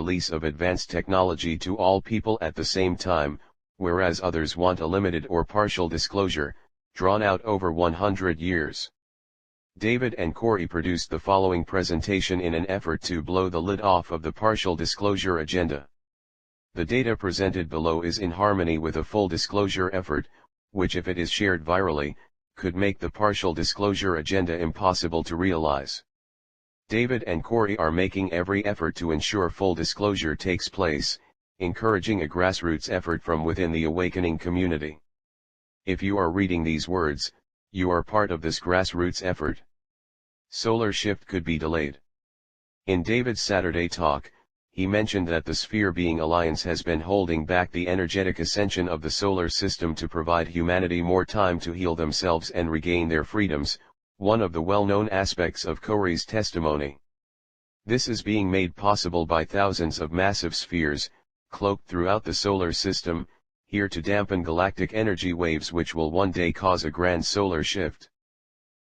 release of advanced technology to all people at the same time, whereas others want a limited or partial disclosure, drawn out over 100 years. David and Corey produced the following presentation in an effort to blow the lid off of the partial disclosure agenda. The data presented below is in harmony with a full disclosure effort, which if it is shared virally, could make the partial disclosure agenda impossible to realize. David and Corey are making every effort to ensure full disclosure takes place, encouraging a grassroots effort from within the awakening community. If you are reading these words, you are part of this grassroots effort. Solar shift could be delayed. In David's Saturday talk, he mentioned that the Sphere Being Alliance has been holding back the energetic ascension of the solar system to provide humanity more time to heal themselves and regain their freedoms, one of the well-known aspects of Corey's testimony. This is being made possible by thousands of massive spheres, cloaked throughout the solar system, here to dampen galactic energy waves which will one day cause a grand solar shift.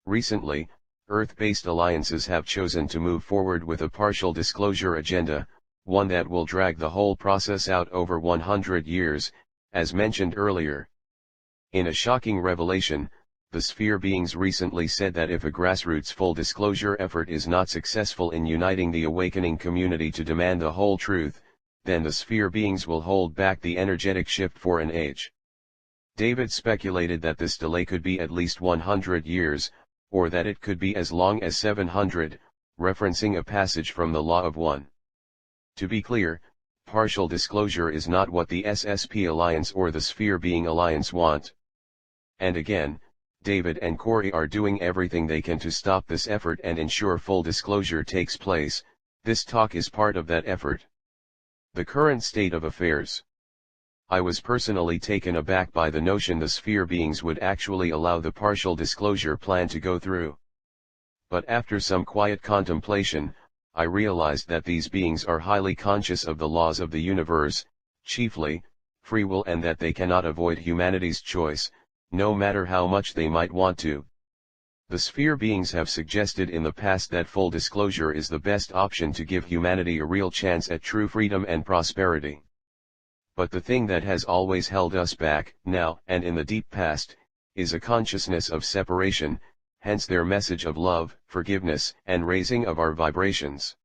Recently, Earth-based alliances have chosen to move forward with a partial disclosure agenda, one that will drag the whole process out over 100 years, as mentioned earlier. In a shocking revelation, the Sphere beings recently said that if a grassroots full disclosure effort is not successful in uniting the awakening community to demand the whole truth, then the Sphere beings will hold back the energetic shift for an age. David speculated that this delay could be at least 100 years, or that it could be as long as 700, referencing a passage from the Law of One. To be clear, partial disclosure is not what the SSP Alliance or the Sphere Being Alliance want. And again, David and Corey are doing everything they can to stop this effort and ensure full disclosure takes place. This talk is part of that effort. The current state of affairs. I was personally taken aback by the notion the Sphere beings would actually allow the partial disclosure plan to go through. But after some quiet contemplation, I realized that these beings are highly conscious of the laws of the universe, chiefly, free will, and that they cannot avoid humanity's choice, no matter how much they might want to. The Sphere beings have suggested in the past that full disclosure is the best option to give humanity a real chance at true freedom and prosperity. But the thing that has always held us back, now and in the deep past, is a consciousness of separation, hence their message of love, forgiveness, and raising of our vibrations.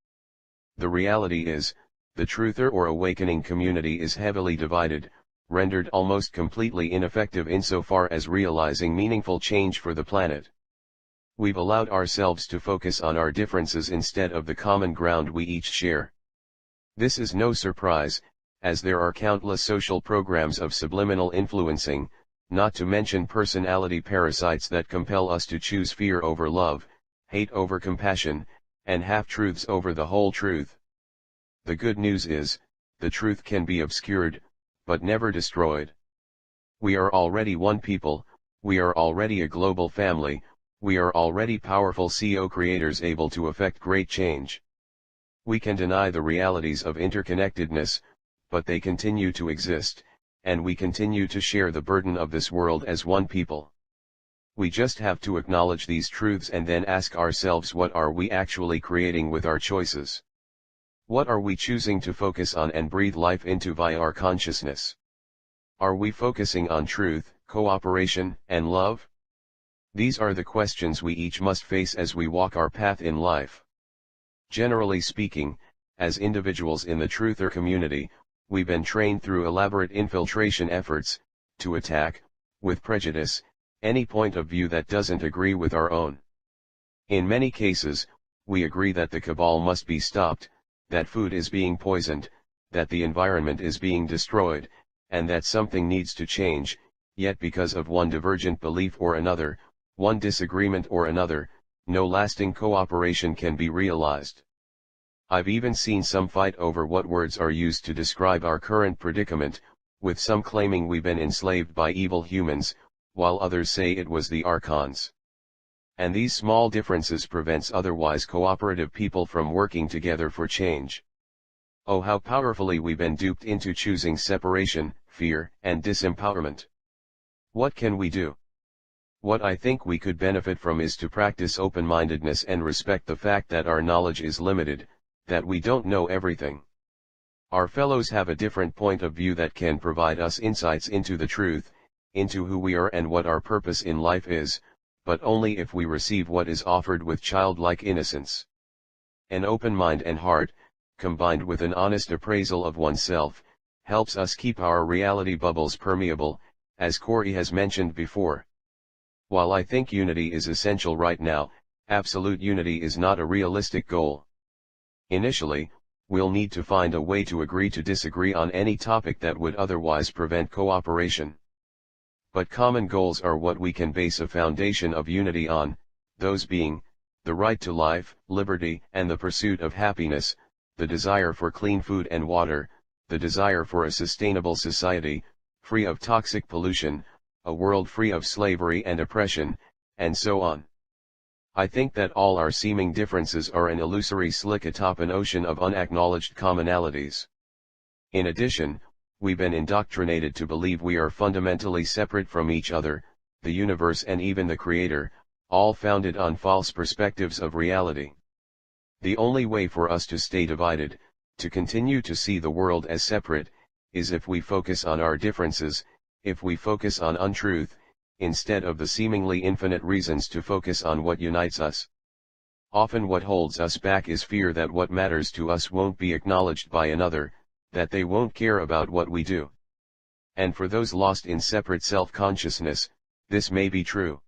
The reality is, the truther or awakening community is heavily divided, rendered almost completely ineffective insofar as realizing meaningful change for the planet. We've allowed ourselves to focus on our differences instead of the common ground we each share. This is no surprise, as there are countless social programs of subliminal influencing, not to mention personality parasites that compel us to choose fear over love, hate over compassion, and half-truths over the whole truth. The good news is, the truth can be obscured, but never destroyed. We are already one people, we are already a global family, we are already powerful co-creators able to effect great change. We can deny the realities of interconnectedness, but they continue to exist, and we continue to share the burden of this world as one people. We just have to acknowledge these truths and then ask ourselves, what are we actually creating with our choices? What are we choosing to focus on and breathe life into via our consciousness? Are we focusing on truth, cooperation, and love? These are the questions we each must face as we walk our path in life. Generally speaking, as individuals in the truther community, we've been trained through elaborate infiltration efforts, to attack, with prejudice, any point of view that doesn't agree with our own. In many cases, we agree that the cabal must be stopped, that food is being poisoned, that the environment is being destroyed, and that something needs to change, yet because of one divergent belief or another, one disagreement or another, no lasting cooperation can be realized. I've even seen some fight over what words are used to describe our current predicament, with some claiming we've been enslaved by evil humans, while others say it was the archons. And these small differences prevents otherwise cooperative people from working together for change. Oh, how powerfully we've been duped into choosing separation, fear, and disempowerment. What can we do? What I think we could benefit from is to practice open-mindedness and respect the fact that our knowledge is limited, that we don't know everything. Our fellows have a different point of view that can provide us insights into the truth, into who we are and what our purpose in life is, but only if we receive what is offered with childlike innocence. An open mind and heart, combined with an honest appraisal of oneself, helps us keep our reality bubbles permeable, as Corey has mentioned before. While I think unity is essential right now, absolute unity is not a realistic goal. Initially, we'll need to find a way to agree to disagree on any topic that would otherwise prevent cooperation. But common goals are what we can base a foundation of unity on, those being, the right to life, liberty, and the pursuit of happiness, the desire for clean food and water, the desire for a sustainable society, free of toxic pollution, a world free of slavery and oppression, and so on. I think that all our seeming differences are an illusory slick atop an ocean of unacknowledged commonalities. In addition, we've been indoctrinated to believe we are fundamentally separate from each other, the universe and even the Creator, all founded on false perspectives of reality. The only way for us to stay divided, to continue to see the world as separate, is if we focus on our differences, if we focus on untruth, instead of the seemingly infinite reasons to focus on what unites us. Often what holds us back is fear that what matters to us won't be acknowledged by another, that they won't care about what we do. And for those lost in separate self-consciousness, this may be true.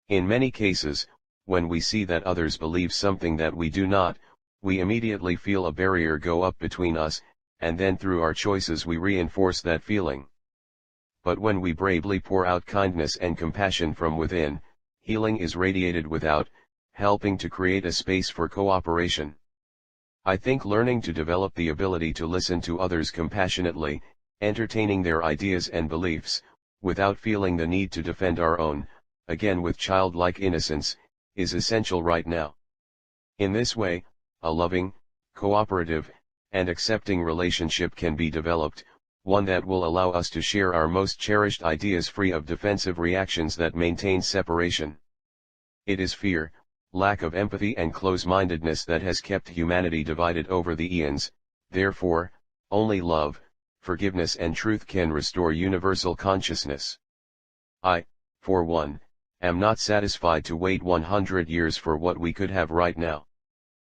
In many cases, when we see that others believe something that we do not, we immediately feel a barrier go up between us, and then through our choices we reinforce that feeling. But when we bravely pour out kindness and compassion from within, healing is radiated without, helping to create a space for cooperation. I think learning to develop the ability to listen to others compassionately, entertaining their ideas and beliefs, without feeling the need to defend our own, again with childlike innocence, is essential right now. In this way, a loving, cooperative, and accepting relationship can be developed, one that will allow us to share our most cherished ideas free of defensive reactions that maintain separation. It is fear, lack of empathy and close-mindedness that has kept humanity divided over the eons, therefore, only love, forgiveness and truth can restore universal consciousness. I, for one, am not satisfied to wait 100 years for what we could have right now.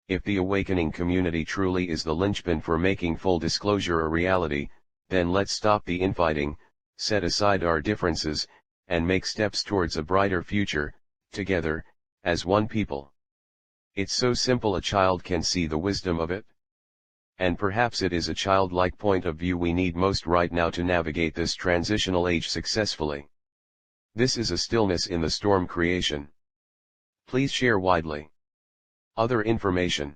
If the awakening community truly is the linchpin for making full disclosure a reality, then let's stop the infighting, set aside our differences, and make steps towards a brighter future, together, as one people. It's so simple a child can see the wisdom of it. And perhaps it is a childlike point of view we need most right now to navigate this transitional age successfully. This is a stillness in the storm creation. Please share widely. Other information.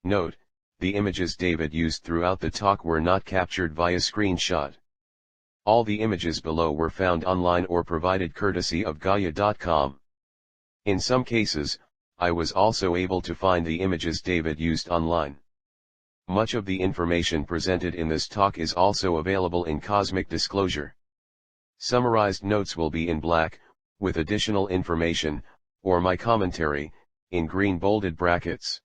Note: the images David used throughout the talk were not captured via screenshot. All the images below were found online or provided courtesy of Gaia.com. In some cases, I was also able to find the images David used online. Much of the information presented in this talk is also available in Cosmic Disclosure. Summarized notes will be in black, with additional information, or my commentary, in green bolded brackets.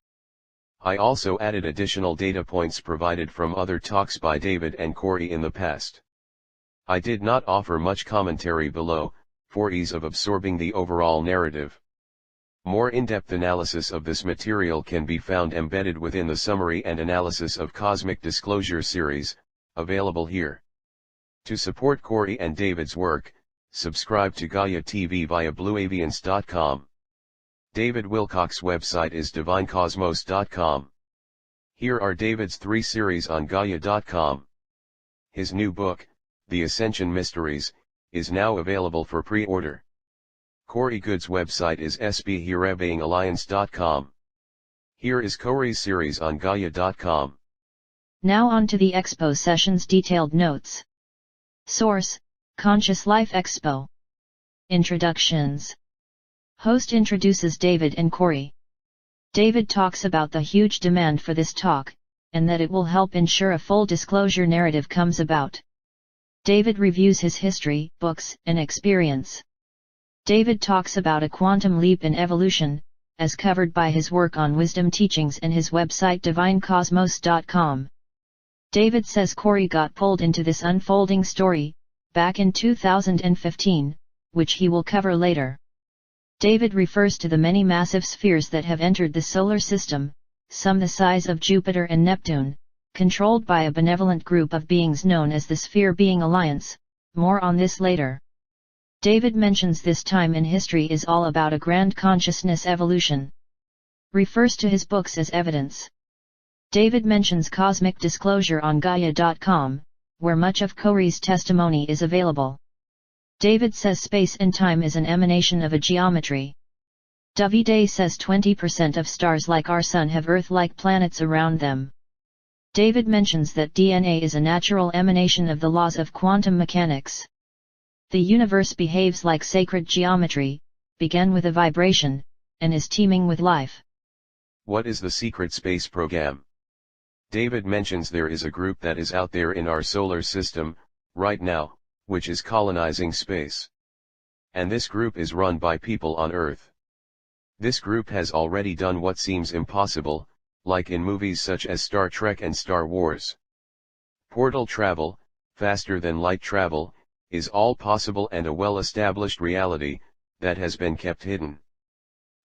I also added additional data points provided from other talks by David and Corey in the past. I did not offer much commentary below, for ease of absorbing the overall narrative. More in-depth analysis of this material can be found embedded within the Summary and Analysis of Cosmic Disclosure series, available here. To support Corey and David's work, subscribe to Gaia TV via blueavians.com. David Wilcock's website is divinecosmos.com. Here are David's 3 series on Gaia.com. His new book, The Ascension Mysteries, is now available for pre-order. Corey Good's website is sbherebeingalliance.com. Here is Corey's series on Gaia.com. Now on to the Expo session's detailed notes. Source: Conscious Life Expo. Introductions. Host introduces David and Corey. David talks about the huge demand for this talk, and that it will help ensure a full disclosure narrative comes about. David reviews his history, books, and experience. David talks about a quantum leap in evolution, as covered by his work on wisdom teachings and his website divinecosmos.com. David says Corey got pulled into this unfolding story, back in 2015, which he will cover later. David refers to the many massive spheres that have entered the solar system, some the size of Jupiter and Neptune, controlled by a benevolent group of beings known as the Sphere Being Alliance. More on this later. David mentions this time in history is all about a grand consciousness evolution. Refers to his books as evidence. David mentions cosmic disclosure on Gaia.com, where much of Corey's testimony is available. David says space and time is an emanation of a geometry. Davide says 20% of stars like our Sun have Earth-like planets around them. David mentions that DNA is a natural emanation of the laws of quantum mechanics. The universe behaves like sacred geometry, began with a vibration, and is teeming with life. What is the secret space program? David mentions there is a group that is out there in our solar system, right now, which is colonizing space. And this group is run by people on Earth. This group has already done what seems impossible, like in movies such as Star Trek and Star Wars. Portal travel, faster than light travel, is all possible and a well-established reality, that has been kept hidden.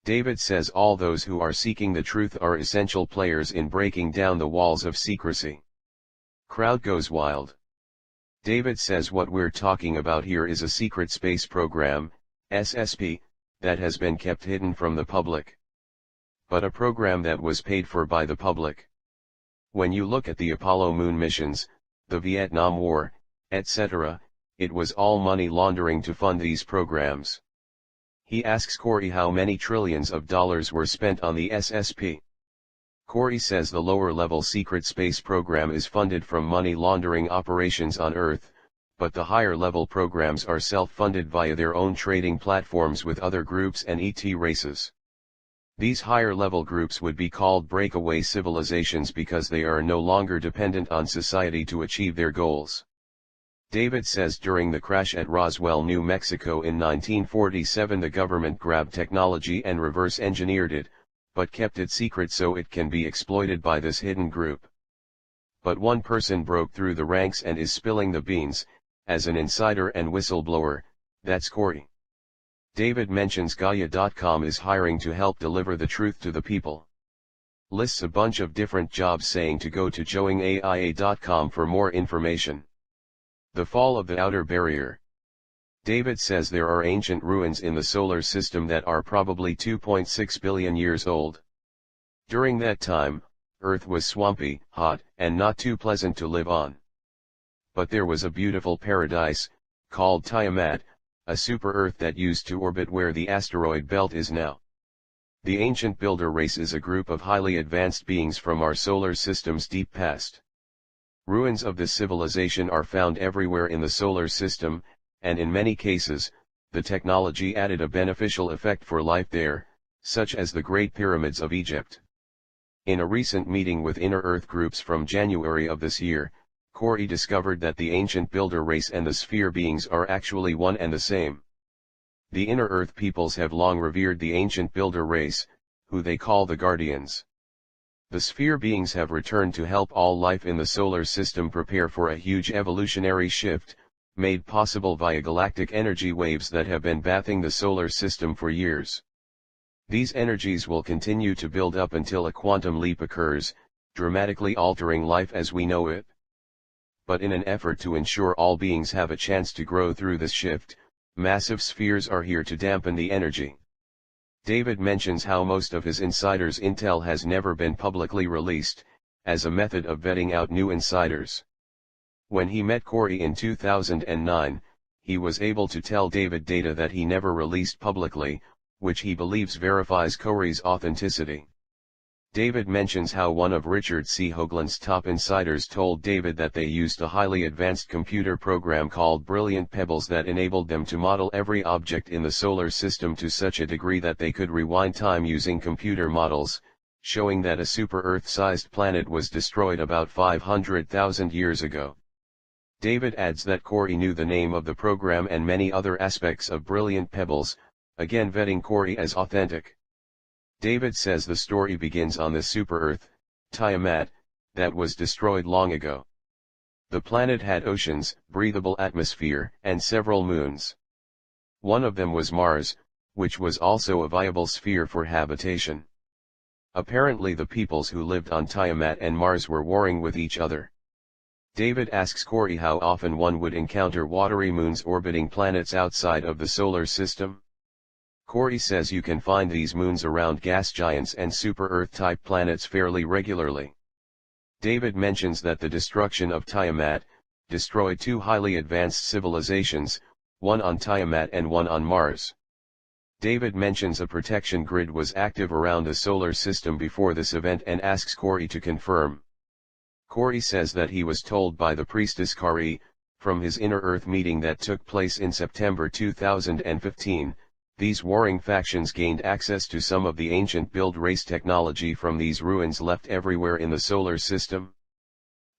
David says all those who are seeking the truth are essential players in breaking down the walls of secrecy. Crowd goes wild. David says what we're talking about here is a secret space program, SSP, that has been kept hidden from the public. But a program that was paid for by the public. When you look at the Apollo moon missions, the Vietnam War, etc., it was all money laundering to fund these programs. He asks Corey how many trillions of dollars were spent on the SSP. Corey says the lower-level secret space program is funded from money laundering operations on Earth, but the higher-level programs are self-funded via their own trading platforms with other groups and ET races. These higher-level groups would be called breakaway civilizations because they are no longer dependent on society to achieve their goals. David says during the crash at Roswell, New Mexico in 1947 the government grabbed technology and reverse-engineered it, but kept it secret so it can be exploited by this hidden group. But one person broke through the ranks and is spilling the beans, as an insider and whistleblower, that's Corey. David mentions Gaia.com is hiring to help deliver the truth to the people. Lists a bunch of different jobs saying to go to joinaia.com for more information. The fall of the outer barrier. David says there are ancient ruins in the solar system that are probably 2.6 billion years old. During that time, Earth was swampy, hot, and not too pleasant to live on. But there was a beautiful paradise, called Tiamat, a super-Earth that used to orbit where the asteroid belt is now. The ancient builder race is a group of highly advanced beings from our solar system's deep past. Ruins of this civilization are found everywhere in the solar system, and in many cases, the technology added a beneficial effect for life there, such as the Great Pyramids of Egypt. In a recent meeting with Inner Earth groups from January of this year, Corey discovered that the ancient builder race and the sphere beings are actually one and the same. The Inner Earth peoples have long revered the ancient builder race, who they call the Guardians. The sphere beings have returned to help all life in the solar system prepare for a huge evolutionary shift, made possible via galactic energy waves that have been bathing the solar system for years. These energies will continue to build up until a quantum leap occurs, dramatically altering life as we know it. But in an effort to ensure all beings have a chance to grow through this shift, massive spheres are here to dampen the energy. David mentions how most of his insiders' intel has never been publicly released, as a method of vetting out new insiders. When he met Corey in 2009, he was able to tell David data that he never released publicly, which he believes verifies Corey's authenticity. David mentions how one of Richard C. Hoagland's top insiders told David that they used a highly advanced computer program called Brilliant Pebbles that enabled them to model every object in the solar system to such a degree that they could rewind time using computer models, showing that a super-Earth-sized planet was destroyed about 500,000 years ago. David adds that Corey knew the name of the program and many other aspects of Brilliant Pebbles, again vetting Corey as authentic. David says the story begins on the super-Earth, Tiamat, that was destroyed long ago. The planet had oceans, breathable atmosphere, and several moons. One of them was Mars, which was also a viable sphere for habitation. Apparently the peoples who lived on Tiamat and Mars were warring with each other. David asks Corey how often one would encounter watery moons orbiting planets outside of the solar system. Corey says you can find these moons around gas giants and super-Earth-type planets fairly regularly. David mentions that the destruction of Tiamat destroyed two highly advanced civilizations, one on Tiamat and one on Mars. David mentions a protection grid was active around the solar system before this event and asks Corey to confirm. Corey says that he was told by the priestess Kari, from his inner Earth meeting that took place in September 2015, these warring factions gained access to some of the ancient build race technology from these ruins left everywhere in the solar system.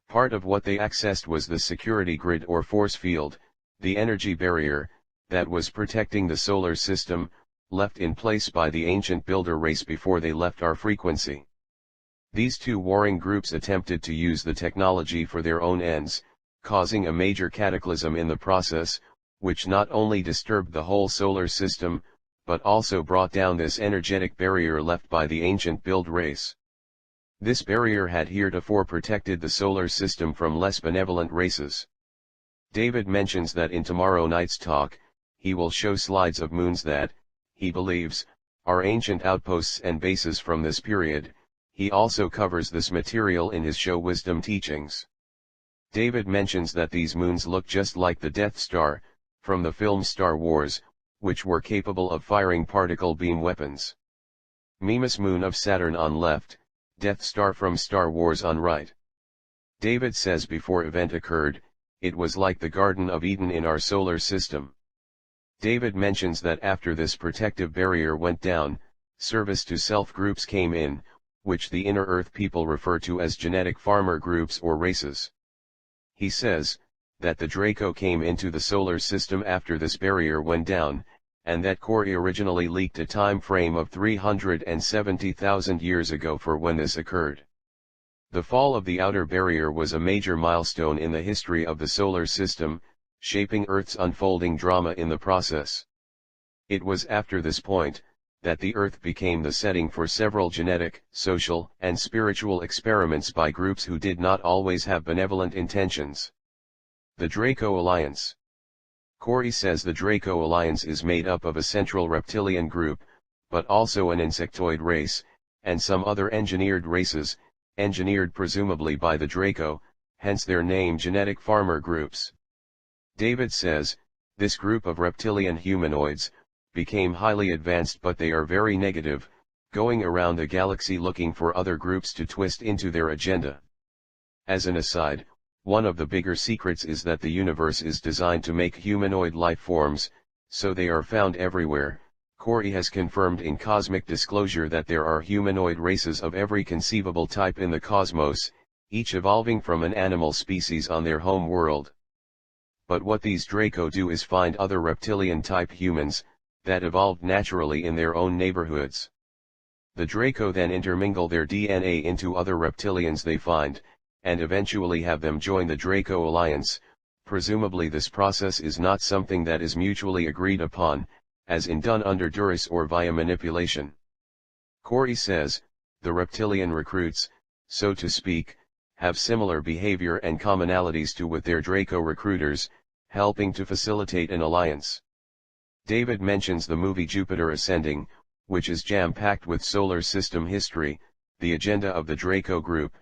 Part of what they accessed was the security grid or force field, the energy barrier, that was protecting the solar system, left in place by the ancient builder race before they left our frequency. These two warring groups attempted to use the technology for their own ends, causing a major cataclysm in the process, which not only disturbed the whole solar system, but also brought down this energetic barrier left by the ancient build race. This barrier had heretofore protected the solar system from less benevolent races. David mentions that in tomorrow night's talk, he will show slides of moons that, he believes, are ancient outposts and bases from this period. He also covers this material in his show Wisdom Teachings. David mentions that these moons look just like the Death Star, from the film Star Wars, which were capable of firing particle beam weapons. Mimas moon of Saturn on left, Death Star from Star Wars on right. David says before event occurred, it was like the Garden of Eden in our solar system. David mentions that after this protective barrier went down, service to self groups came in, which the inner Earth people refer to as genetic farmer groups or races. He says, that the Draco came into the solar system after this barrier went down, and that Corey originally leaked a time frame of 370,000 years ago for when this occurred. The fall of the outer barrier was a major milestone in the history of the solar system, shaping Earth's unfolding drama in the process. It was after this point, that the Earth became the setting for several genetic, social, and spiritual experiments by groups who did not always have benevolent intentions. The Draco Alliance. Corey says the Draco Alliance is made up of a central reptilian group, but also an insectoid race, and some other engineered races, engineered presumably by the Draco, hence their name genetic farmer groups. David says, this group of reptilian humanoids, became highly advanced but they are very negative, going around the galaxy looking for other groups to twist into their agenda. As an aside, one of the bigger secrets is that the universe is designed to make humanoid life forms, so they are found everywhere. Corey has confirmed in Cosmic Disclosure that there are humanoid races of every conceivable type in the cosmos, each evolving from an animal species on their home world. But what these Draco do is find other reptilian-type humans, that evolved naturally in their own neighborhoods. The Draco then intermingle their DNA into other reptilians they find, and eventually have them join the Draco Alliance. Presumably this process is not something that is mutually agreed upon, as in done under duress or via manipulation. Corey says, the reptilian recruits, so to speak, have similar behavior and commonalities to with their Draco recruiters, helping to facilitate an alliance. David mentions the movie Jupiter Ascending, which is jam-packed with solar system history, the agenda of the Draco group,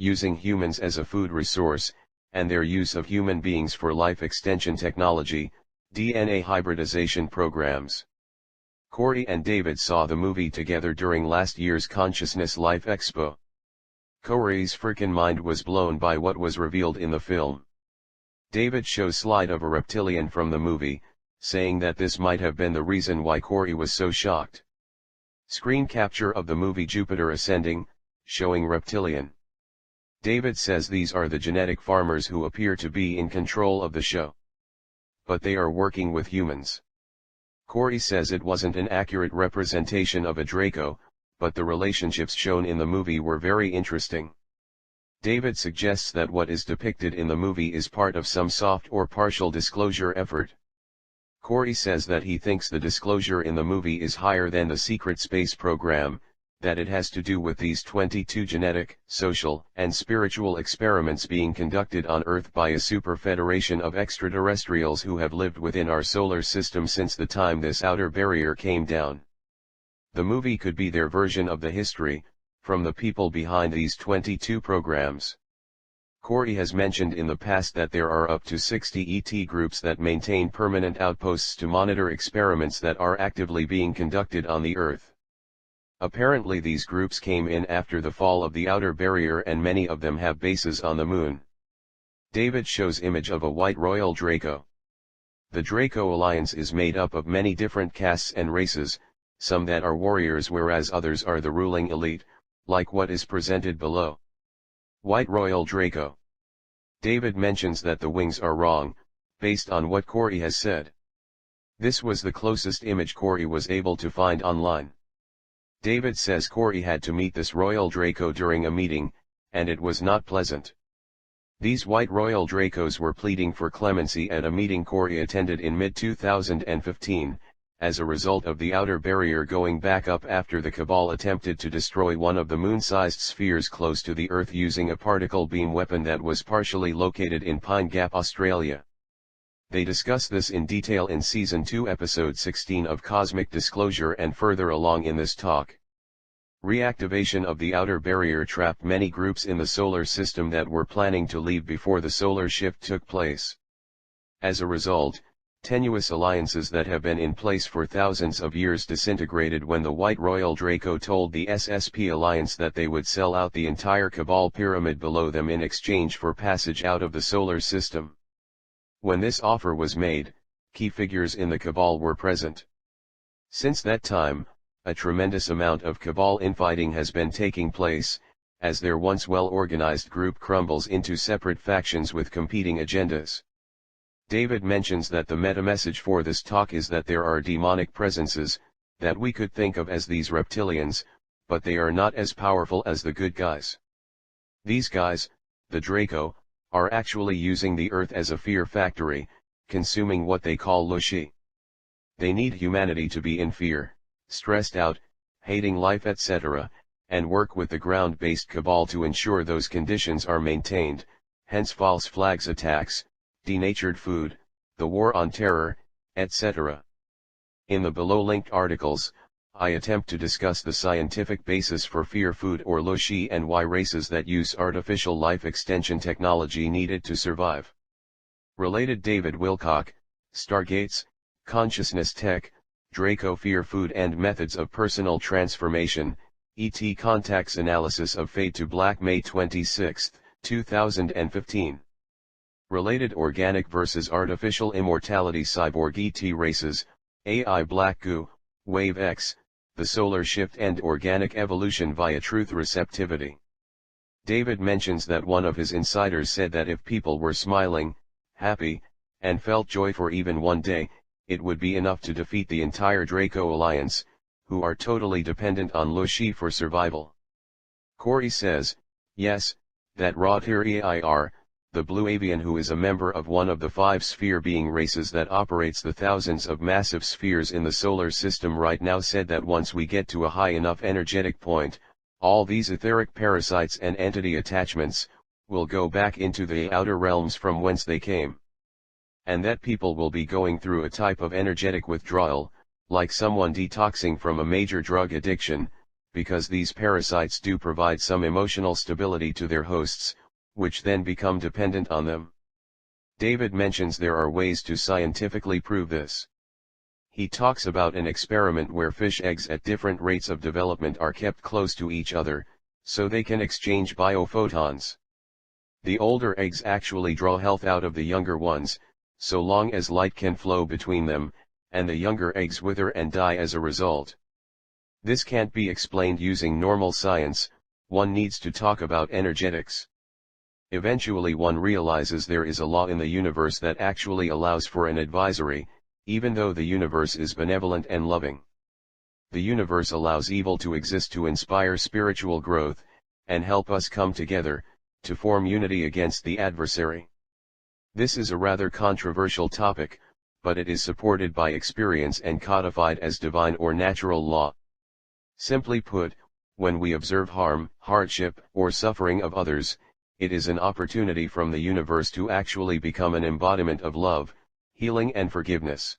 using humans as a food resource, and their use of human beings for life extension technology, DNA hybridization programs. Corey and David saw the movie together during last year's Consciousness Life Expo. Corey's frickin' mind was blown by what was revealed in the film. David shows slide of a reptilian from the movie, saying that this might have been the reason why Corey was so shocked. Screen capture of the movie Jupiter Ascending, showing reptilian. David says these are the genetic farmers who appear to be in control of the show. But they are working with humans. Corey says it wasn't an accurate representation of a Draco, but the relationships shown in the movie were very interesting. David suggests that what is depicted in the movie is part of some soft or partial disclosure effort. Corey says that he thinks the disclosure in the movie is higher than the secret space program, that it has to do with these 22 genetic, social, and spiritual experiments being conducted on Earth by a super federation of extraterrestrials who have lived within our solar system since the time this outer barrier came down. The movie could be their version of the history, from the people behind these 22 programs. Corey has mentioned in the past that there are up to 60 ET groups that maintain permanent outposts to monitor experiments that are actively being conducted on the Earth. Apparently these groups came in after the fall of the outer barrier and many of them have bases on the moon. David shows image of a white royal Draco. The Draco Alliance is made up of many different castes and races, some that are warriors whereas others are the ruling elite, like what is presented below. White Royal Draco. David mentions that the wings are wrong, based on what Corey has said. This was the closest image Corey was able to find online. David says Corey had to meet this Royal Draco during a meeting, and it was not pleasant. These white Royal Dracos were pleading for clemency at a meeting Corey attended in mid-2015, as a result of the outer barrier going back up after the Cabal attempted to destroy one of the moon-sized spheres close to the Earth using a particle beam weapon that was partially located in Pine Gap, Australia. They discuss this in detail in Season 2 Episode 16 of Cosmic Disclosure and further along in this talk. Reactivation of the outer barrier trapped many groups in the solar system that were planning to leave before the solar shift took place. As a result, tenuous alliances that have been in place for thousands of years disintegrated when the White Royal Draco told the SSP Alliance that they would sell out the entire Cabal pyramid below them in exchange for passage out of the solar system. When this offer was made, key figures in the Cabal were present. Since that time, a tremendous amount of Cabal infighting has been taking place, as their once well-organized group crumbles into separate factions with competing agendas. David mentions that the meta-message for this talk is that there are demonic presences, that we could think of as these reptilians, but they are not as powerful as the good guys. These guys, the Draco, are actually using the Earth as a fear factory, consuming what they call Lushi. They need humanity to be in fear, stressed out, hating life etc., and work with the ground-based Cabal to ensure those conditions are maintained, hence false flags attacks, denatured food, the war on terror, etc. In the below-linked articles, I attempt to discuss the scientific basis for fear food or Lushi and why races that use artificial life extension technology needed to survive. Related David Wilcock, Stargates, Consciousness Tech, Draco Fear Food and Methods of Personal Transformation, ET Contacts Analysis of Fade to Black May 26, 2015. Related Organic versus Artificial Immortality Cyborg ET Races, AI Black Goo, Wave X, The Solar Shift and Organic Evolution via Truth Receptivity. David mentions that one of his insiders said that if people were smiling, happy, and felt joy for even one day, it would be enough to defeat the entire Draco Alliance, who are totally dependent on Lushi for survival. Corey says, yes, that Rotiriir, the blue avian who is a member of one of the 5 sphere-being races that operates the thousands of massive spheres in the solar system right now, said that once we get to a high enough energetic point, all these etheric parasites and entity attachments, will go back into the outer realms from whence they came. And that people will be going through a type of energetic withdrawal, like someone detoxing from a major drug addiction, because these parasites do provide some emotional stability to their hosts, which then become dependent on them. David mentions there are ways to scientifically prove this. He talks about an experiment where fish eggs at different rates of development are kept close to each other, so they can exchange biophotons. The older eggs actually draw health out of the younger ones, so long as light can flow between them, and the younger eggs wither and die as a result. This can't be explained using normal science, one needs to talk about energetics. Eventually one realizes there is a law in the universe that actually allows for an advisory, even though the universe is benevolent and loving. The universe allows evil to exist to inspire spiritual growth, and help us come together, to form unity against the adversary. This is a rather controversial topic, but it is supported by experience and codified as divine or natural law. Simply put, when we observe harm, hardship, or suffering of others, it is an opportunity from the universe to actually become an embodiment of love, healing and forgiveness.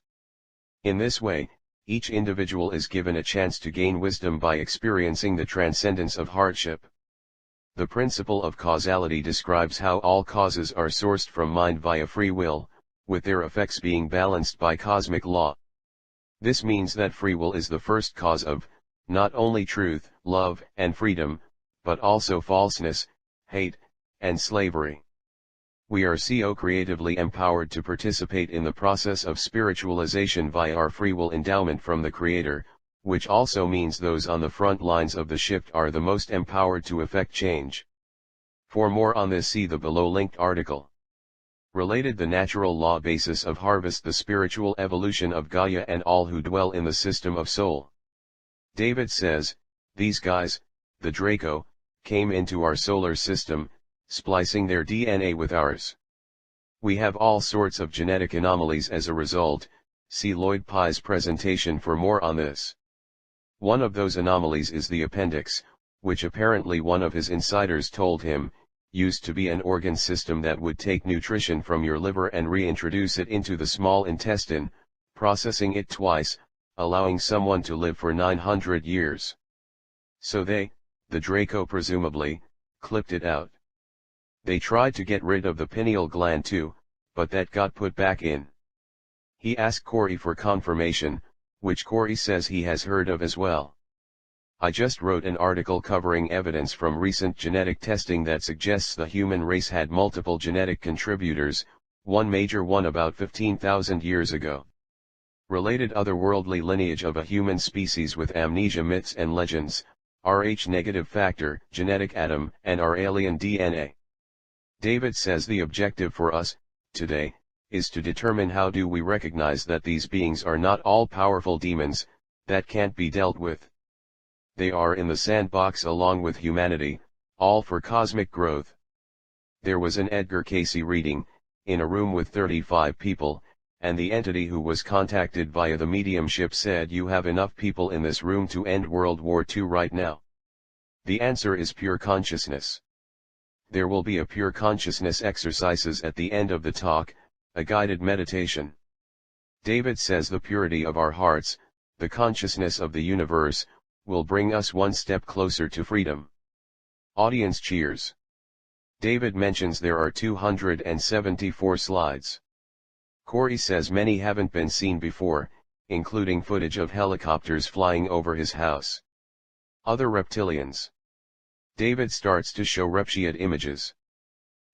In this way, each individual is given a chance to gain wisdom by experiencing the transcendence of hardship. The principle of causality describes how all causes are sourced from mind via free will, with their effects being balanced by cosmic law. This means that free will is the first cause of, not only truth, love, and freedom, but also falseness, hate, and slavery. We are creatively empowered to participate in the process of spiritualization via our free will endowment from the Creator, which also means those on the front lines of the shift are the most empowered to effect change. For more on this, see the below linked article. Related, the natural law basis of harvest, the spiritual evolution of Gaia and all who dwell in the system of soul. David says, these guys, the Draco, came into our solar system, splicing their DNA with ours. We have all sorts of genetic anomalies as a result. See Lloyd Pye's presentation for more on this. One of those anomalies is the appendix, which apparently one of his insiders told him, used to be an organ system that would take nutrition from your liver and reintroduce it into the small intestine, processing it twice, allowing someone to live for 900 years. So they, the Draco presumably, clipped it out. They tried to get rid of the pineal gland too, but that got put back in. He asked Corey for confirmation, which Corey says he has heard of as well. I just wrote an article covering evidence from recent genetic testing that suggests the human race had multiple genetic contributors, one major one about 15,000 years ago. Related, otherworldly lineage of a human species with amnesia, myths and legends, Rh-negative factor, genetic atom, and our alien DNA. David says the objective for us, today, is to determine how do we recognize that these beings are not all-powerful demons, that can't be dealt with. They are in the sandbox along with humanity, all for cosmic growth. There was an Edgar Cayce reading, in a room with 35 people, and the entity who was contacted via the mediumship said, "You have enough people in this room to end World War II right now." The answer is pure consciousness. There will be a pure consciousness exercises at the end of the talk, a guided meditation. David says the purity of our hearts, the consciousness of the universe, will bring us one step closer to freedom. Audience cheers. David mentions there are 274 slides. Corey says many haven't been seen before, including footage of helicopters flying over his house. Other reptilians. David starts to show reptilian images.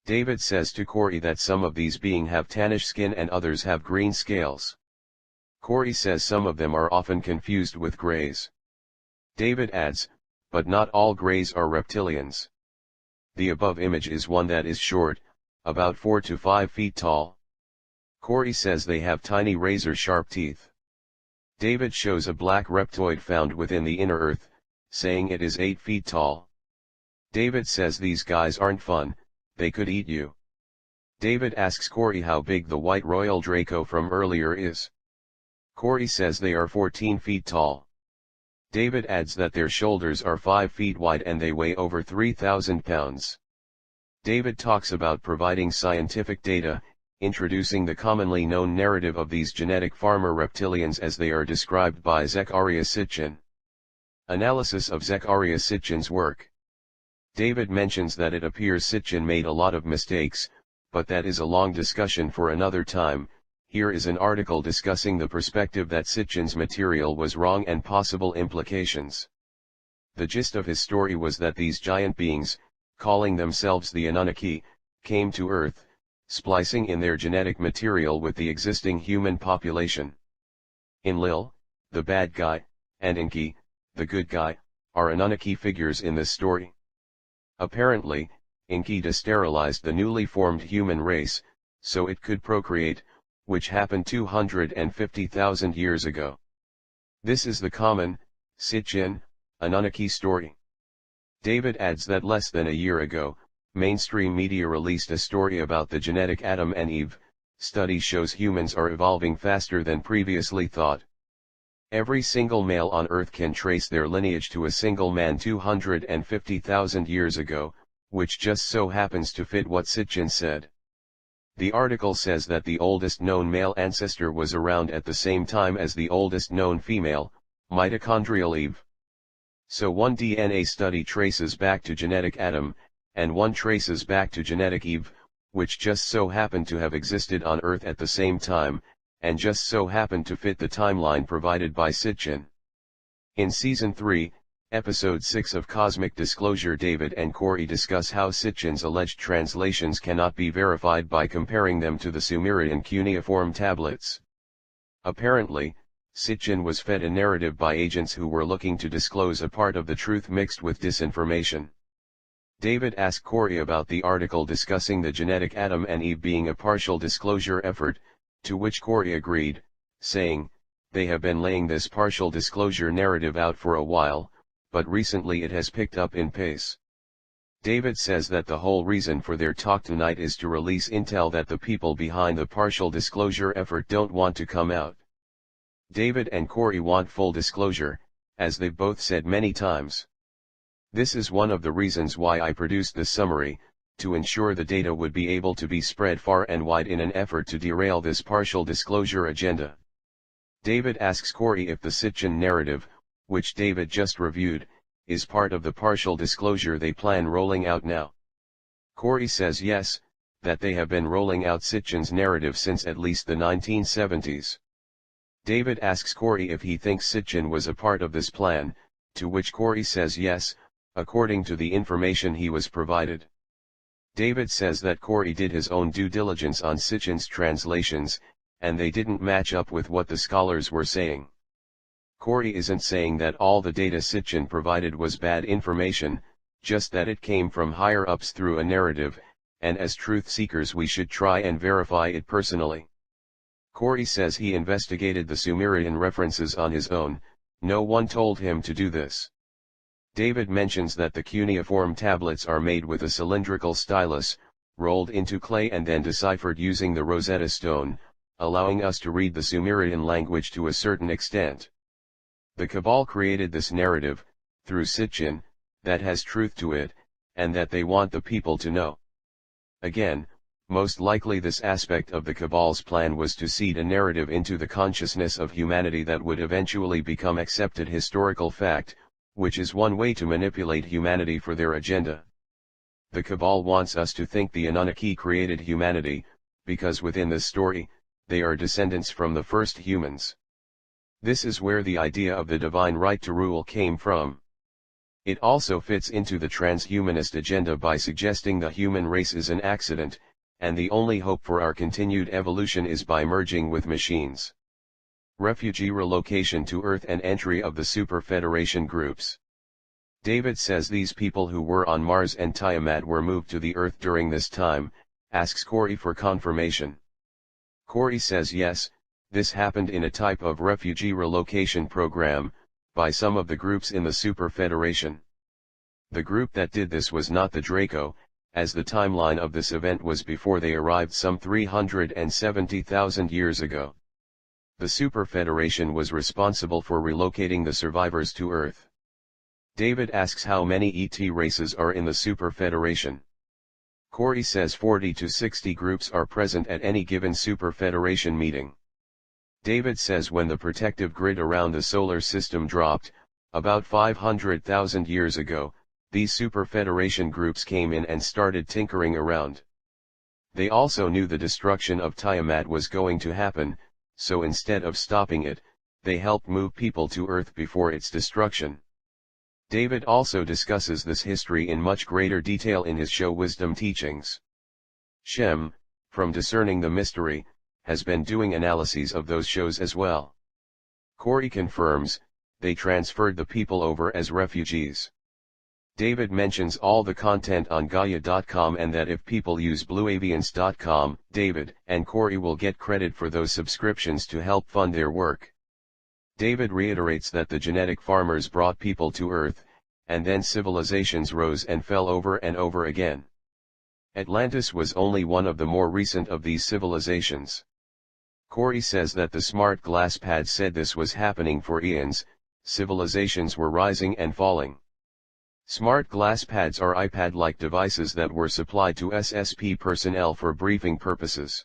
David says to Corey that some of these beings have tannish skin and others have green scales. Corey says some of them are often confused with greys. David adds, but not all greys are reptilians. The above image is one that is short, about 4 to 5 feet tall. Corey says they have tiny razor-sharp teeth. David shows a black reptoid found within the inner earth, saying it is 8 feet tall. David says these guys aren't fun, they could eat you. David asks Corey how big the white royal Draco from earlier is. Corey says they are 14 feet tall. David adds that their shoulders are 5 feet wide and they weigh over 3,000 pounds. David talks about providing scientific data, introducing the commonly known narrative of these genetic farmer reptilians as they are described by Zecharia Sitchin. Analysis of Zecharia Sitchin's work. David mentions that it appears Sitchin made a lot of mistakes, but that is a long discussion for another time. Here is an article discussing the perspective that Sitchin's material was wrong and possible implications. The gist of his story was that these giant beings, calling themselves the Anunnaki, came to Earth, splicing in their genetic material with the existing human population. Enlil, the bad guy, and Enki, the good guy, are Anunnaki figures in this story. Apparently, Enki desterilized the newly formed human race, so it could procreate, which happened 250,000 years ago. This is the common, Sitchin, Anunnaki story. David adds that less than a year ago, mainstream media released a story about the genetic Adam and Eve. Study shows humans are evolving faster than previously thought. Every single male on Earth can trace their lineage to a single man 250,000 years ago, which just so happens to fit what Sitchin said. The article says that the oldest known male ancestor was around at the same time as the oldest known female, mitochondrial Eve. So one DNA study traces back to genetic Adam, and one traces back to genetic Eve, which just so happened to have existed on Earth at the same time, and just so happened to fit the timeline provided by Sitchin. In Season 3, Episode 6 of Cosmic Disclosure, David and Corey discuss how Sitchin's alleged translations cannot be verified by comparing them to the Sumerian cuneiform tablets. Apparently, Sitchin was fed a narrative by agents who were looking to disclose a part of the truth mixed with disinformation. David asked Corey about the article discussing the genetic Adam and Eve being a partial disclosure effort, to which Corey agreed, saying, "They have been laying this partial disclosure narrative out for a while, but recently it has picked up in pace." David says that the whole reason for their talk tonight is to release intel that the people behind the partial disclosure effort don't want to come out. David and Corey want full disclosure, as they've both said many times. "This is one of the reasons why I produced this summary, to ensure the data would be able to be spread far and wide in an effort to derail this partial disclosure agenda." David asks Corey if the Sitchin narrative, which David just reviewed, is part of the partial disclosure they plan rolling out now. Corey says yes, that they have been rolling out Sitchin's narrative since at least the 1970s. David asks Corey if he thinks Sitchin was a part of this plan, to which Corey says yes, according to the information he was provided. David says that Corey did his own due diligence on Sitchin's translations, and they didn't match up with what the scholars were saying. Corey isn't saying that all the data Sitchin provided was bad information, just that it came from higher-ups through a narrative, and as truth seekers we should try and verify it personally. Corey says he investigated the Sumerian references on his own, no one told him to do this. David mentions that the cuneiform tablets are made with a cylindrical stylus, rolled into clay and then deciphered using the Rosetta Stone, allowing us to read the Sumerian language to a certain extent. The Cabal created this narrative, through Sitchin, that has truth to it, and that they want the people to know. Again, most likely this aspect of the Cabal's plan was to seed a narrative into the consciousness of humanity that would eventually become accepted historical fact, which is one way to manipulate humanity for their agenda. The Cabal wants us to think the Anunnaki created humanity, because within this story, they are descendants from the first humans. This is where the idea of the divine right to rule came from. It also fits into the transhumanist agenda by suggesting the human race is an accident, and the only hope for our continued evolution is by merging with machines. Refugee relocation to Earth and entry of the Super Federation groups. David says these people who were on Mars and Tiamat were moved to the Earth during this time, asks Corey for confirmation. Corey says yes, this happened in a type of refugee relocation program, by some of the groups in the Super Federation. The group that did this was not the Draco, as the timeline of this event was before they arrived some 370,000 years ago. The Super Federation was responsible for relocating the survivors to Earth. David asks how many ET races are in the Super Federation. Corey says 40 to 60 groups are present at any given Super Federation meeting. David says when the protective grid around the solar system dropped, about 500,000 years ago, these Super Federation groups came in and started tinkering around. They also knew the destruction of Tiamat was going to happen, so instead of stopping it, they helped move people to Earth before its destruction. David also discusses this history in much greater detail in his show Wisdom Teachings. Shem, from Discerning the Mystery, has been doing analyses of those shows as well. Corey confirms, they transferred the people over as refugees. David mentions all the content on Gaia.com and that if people use BlueAvians.com, David and Corey will get credit for those subscriptions to help fund their work. David reiterates that the genetic farmers brought people to Earth, and then civilizations rose and fell over and over again. Atlantis was only one of the more recent of these civilizations. Corey says that the smart glass pad said this was happening for eons, civilizations were rising and falling. Smart glass pads are iPad-like devices that were supplied to SSP personnel for briefing purposes.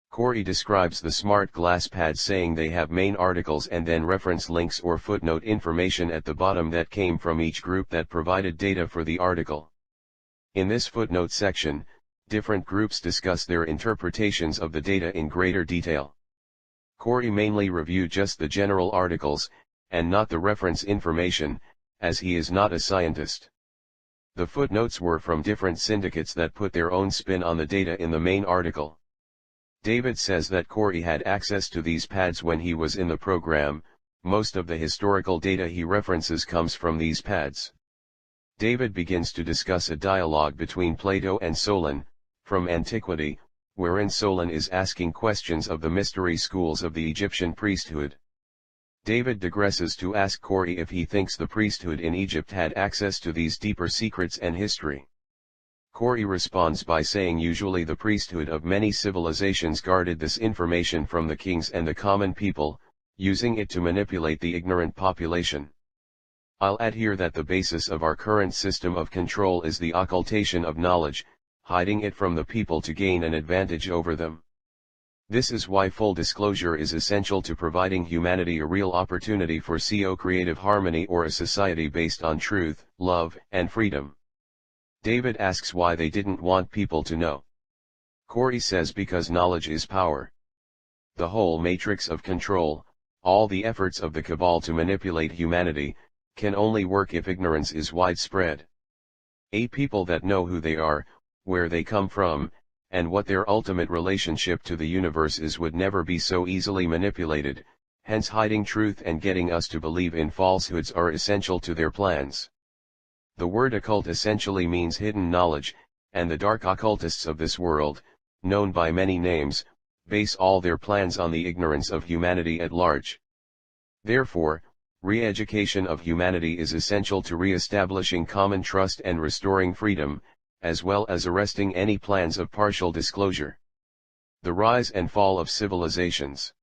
Corey describes the smart glass pads saying they have main articles and then reference links or footnote information at the bottom that came from each group that provided data for the article. In this footnote section, different groups discuss their interpretations of the data in greater detail. Corey mainly reviewed just the general articles, and not the reference information, as he is not a scientist. The footnotes were from different syndicates that put their own spin on the data in the main article. David says that Corey had access to these pads when he was in the program. Most of the historical data he references comes from these pads. David begins to discuss a dialogue between Plato and Solon, from antiquity, wherein Solon is asking questions of the mystery schools of the Egyptian priesthood. David digresses to ask Corey if he thinks the priesthood in Egypt had access to these deeper secrets and history. Corey responds by saying usually the priesthood of many civilizations guarded this information from the kings and the common people, using it to manipulate the ignorant population. I'll add here that the basis of our current system of control is the occultation of knowledge, hiding it from the people to gain an advantage over them. This is why full disclosure is essential to providing humanity a real opportunity for co-creative harmony or a society based on truth, love, and freedom. David asks why they didn't want people to know. Corey says because knowledge is power. The whole matrix of control, all the efforts of the cabal to manipulate humanity, can only work if ignorance is widespread. A people that know who they are, where they come from, and what their ultimate relationship to the universe is would never be so easily manipulated, hence hiding truth and getting us to believe in falsehoods are essential to their plans. The word occult essentially means hidden knowledge, and the dark occultists of this world, known by many names, base all their plans on the ignorance of humanity at large. Therefore, re-education of humanity is essential to re-establishing common trust and restoring freedom, as well as arresting any plans of partial disclosure. The rise and fall of civilizations.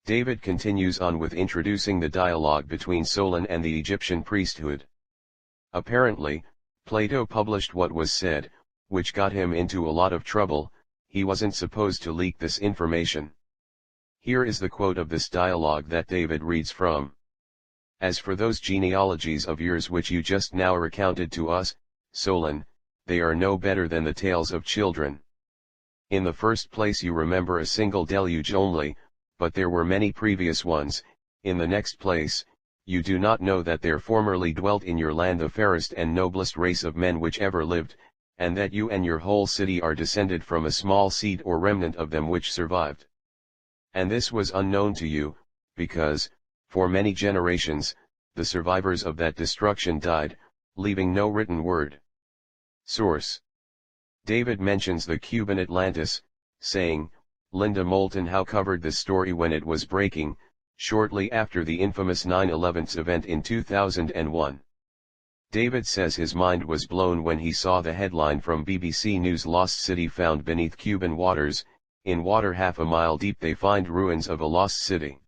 David continues on with introducing the dialogue between Solon and the Egyptian priesthood. Apparently, Plato published what was said, which got him into a lot of trouble. He wasn't supposed to leak this information. Here is the quote of this dialogue that David reads from. As for those genealogies of yours which you just now recounted to us, Solon, they are no better than the tales of children. In the first place you remember a single deluge only, but there were many previous ones. In the next place, you do not know that there formerly dwelt in your land the fairest and noblest race of men which ever lived, and that you and your whole city are descended from a small seed or remnant of them which survived. And this was unknown to you, because, for many generations, the survivors of that destruction died, leaving no written word. Source. David mentions the Cuban Atlantis, saying, Linda Moulton Howe covered this story when it was breaking, shortly after the infamous 9/11 event in 2001. David says his mind was blown when he saw the headline from BBC News: Lost City found beneath Cuban waters. In water half a mile deep they find ruins of a lost city.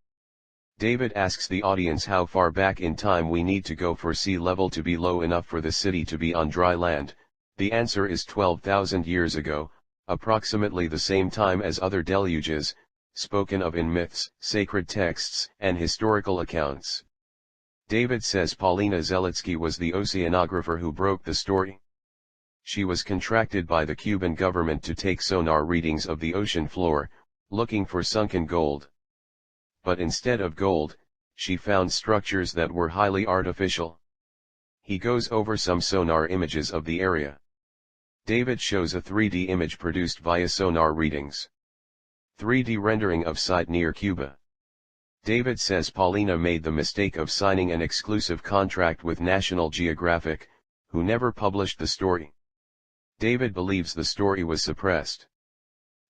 David asks the audience how far back in time we need to go for sea level to be low enough for the city to be on dry land. The answer is 12,000 years ago, approximately the same time as other deluges, spoken of in myths, sacred texts, and historical accounts. David says Paulina Zelitsky was the oceanographer who broke the story. She was contracted by the Cuban government to take sonar readings of the ocean floor, looking for sunken gold. But instead of gold, she found structures that were highly artificial. He goes over some sonar images of the area. David shows a 3D image produced via sonar readings. 3D rendering of site near Cuba. David says Paulina made the mistake of signing an exclusive contract with National Geographic, who never published the story. David believes the story was suppressed.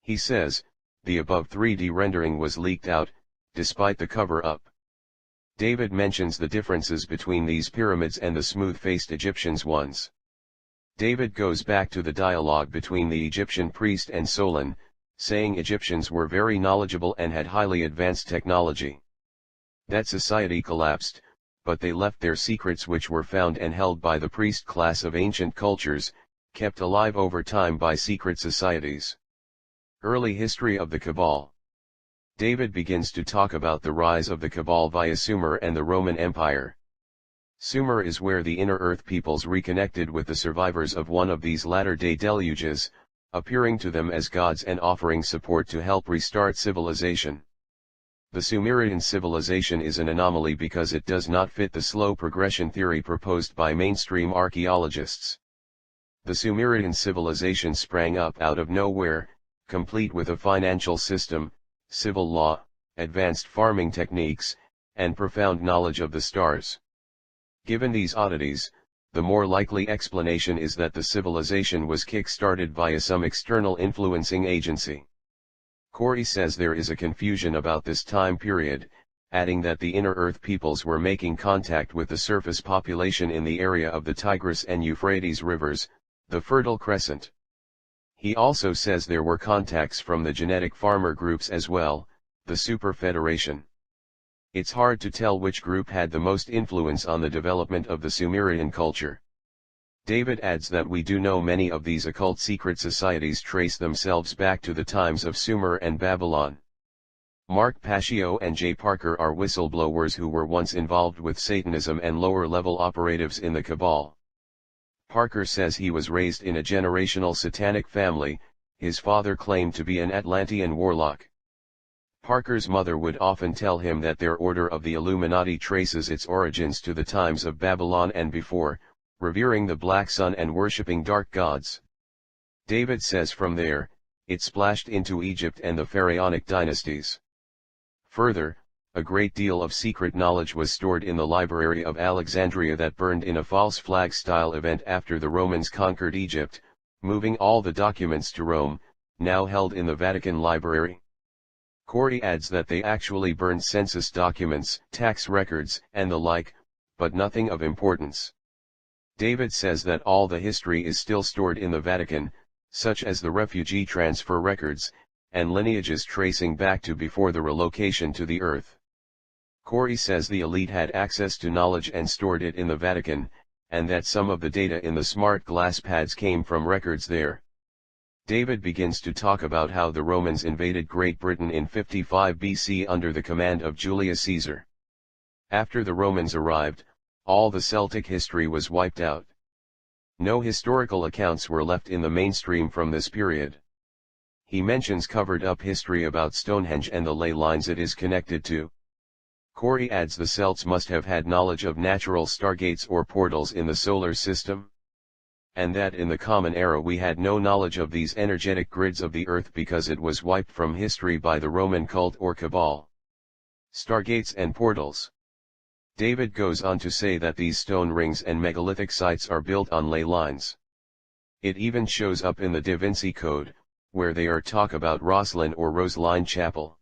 He says, the above 3D rendering was leaked out, despite the cover-up. David mentions the differences between these pyramids and the smooth-faced Egyptians ones. David goes back to the dialogue between the Egyptian priest and Solon, saying Egyptians were very knowledgeable and had highly advanced technology. That society collapsed, but they left their secrets, which were found and held by the priest class of ancient cultures, kept alive over time by secret societies. Early history of the Cabal. David begins to talk about the rise of the Cabal via Sumer and the Roman Empire. Sumer is where the inner earth peoples reconnected with the survivors of one of these latter-day deluges, appearing to them as gods and offering support to help restart civilization. The Sumerian civilization is an anomaly because it does not fit the slow progression theory proposed by mainstream archaeologists. The Sumerian civilization sprang up out of nowhere, complete with a financial system, civil law, advanced farming techniques, and profound knowledge of the stars. Given these oddities, the more likely explanation is that the civilization was kick-started via some external influencing agency. Corey says there is a confusion about this time period, adding that the inner earth peoples were making contact with the surface population in the area of the Tigris and Euphrates rivers, the Fertile Crescent. He also says there were contacts from the genetic farmer groups as well, the Super Federation. It's hard to tell which group had the most influence on the development of the Sumerian culture. David adds that we do know many of these occult secret societies trace themselves back to the times of Sumer and Babylon. Mark Pacio and Jay Parker are whistleblowers who were once involved with Satanism and lower-level operatives in the Cabal. Parker says he was raised in a generational satanic family. His father claimed to be an Atlantean warlock. Parker's mother would often tell him that their order of the Illuminati traces its origins to the times of Babylon and before, revering the black sun and worshipping dark gods. David says from there, it splashed into Egypt and the pharaonic dynasties. Further, a great deal of secret knowledge was stored in the library of Alexandria that burned in a false flag-style event after the Romans conquered Egypt, moving all the documents to Rome, now held in the Vatican Library. Corey adds that they actually burned census documents, tax records, and the like, but nothing of importance. David says that all the history is still stored in the Vatican, such as the refugee transfer records, and lineages tracing back to before the relocation to the earth. Corey says the elite had access to knowledge and stored it in the Vatican, and that some of the data in the smart glass pads came from records there. David begins to talk about how the Romans invaded Great Britain in 55 BC under the command of Julius Caesar. After the Romans arrived, all the Celtic history was wiped out. No historical accounts were left in the mainstream from this period. He mentions covered-up history about Stonehenge and the ley lines it is connected to. Corey adds the Celts must have had knowledge of natural stargates or portals in the solar system, and that in the Common Era we had no knowledge of these energetic grids of the Earth because it was wiped from history by the Roman cult or Cabal. Stargates and portals. David goes on to say that these stone rings and megalithic sites are built on ley lines. It even shows up in the Da Vinci Code, where they are talk about Rosslyn or Roseline Chapel.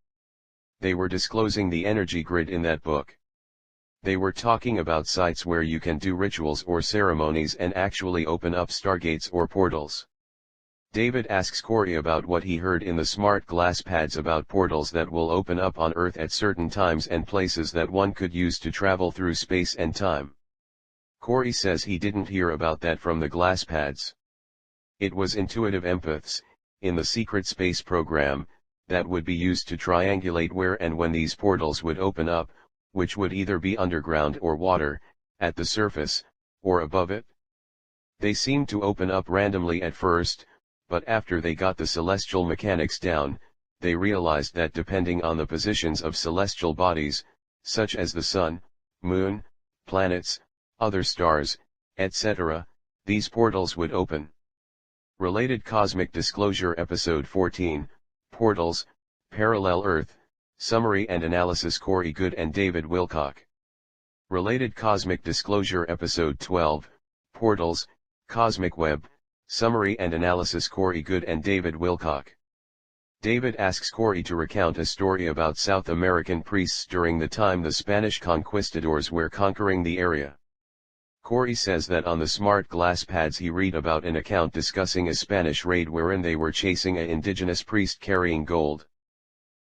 They were disclosing the energy grid in that book. They were talking about sites where you can do rituals or ceremonies and actually open up stargates or portals. David asks Corey about what he heard in the smart glass pads about portals that will open up on Earth at certain times and places that one could use to travel through space and time. Corey says he didn't hear about that from the glass pads. It was intuitive empaths, in the secret space program, that would be used to triangulate where and when these portals would open up, which would either be underground or water, at the surface, or above it. They seemed to open up randomly at first, but after they got the celestial mechanics down, they realized that depending on the positions of celestial bodies, such as the sun, moon, planets, other stars, etc., these portals would open. Related Cosmic Disclosure Episode 14, Portals, Parallel Earth, Summary and Analysis Corey Goode and David Wilcock. Related Cosmic Disclosure Episode 12, Portals, Cosmic Web, Summary and Analysis Corey Goode and David Wilcock. David asks Corey to recount a story about South American priests during the time the Spanish conquistadors were conquering the area. Corey says that on the smart glass pads he read about an account discussing a Spanish raid wherein they were chasing an indigenous priest carrying gold.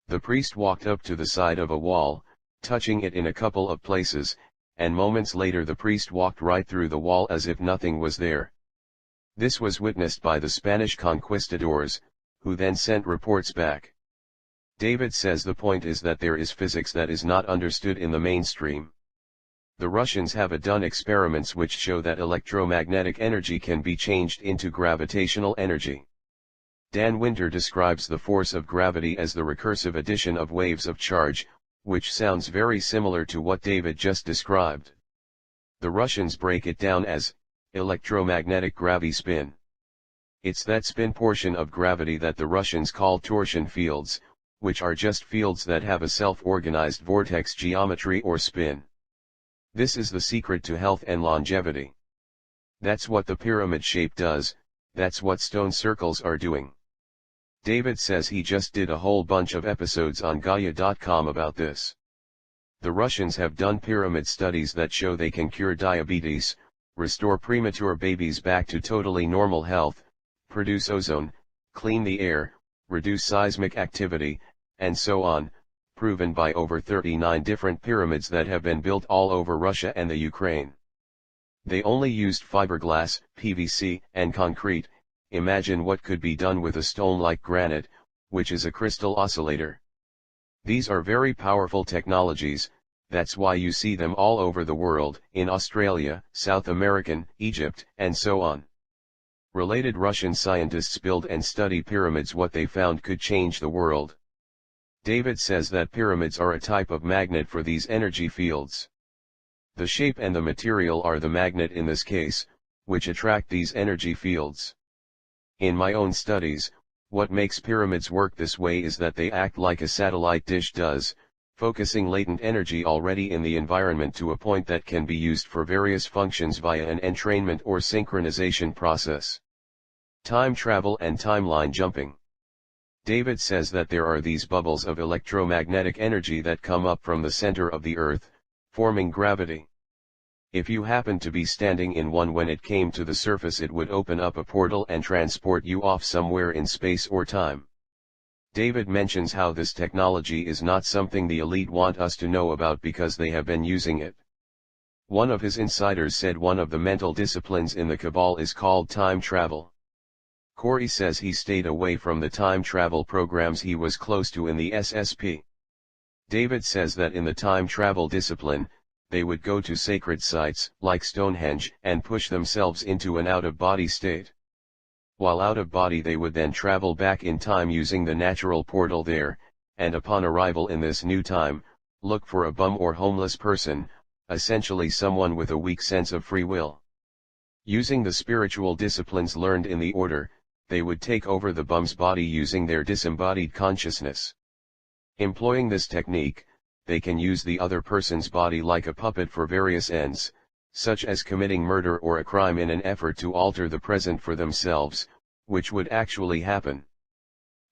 The priest walked up to the side of a wall, touching it in a couple of places, and moments later the priest walked right through the wall as if nothing was there. This was witnessed by the Spanish conquistadors, who then sent reports back. David says the point is that there is physics that is not understood in the mainstream. The Russians have done experiments which show that electromagnetic energy can be changed into gravitational energy. Dan Winter describes the force of gravity as the recursive addition of waves of charge, which sounds very similar to what David just described. The Russians break it down as electromagnetic gravity spin. It's that spin portion of gravity that the Russians call torsion fields, which are just fields that have a self-organized vortex geometry or spin. This is the secret to health and longevity. That's what the pyramid shape does, that's what stone circles are doing. David says he just did a whole bunch of episodes on Gaia.com about this. The Russians have done pyramid studies that show they can cure diabetes, restore premature babies back to totally normal health, produce ozone, clean the air, reduce seismic activity, and so on, proven by over 39 different pyramids that have been built all over Russia and the Ukraine. They only used fiberglass, PVC, and concrete. Imagine what could be done with a stone like granite, which is a crystal oscillator. These are very powerful technologies, that's why you see them all over the world, in Australia, South America, Egypt, and so on. Related Russian scientists build and study pyramids. What they found could change the world. David says that pyramids are a type of magnet for these energy fields. The shape and the material are the magnet in this case, which attract these energy fields. In my own studies, what makes pyramids work this way is that they act like a satellite dish does, focusing latent energy already in the environment to a point that can be used for various functions via an entrainment or synchronization process. Time travel and timeline jumping. David says that there are these bubbles of electromagnetic energy that come up from the center of the Earth, forming gravity. If you happen to be standing in one when it came to the surface, it would open up a portal and transport you off somewhere in space or time. David mentions how this technology is not something the elite want us to know about because they have been using it. One of his insiders said one of the mental disciplines in the Cabal is called time travel. Corey says he stayed away from the time travel programs he was close to in the SSP. David says that in the time travel discipline, they would go to sacred sites, like Stonehenge, and push themselves into an out-of-body state. While out of body they would then travel back in time using the natural portal there, and upon arrival in this new time, look for a bum or homeless person, essentially someone with a weak sense of free will. Using the spiritual disciplines learned in the order, they would take over the bum's body using their disembodied consciousness. Employing this technique, they can use the other person's body like a puppet for various ends, such as committing murder or a crime in an effort to alter the present for themselves, which would actually happen.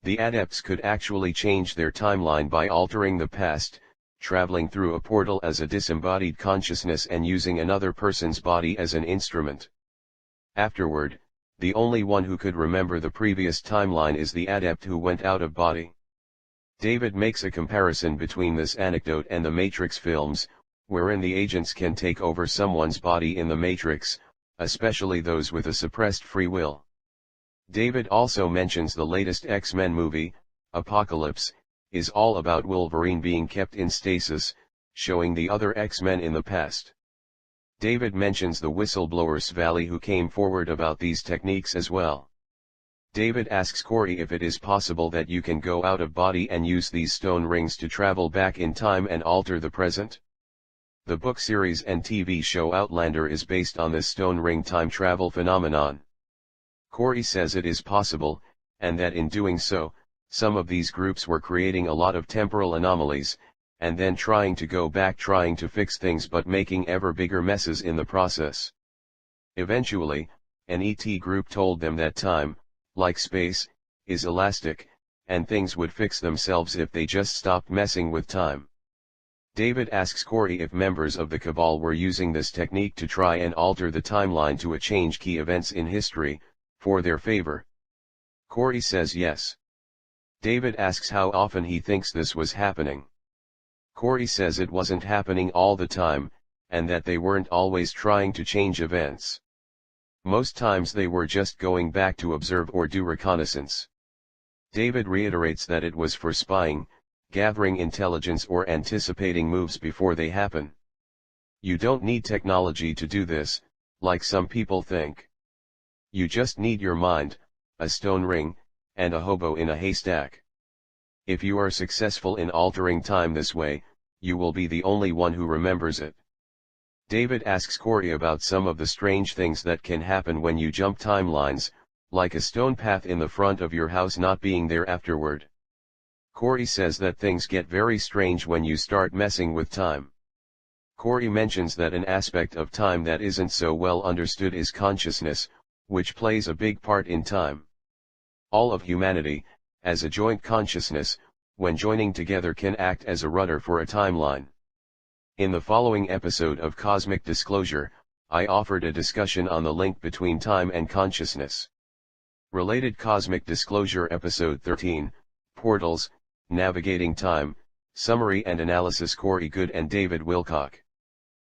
The adepts could actually change their timeline by altering the past, traveling through a portal as a disembodied consciousness and using another person's body as an instrument. Afterward, the only one who could remember the previous timeline is the adept who went out of body. David makes a comparison between this anecdote and the Matrix films, wherein the agents can take over someone's body in the Matrix, especially those with a suppressed free will. David also mentions the latest X-Men movie, Apocalypse, is all about Wolverine being kept in stasis, showing the other X-Men in the past. David mentions the whistleblower Svali who came forward about these techniques as well. David asks Corey if it is possible that you can go out of body and use these stone rings to travel back in time and alter the present. The book series and TV show Outlander is based on this stone ring time travel phenomenon. Corey says it is possible, and that in doing so, some of these groups were creating a lot of temporal anomalies, and then trying to go back trying to fix things but making ever bigger messes in the process. Eventually, an ET group told them that time, like space, is elastic, and things would fix themselves if they just stopped messing with time. David asks Corey if members of the Cabal were using this technique to try and alter the timeline to change key events in history, for their favor. Corey says yes. David asks how often he thinks this was happening. Corey says it wasn't happening all the time, and that they weren't always trying to change events. Most times they were just going back to observe or do reconnaissance. David reiterates that it was for spying, gathering intelligence or anticipating moves before they happen. You don't need technology to do this, like some people think. You just need your mind, a stone ring, and a hobo in a haystack. If you are successful in altering time this way, you will be the only one who remembers it. David asks Corey about some of the strange things that can happen when you jump timelines, like a stone path in the front of your house not being there afterward. Corey says that things get very strange when you start messing with time. Corey mentions that an aspect of time that isn't so well understood is consciousness, which plays a big part in time. All of humanity, as a joint consciousness, when joining together can act as a rudder for a timeline. In the following episode of Cosmic Disclosure, I offered a discussion on the link between time and consciousness. Related Cosmic Disclosure Episode 13, Portals, Navigating Time, Summary and Analysis. Corey Good and David Wilcock.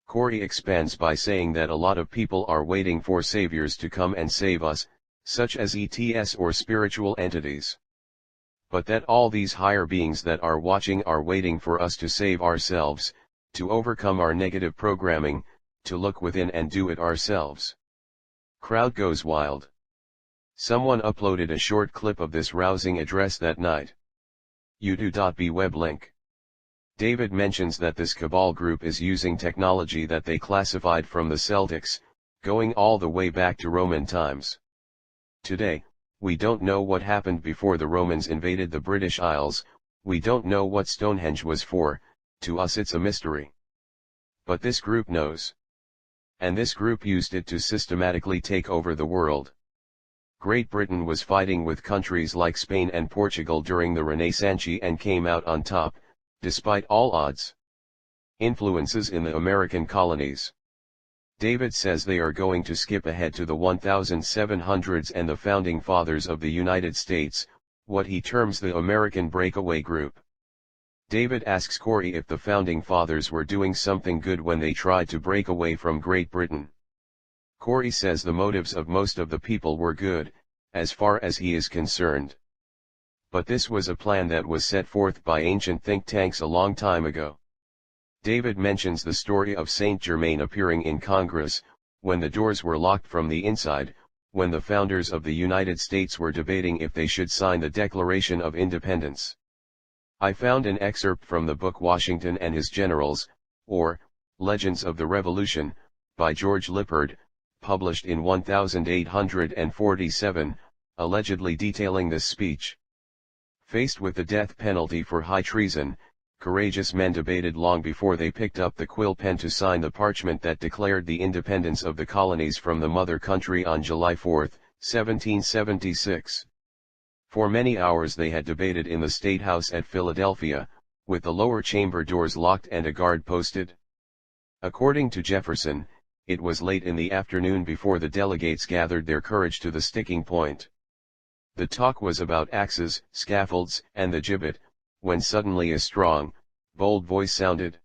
Corey expands by saying that a lot of people are waiting for saviors to come and save us, such as ETs or spiritual entities. But that all these higher beings that are watching are waiting for us to save ourselves, to overcome our negative programming, to look within and do it ourselves. Crowd goes wild. Someone uploaded a short clip of this rousing address that night. YouTube.b web link. David mentions that this Cabal group is using technology that they classified from the Celtics, going all the way back to Roman times. Today, we don't know what happened before the Romans invaded the British Isles, we don't know what Stonehenge was for, to us it's a mystery. But this group knows. And this group used it to systematically take over the world. Great Britain was fighting with countries like Spain and Portugal during the Renaissance and came out on top, despite all odds. Influences in the American colonies. David says they are going to skip ahead to the 1700s and the founding fathers of the United States, what he terms the American breakaway group. David asks Corey if the founding fathers were doing something good when they tried to break away from Great Britain. Corey says the motives of most of the people were good, as far as he is concerned. But this was a plan that was set forth by ancient think tanks a long time ago. David mentions the story of Saint Germain appearing in Congress, when the doors were locked from the inside, when the founders of the United States were debating if they should sign the Declaration of Independence. I found an excerpt from the book Washington and His Generals, or, Legends of the Revolution, by George Lippard, published in 1847, allegedly detailing this speech. Faced with the death penalty for high treason, courageous men debated long before they picked up the quill pen to sign the parchment that declared the independence of the colonies from the mother country on July 4, 1776. For many hours they had debated in the State House at Philadelphia, with the lower chamber doors locked and a guard posted. According to Jefferson, it was late in the afternoon before the delegates gathered their courage to the sticking point. The talk was about axes, scaffolds, and the gibbet, when suddenly a strong, bold voice sounded.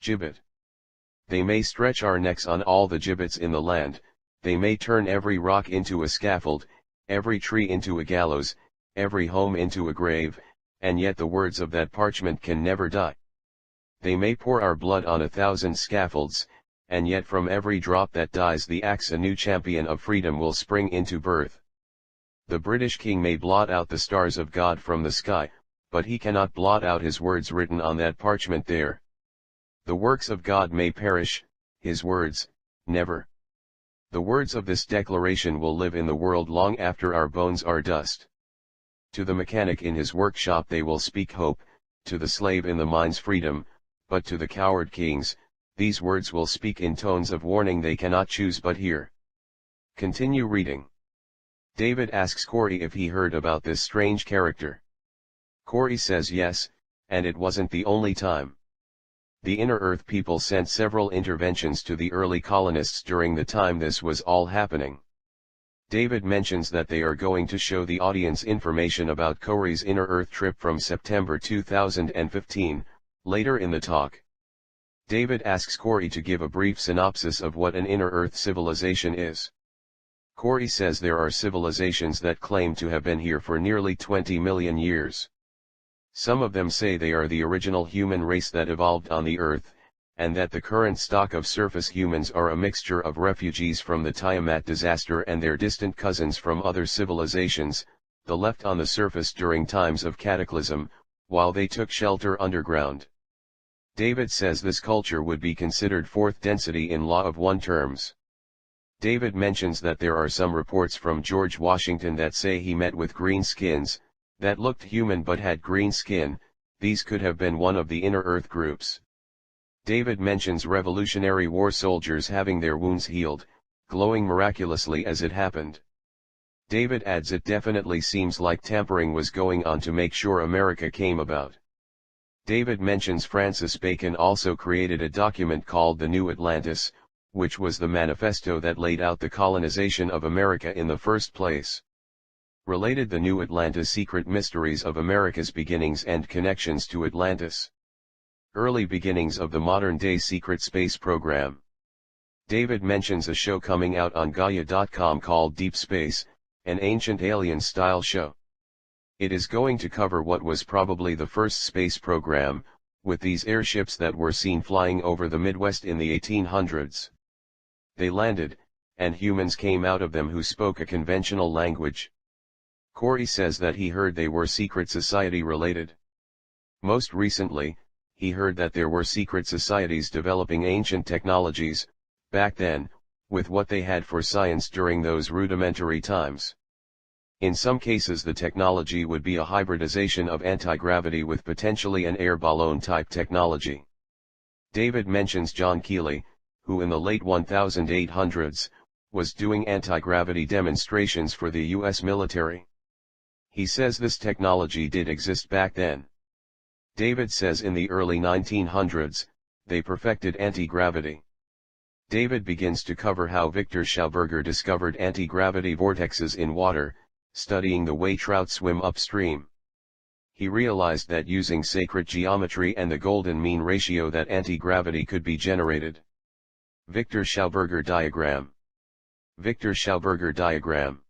Gibbet. They may stretch our necks on all the gibbets in the land, they may turn every rock into a scaffold, every tree into a gallows, every home into a grave, and yet the words of that parchment can never die. They may pour our blood on 1,000 scaffolds, and yet from every drop that dies the axe a new champion of freedom will spring into birth. The British king may blot out the stars of God from the sky, but he cannot blot out his words written on that parchment there. The works of God may perish, his words, never. The words of this declaration will live in the world long after our bones are dust. To the mechanic in his workshop they will speak hope, to the slave in the mines freedom, but to the coward kings, these words will speak in tones of warning they cannot choose but hear. Continue reading. David asks Corey if he heard about this strange character. Corey says yes, and it wasn't the only time. The Inner Earth people sent several interventions to the early colonists during the time this was all happening. David mentions that they are going to show the audience information about Corey's Inner Earth trip from September 2015, later in the talk. David asks Corey to give a brief synopsis of what an Inner Earth civilization is. Corey says there are civilizations that claim to have been here for nearly 20 million years. Some of them say they are the original human race that evolved on the Earth, and that the current stock of surface humans are a mixture of refugees from the Tiamat disaster and their distant cousins from other civilizations, the left on the surface during times of cataclysm, while they took shelter underground. David says this culture would be considered fourth density in law of one terms. David mentions that there are some reports from George Washington that say he met with green skins, that looked human but had green skin. These could have been one of the Inner Earth groups. David mentions Revolutionary War soldiers having their wounds healed, glowing miraculously as it happened. David adds it definitely seems like tampering was going on to make sure America came about. David mentions Francis Bacon also created a document called the New Atlantis, which was the manifesto that laid out the colonization of America in the first place. Related the New Atlantis secret mysteries of America's beginnings and connections to Atlantis. Early beginnings of the modern-day secret space program. David mentions a show coming out on Gaia.com called Deep Space, an ancient alien-style show. It is going to cover what was probably the first space program, with these airships that were seen flying over the Midwest in the 1800s. They landed, and humans came out of them who spoke a conventional language. Corey says that he heard they were secret society related. Most recently, he heard that there were secret societies developing ancient technologies, back then, with what they had for science during those rudimentary times. In some cases the technology would be a hybridization of anti-gravity with potentially an air balloon type technology. David mentions John Keely, who in the late 1800s, was doing anti-gravity demonstrations for the US military. He says this technology did exist back then. David says in the early 1900s, they perfected anti-gravity. David begins to cover how Victor Schauberger discovered anti-gravity vortexes in water, studying the way trout swim upstream. He realized that using sacred geometry and the golden mean ratio that anti-gravity could be generated. Victor Schauberger diagram. Victor Schauberger diagram.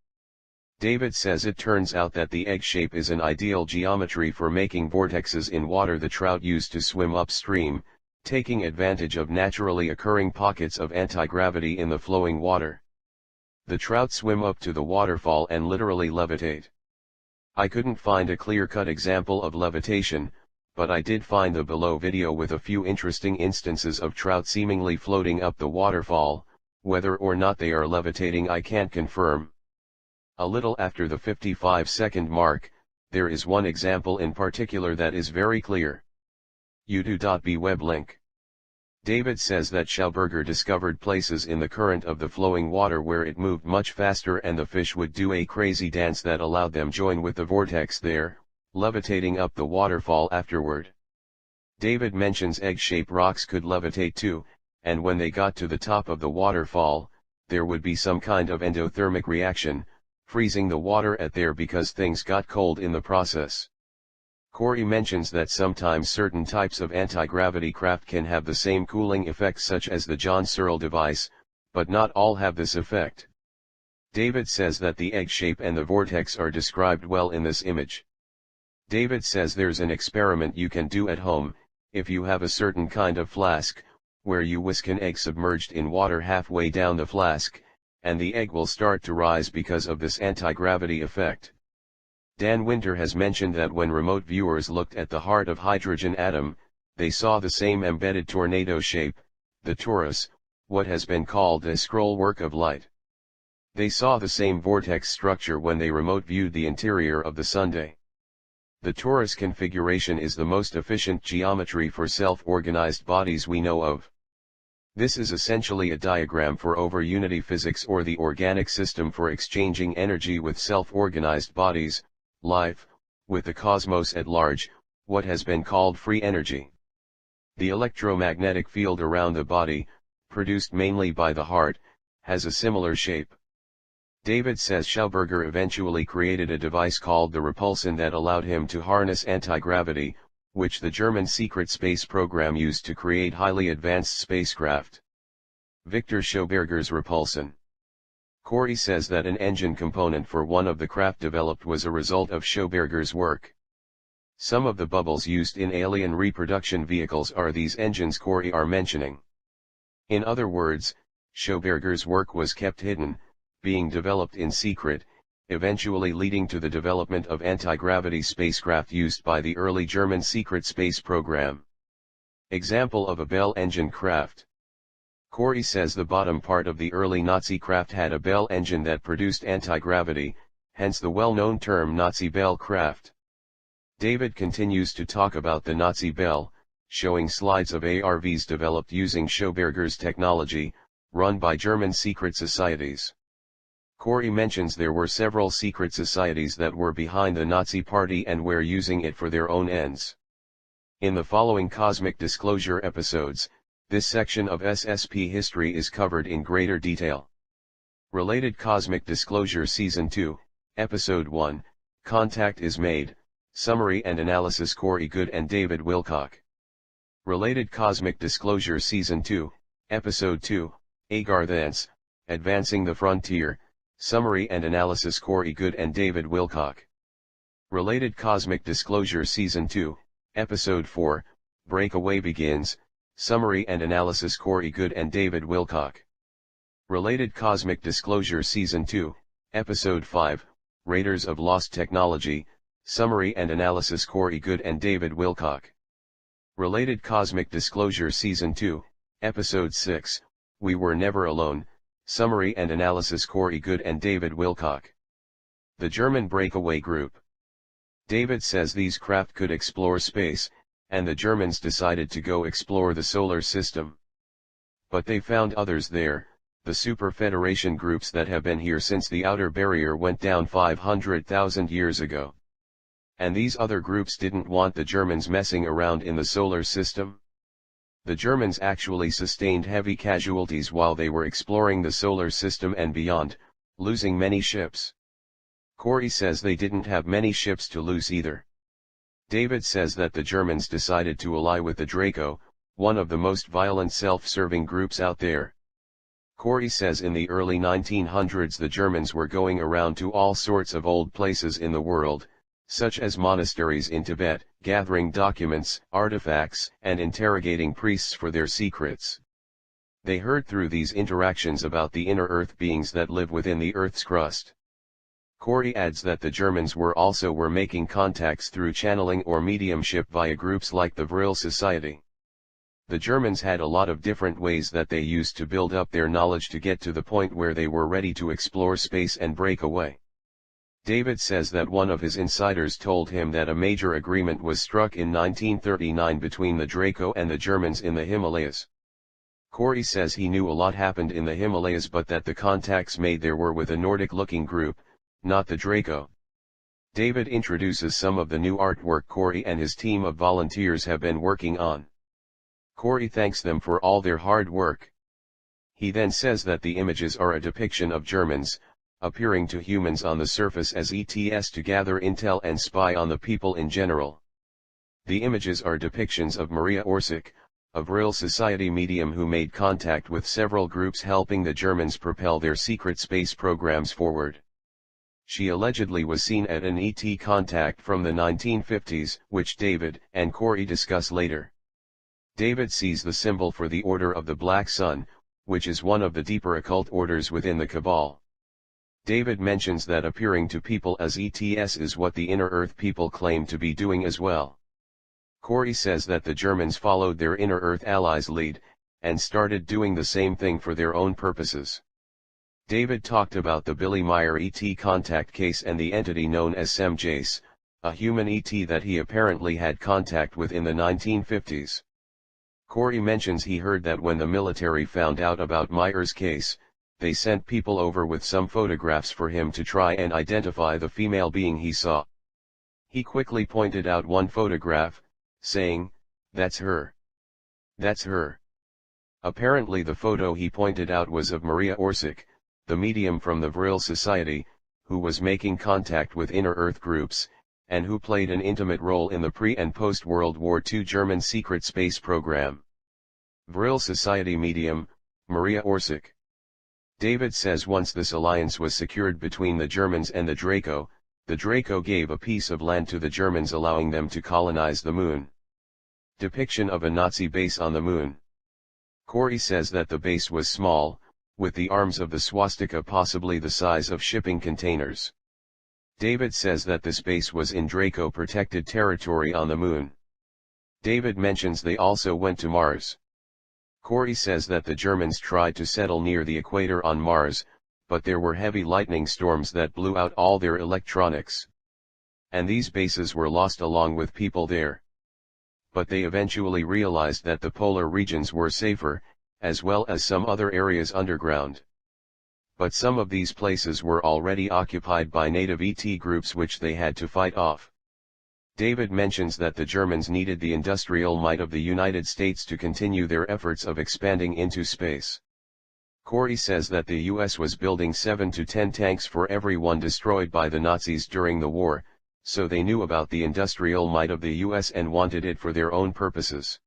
David says it turns out that the egg shape is an ideal geometry for making vortexes in water the trout use to swim upstream, taking advantage of naturally occurring pockets of anti-gravity in the flowing water. The trout swim up to the waterfall and literally levitate. I couldn't find a clear-cut example of levitation, but I did find the below video with a few interesting instances of trout seemingly floating up the waterfall. Whether or not they are levitating I can't confirm. A little after the 55-second mark, there is one example in particular that is very clear. U2.b web link. David says that Schauberger discovered places in the current of the flowing water where it moved much faster and the fish would do a crazy dance that allowed them join with the vortex there, levitating up the waterfall afterward. David mentions egg-shaped rocks could levitate too, and when they got to the top of the waterfall, there would be some kind of endothermic reaction, freezing the water at there because things got cold in the process. Corey mentions that sometimes certain types of anti-gravity craft can have the same cooling effect such as the John Searle device, but not all have this effect. David says that the egg shape and the vortex are described well in this image. David says there's an experiment you can do at home, if you have a certain kind of flask, where you whisk an egg submerged in water halfway down the flask, and the egg will start to rise because of this anti-gravity effect. Dan Winter has mentioned that when remote viewers looked at the heart of hydrogen atom, they saw the same embedded tornado shape, the torus, what has been called a scroll work of light. They saw the same vortex structure when they remote viewed the interior of the Sunday. The torus configuration is the most efficient geometry for self-organized bodies we know of. This is essentially a diagram for over-unity physics or the organic system for exchanging energy with self-organized bodies, life, with the cosmos at large, what has been called free energy. The electromagnetic field around the body, produced mainly by the heart, has a similar shape. David says Schauberger eventually created a device called the repulsion that allowed him to harness anti-gravity, which the German secret space program used to create highly advanced spacecraft. Victor Schauberger's repulsion. Corey says that an engine component for one of the craft developed was a result of Schauberger's work. Some of the bubbles used in alien reproduction vehicles are these engines Corey are mentioning. In other words, Schauberger's work was kept hidden, being developed in secret, eventually leading to the development of anti-gravity spacecraft used by the early German secret space program. Example of a Bell engine craft. Corey says the bottom part of the early Nazi craft had a Bell engine that produced anti-gravity, hence the well-known term Nazi Bell craft. David continues to talk about the Nazi Bell, showing slides of ARVs developed using Schauberger's technology, run by German secret societies. Corey mentions there were several secret societies that were behind the Nazi Party and were using it for their own ends. In the following Cosmic Disclosure episodes, this section of SSP history is covered in greater detail. Related Cosmic Disclosure Season 2, Episode 1, Contact is Made, Summary and Analysis Corey Goode and David Wilcock. Related Cosmic Disclosure Season 2, Episode 2, Agar Thence, Advancing the Frontier, Summary and Analysis Corey Goode and David Wilcock. Related Cosmic Disclosure Season 2, Episode 4, Breakaway Begins, Summary and Analysis Corey Goode and David Wilcock. Related Cosmic Disclosure Season 2, Episode 5, Raiders of Lost Technology, Summary and Analysis Corey Goode and David Wilcock. Related Cosmic Disclosure Season 2, Episode 6, We Were Never Alone, Summary and Analysis Corey Goode and David Wilcock. The German Breakaway Group. David says these craft could explore space, and the Germans decided to go explore the solar system. But they found others there, the Super Federation groups that have been here since the outer barrier went down 500,000 years ago. And these other groups didn't want the Germans messing around in the solar system. The Germans actually sustained heavy casualties while they were exploring the solar system and beyond, losing many ships. Corey says they didn't have many ships to lose either. David says that the Germans decided to ally with the Draco, one of the most violent self-serving groups out there. Corey says in the early 1900s the Germans were going around to all sorts of old places in the world, such as monasteries in Tibet, gathering documents, artifacts, and interrogating priests for their secrets. They heard through these interactions about the inner earth beings that live within the earth's crust. Corey adds that the Germans were making contacts through channeling or mediumship via groups like the Vril Society. The Germans had a lot of different ways that they used to build up their knowledge to get to the point where they were ready to explore space and break away. David says that one of his insiders told him that a major agreement was struck in 1939 between the Draco and the Germans in the Himalayas. Corey says he knew a lot happened in the Himalayas but that the contacts made there were with a Nordic-looking group, not the Draco. David introduces some of the new artwork Corey and his team of volunteers have been working on. Corey thanks them for all their hard work. He then says that the images are a depiction of Germans, appearing to humans on the surface as ETs to gather intel and spy on the people in general. The images are depictions of Maria Orsic, a Vril Society medium who made contact with several groups helping the Germans propel their secret space programs forward. She allegedly was seen at an ET contact from the 1950s, which David and Corey discuss later. David sees the symbol for the Order of the Black Sun, which is one of the deeper occult orders within the Cabal. David mentions that appearing to people as ETs is what the Inner Earth people claim to be doing as well. Corey says that the Germans followed their Inner Earth allies' lead, and started doing the same thing for their own purposes. David talked about the Billy Meyer ET contact case and the entity known as Sem Jace, a human ET that he apparently had contact with in the 1950s. Corey mentions he heard that when the military found out about Meyer's case, they sent people over with some photographs for him to try and identify the female being he saw. He quickly pointed out one photograph, saying, "That's her." That's her. Apparently the photo he pointed out was of Maria Orsic, the medium from the Vril Society, who was making contact with inner Earth groups, and who played an intimate role in the pre- and post-World War II German secret space program. Vril Society medium, Maria Orsic. David says once this alliance was secured between the Germans and the Draco gave a piece of land to the Germans, allowing them to colonize the moon. Depiction of a Nazi base on the moon. Corey says that the base was small, with the arms of the swastika possibly the size of shipping containers. David says that this base was in Draco protected territory on the moon. David mentions they also went to Mars. Corey says that the Germans tried to settle near the equator on Mars, but there were heavy lightning storms that blew out all their electronics. And these bases were lost along with people there. But they eventually realized that the polar regions were safer, as well as some other areas underground. But some of these places were already occupied by native ET groups which they had to fight off. David mentions that the Germans needed the industrial might of the United States to continue their efforts of expanding into space. Corey says that the US was building 7 to 10 tanks for every one destroyed by the Nazis during the war, so they knew about the industrial might of the US and wanted it for their own purposes.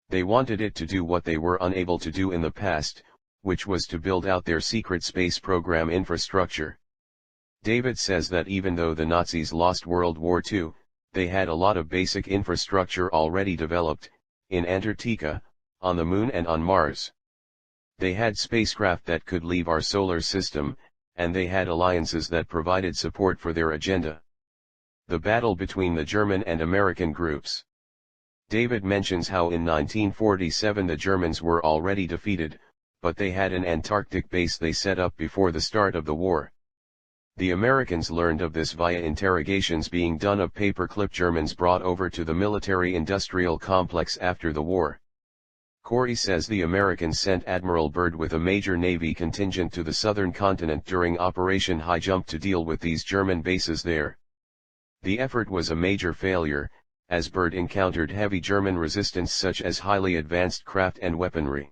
They wanted it to do what they were unable to do in the past, which was to build out their secret space program infrastructure. David says that even though the Nazis lost World War II, they had a lot of basic infrastructure already developed, in Antarctica, on the moon and on Mars. They had spacecraft that could leave our solar system, and they had alliances that provided support for their agenda. The battle between the German and American groups. David mentions how in 1947 the Germans were already defeated, but they had an Antarctic base they set up before the start of the war. The Americans learned of this via interrogations being done of paperclip Germans brought over to the military-industrial complex after the war. Corey says the Americans sent Admiral Byrd with a major Navy contingent to the southern continent during Operation High Jump to deal with these German bases there. The effort was a major failure, as Byrd encountered heavy German resistance such as highly advanced craft and weaponry.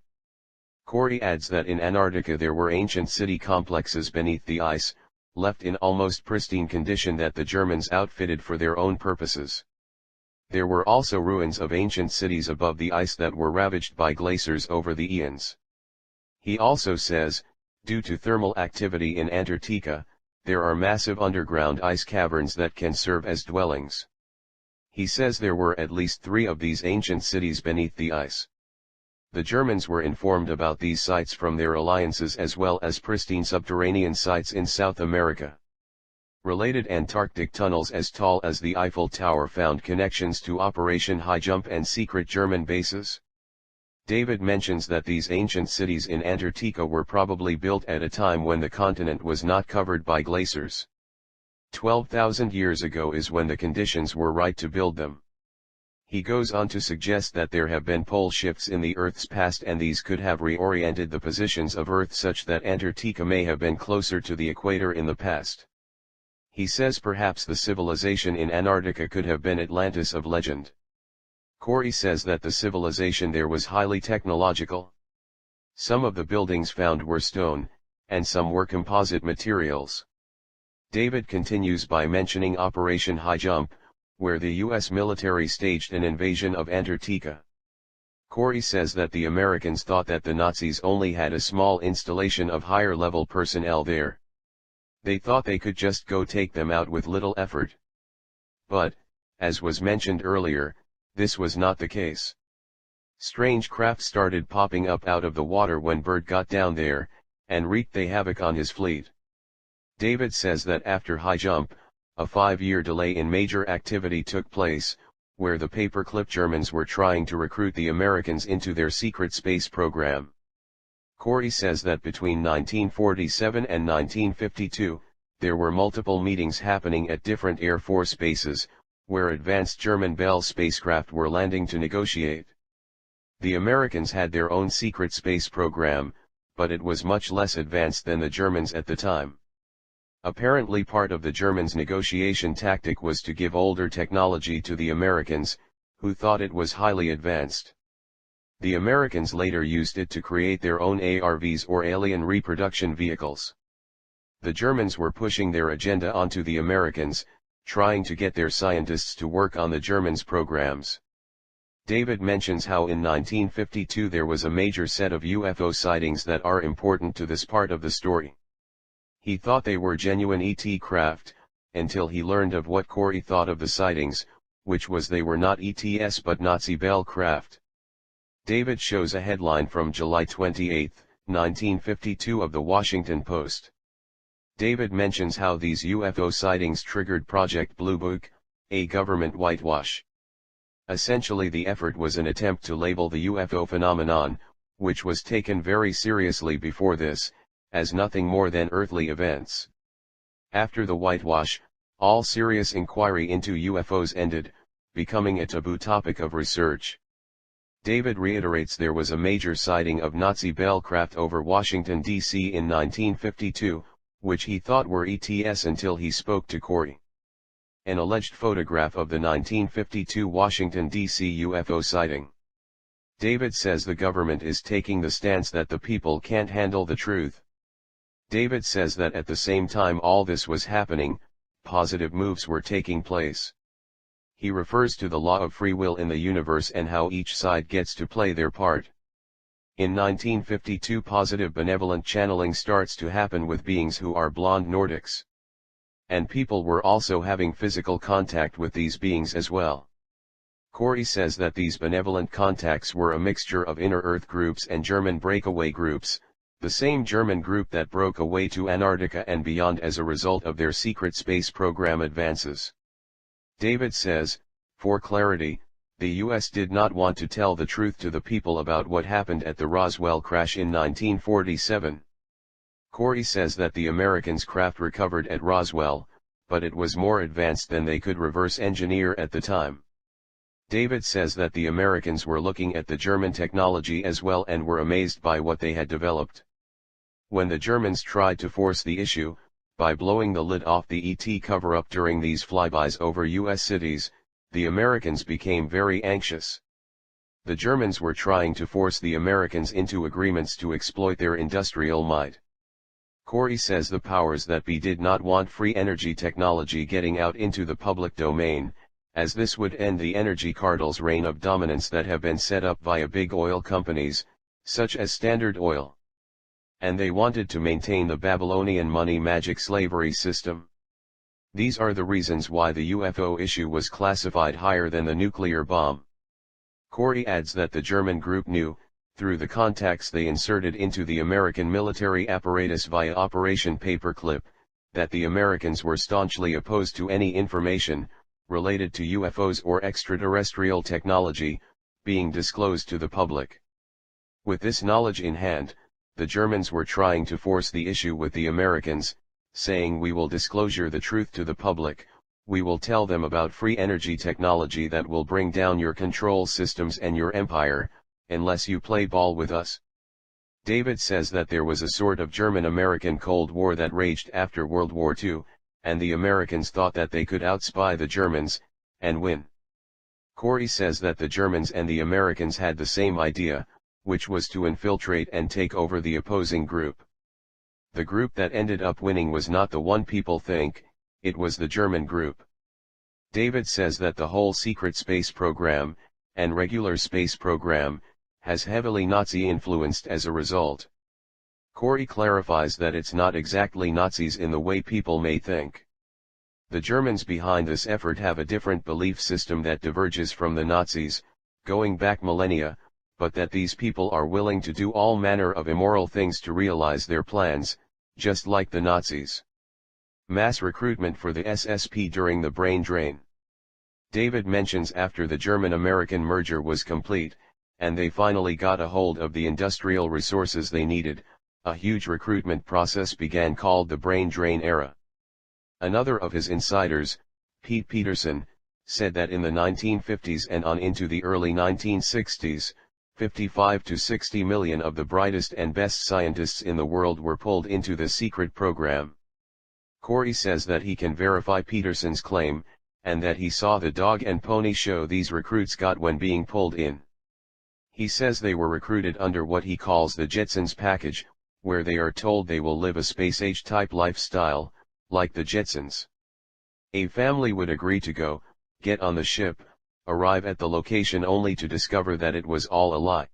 Corey adds that in Antarctica there were ancient city complexes beneath the ice, left in almost pristine condition that the Germans outfitted for their own purposes. There were also ruins of ancient cities above the ice that were ravaged by glaciers over the eons. He also says, due to thermal activity in Antarctica, there are massive underground ice caverns that can serve as dwellings. He says there were at least 3 of these ancient cities beneath the ice. The Germans were informed about these sites from their alliances as well as pristine subterranean sites in South America. Related Antarctic tunnels as tall as the Eiffel Tower found connections to Operation High Jump and secret German bases. David mentions that these ancient cities in Antarctica were probably built at a time when the continent was not covered by glaciers. 12,000 years ago is when the conditions were right to build them. He goes on to suggest that there have been pole shifts in the Earth's past and these could have reoriented the positions of Earth such that Antarctica may have been closer to the equator in the past. He says perhaps the civilization in Antarctica could have been Atlantis of legend. Corey says that the civilization there was highly technological. Some of the buildings found were stone, and some were composite materials. David continues by mentioning Operation High Jump, where the U.S. military staged an invasion of Antarctica. Corey says that the Americans thought that the Nazis only had a small installation of higher-level personnel there. They thought they could just go take them out with little effort. But, as was mentioned earlier, this was not the case. Strange craft started popping up out of the water when Byrd got down there, and wreaked they havoc on his fleet. David says that after High Jump, a 5-year delay in major activity took place, where the paperclip Germans were trying to recruit the Americans into their secret space program. Corey says that between 1947 and 1952, there were multiple meetings happening at different Air Force bases, where advanced German Bell spacecraft were landing to negotiate. The Americans had their own secret space program, but it was much less advanced than the Germans at the time. Apparently part of the Germans' negotiation tactic was to give older technology to the Americans, who thought it was highly advanced. The Americans later used it to create their own ARVs or alien reproduction vehicles. The Germans were pushing their agenda onto the Americans, trying to get their scientists to work on the Germans' programs. David mentions how in 1952 there was a major set of UFO sightings that are important to this part of the story. He thought they were genuine ET craft, until he learned of what Corey thought of the sightings, which was they were not ETs but Nazi Bell craft. David shows a headline from July 28, 1952 of the Washington Post. David mentions how these UFO sightings triggered Project Blue Book, a government whitewash. Essentially the effort was an attempt to label the UFO phenomenon, which was taken very seriously before this, as nothing more than earthly events. After the whitewash, all serious inquiry into UFOs ended, becoming a taboo topic of research. David reiterates there was a major sighting of Nazi Bell craft over Washington, D.C. in 1952, which he thought were ETS until he spoke to Corey. An alleged photograph of the 1952 Washington, D.C. UFO sighting. David says the government is taking the stance that the people can't handle the truth. David says that at the same time all this was happening, positive moves were taking place. He refers to the law of free will in the universe and how each side gets to play their part. In 1952 positive benevolent channeling starts to happen with beings who are blonde Nordics. And people were also having physical contact with these beings as well. Corey says that these benevolent contacts were a mixture of inner Earth groups and German breakaway groups, the same German group that broke away to Antarctica and beyond as a result of their secret space program advances. David says, for clarity, the US did not want to tell the truth to the people about what happened at the Roswell crash in 1947. Corey says that the Americans' craft recovered at Roswell, but it was more advanced than they could reverse engineer at the time. David says that the Americans were looking at the German technology as well and were amazed by what they had developed. When the Germans tried to force the issue, by blowing the lid off the ET cover-up during these flybys over US cities, the Americans became very anxious. The Germans were trying to force the Americans into agreements to exploit their industrial might. Corey says the powers that be did not want free energy technology getting out into the public domain, as this would end the energy cartel's reign of dominance that have been set up via big oil companies, such as Standard Oil. And they wanted to maintain the Babylonian money magic slavery system. These are the reasons why the UFO issue was classified higher than the nuclear bomb. Corey adds that the German group knew, through the contacts they inserted into the American military apparatus via Operation Paperclip, that the Americans were staunchly opposed to any information, related to UFOs or extraterrestrial technology, being disclosed to the public. With this knowledge in hand, the Germans were trying to force the issue with the Americans, saying we will disclosure the truth to the public, we will tell them about free energy technology that will bring down your control systems and your empire, unless you play ball with us. David says that there was a sort of German-American Cold War that raged after World War II, and the Americans thought that they could outspy the Germans, and win. Corey says that the Germans and the Americans had the same idea, which was to infiltrate and take over the opposing group. The group that ended up winning was not the one people think, it was the German group. David says that the whole secret space program, and regular space program, has heavily Nazi-influenced as a result. Corey clarifies that it's not exactly Nazis in the way people may think. The Germans behind this effort have a different belief system that diverges from the Nazis, going back millennia, but that these people are willing to do all manner of immoral things to realize their plans, just like the Nazis. Mass recruitment for the SSP during the brain drain. David mentions after the German-American merger was complete, and they finally got a hold of the industrial resources they needed, a huge recruitment process began called the brain drain era. Another of his insiders, Pete Peterson, said that in the 1950s and on into the early 1960s, 55 to 60 million of the brightest and best scientists in the world were pulled into the secret program. Corey says that he can verify Peterson's claim, and that he saw the dog and pony show these recruits got when being pulled in. He says they were recruited under what he calls the Jetsons package, where they are told they will live a space-age type lifestyle, like the Jetsons. A family would agree to go, get on the ship, arrive at the location only to discover that it was all a lie.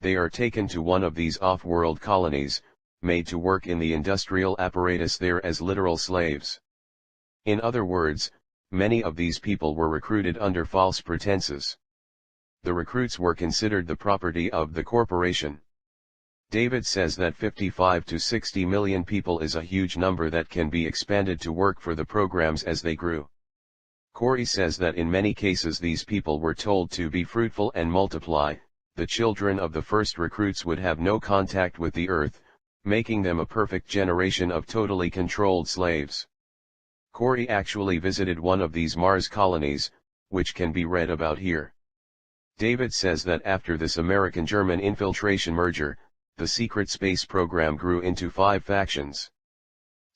They are taken to one of these off-world colonies, made to work in the industrial apparatus there as literal slaves. In other words, many of these people were recruited under false pretenses. The recruits were considered the property of the corporation. David says that 55 to 60 million people is a huge number that can be expanded to work for the programs as they grew. Corey says that in many cases these people were told to be fruitful and multiply. The children of the first recruits would have no contact with the earth, making them a perfect generation of totally controlled slaves. Corey actually visited one of these Mars colonies, which can be read about here. David says that after this American-German infiltration merger, the secret space program grew into 5 factions.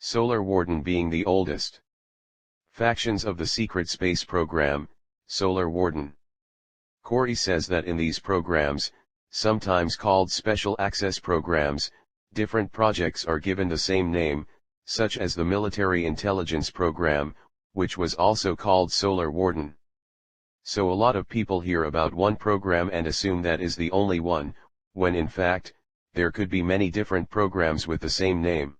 Solar Warden being the oldest. Factions of the secret space program, Solar Warden. Corey says that in these programs, sometimes called special access programs, different projects are given the same name, such as the Military Intelligence Program, which was also called Solar Warden. So a lot of people hear about one program and assume that is the only one, when in fact, there could be many different programs with the same name.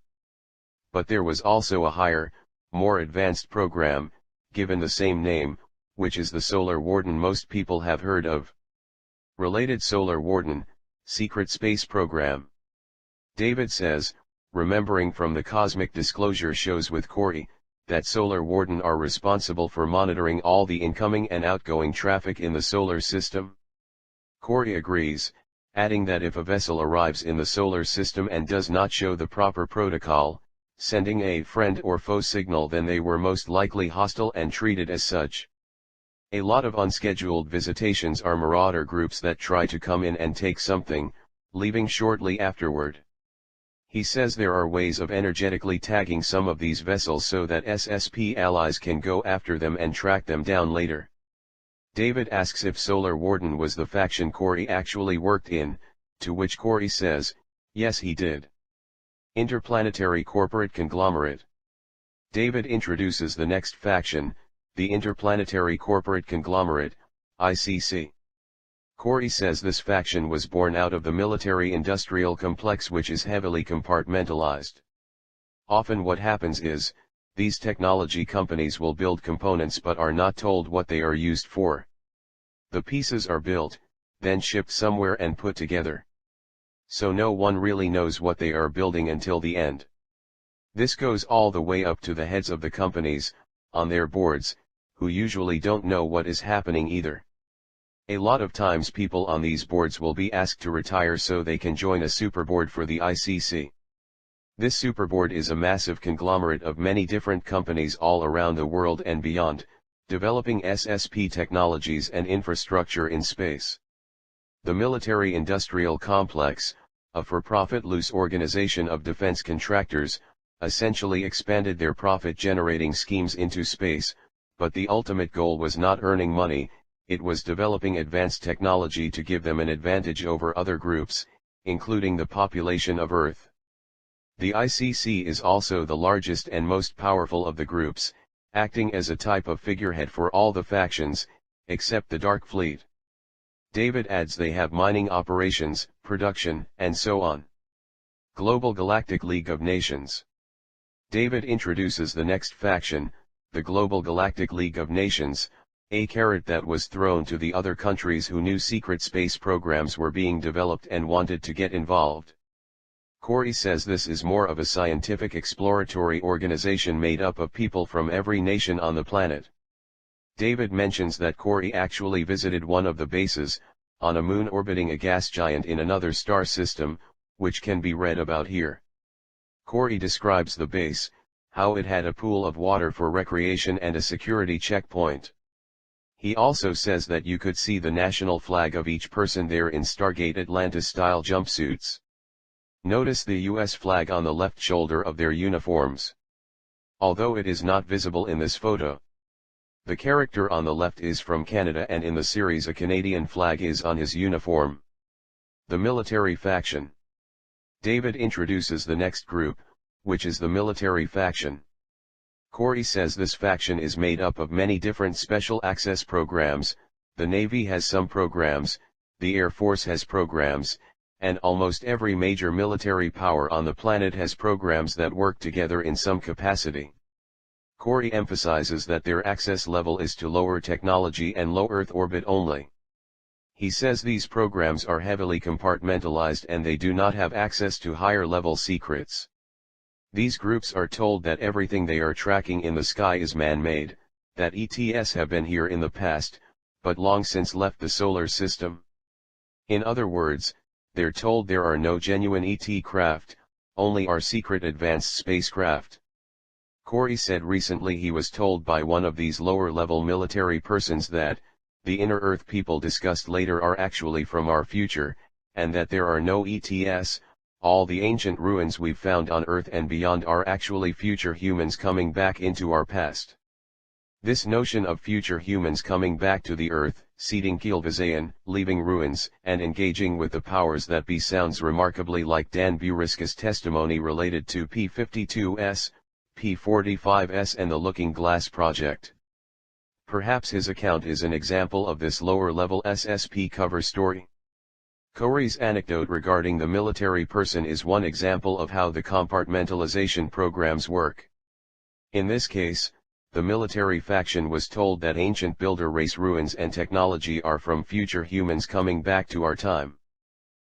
But there was also a higher, more advanced program, given the same name, which is the Solar Warden most people have heard of. Related Solar Warden, Secret Space Program. David says, remembering from the Cosmic Disclosure shows with Corey, that Solar Warden are responsible for monitoring all the incoming and outgoing traffic in the solar system. Corey agrees, adding that if a vessel arrives in the solar system and does not show the proper protocol, sending a friend or foe signal, then they were most likely hostile and treated as such. A lot of unscheduled visitations are marauder groups that try to come in and take something, leaving shortly afterward. He says there are ways of energetically tagging some of these vessels so that SSP allies can go after them and track them down later. David asks if Solar Warden was the faction Corey actually worked in, to which Corey says, yes he did. Interplanetary Corporate Conglomerate. David introduces the next faction, the Interplanetary Corporate Conglomerate, ICC. Corey says this faction was born out of the military-industrial complex, which is heavily compartmentalized. Often what happens is, these technology companies will build components but are not told what they are used for. The pieces are built, then shipped somewhere and put together. So no one really knows what they are building until the end. This goes all the way up to the heads of the companies, on their boards, who usually don't know what is happening either. A lot of times people on these boards will be asked to retire so they can join a superboard for the ICC. This superboard is a massive conglomerate of many different companies all around the world and beyond, developing SSP technologies and infrastructure in space. The military-industrial complex, a for-profit loose organization of defense contractors, essentially expanded their profit-generating schemes into space, but the ultimate goal was not earning money, it was developing advanced technology to give them an advantage over other groups, including the population of Earth. The ICC is also the largest and most powerful of the groups, acting as a type of figurehead for all the factions, except the Dark Fleet. David adds they have mining operations, production, and so on. Global Galactic League of Nations. David introduces the next faction, the Global Galactic League of Nations, a carrot that was thrown to the other countries who knew secret space programs were being developed and wanted to get involved. Corey says this is more of a scientific exploratory organization made up of people from every nation on the planet. David mentions that Corey actually visited one of the bases, on a moon orbiting a gas giant in another star system, which can be read about here. Corey describes the base, how it had a pool of water for recreation and a security checkpoint. He also says that you could see the national flag of each person there in Stargate Atlantis-style jumpsuits. Notice the US flag on the left shoulder of their uniforms. Although it is not visible in this photo. The character on the left is from Canada, and in the series a Canadian flag is on his uniform. The military faction. David introduces the next group, which is the military faction. Corey says this faction is made up of many different special access programs. The Navy has some programs, the Air Force has programs, and almost every major military power on the planet has programs that work together in some capacity. Corey emphasizes that their access level is to lower technology and low Earth orbit only. He says these programs are heavily compartmentalized and they do not have access to higher level secrets. These groups are told that everything they are tracking in the sky is man-made, that ETS have been here in the past, but long since left the solar system. In other words, they're told there are no genuine ET craft, only our secret advanced spacecraft. Corey said recently he was told by one of these lower-level military persons that, the inner Earth people discussed later are actually from our future, and that there are no ETS, all the ancient ruins we've found on Earth and beyond are actually future humans coming back into our past. This notion of future humans coming back to the Earth, seeding Kielvisayan, leaving ruins, and engaging with the powers that be sounds remarkably like Dan Buriska's testimony related to P-52S, P-45S and the Looking Glass Project. Perhaps his account is an example of this lower-level SSP cover story. Corey's anecdote regarding the military person is one example of how the compartmentalization programs work. In this case, the military faction was told that ancient builder race ruins and technology are from future humans coming back to our time.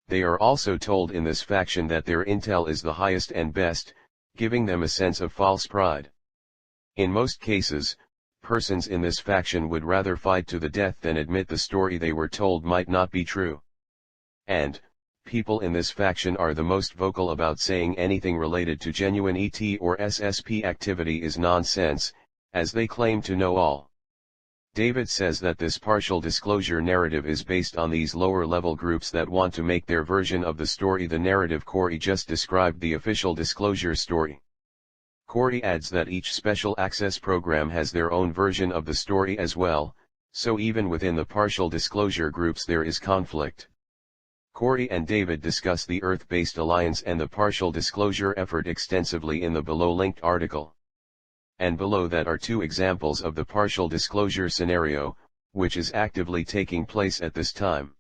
They are also told in this faction that their intel is the highest and best, giving them a sense of false pride. In most cases, persons in this faction would rather fight to the death than admit the story they were told might not be true. And, people in this faction are the most vocal about saying anything related to genuine ET or SSP activity is nonsense, as they claim to know all. David says that this partial disclosure narrative is based on these lower-level groups that want to make their version of the story the narrative Corey just described, the official disclosure story. Corey adds that each special access program has their own version of the story as well, so even within the partial disclosure groups there is conflict. Corey and David discuss the Earth-based alliance and the partial disclosure effort extensively in the below-linked article. And below that are two examples of the partial disclosure scenario, which is actively taking place at this time.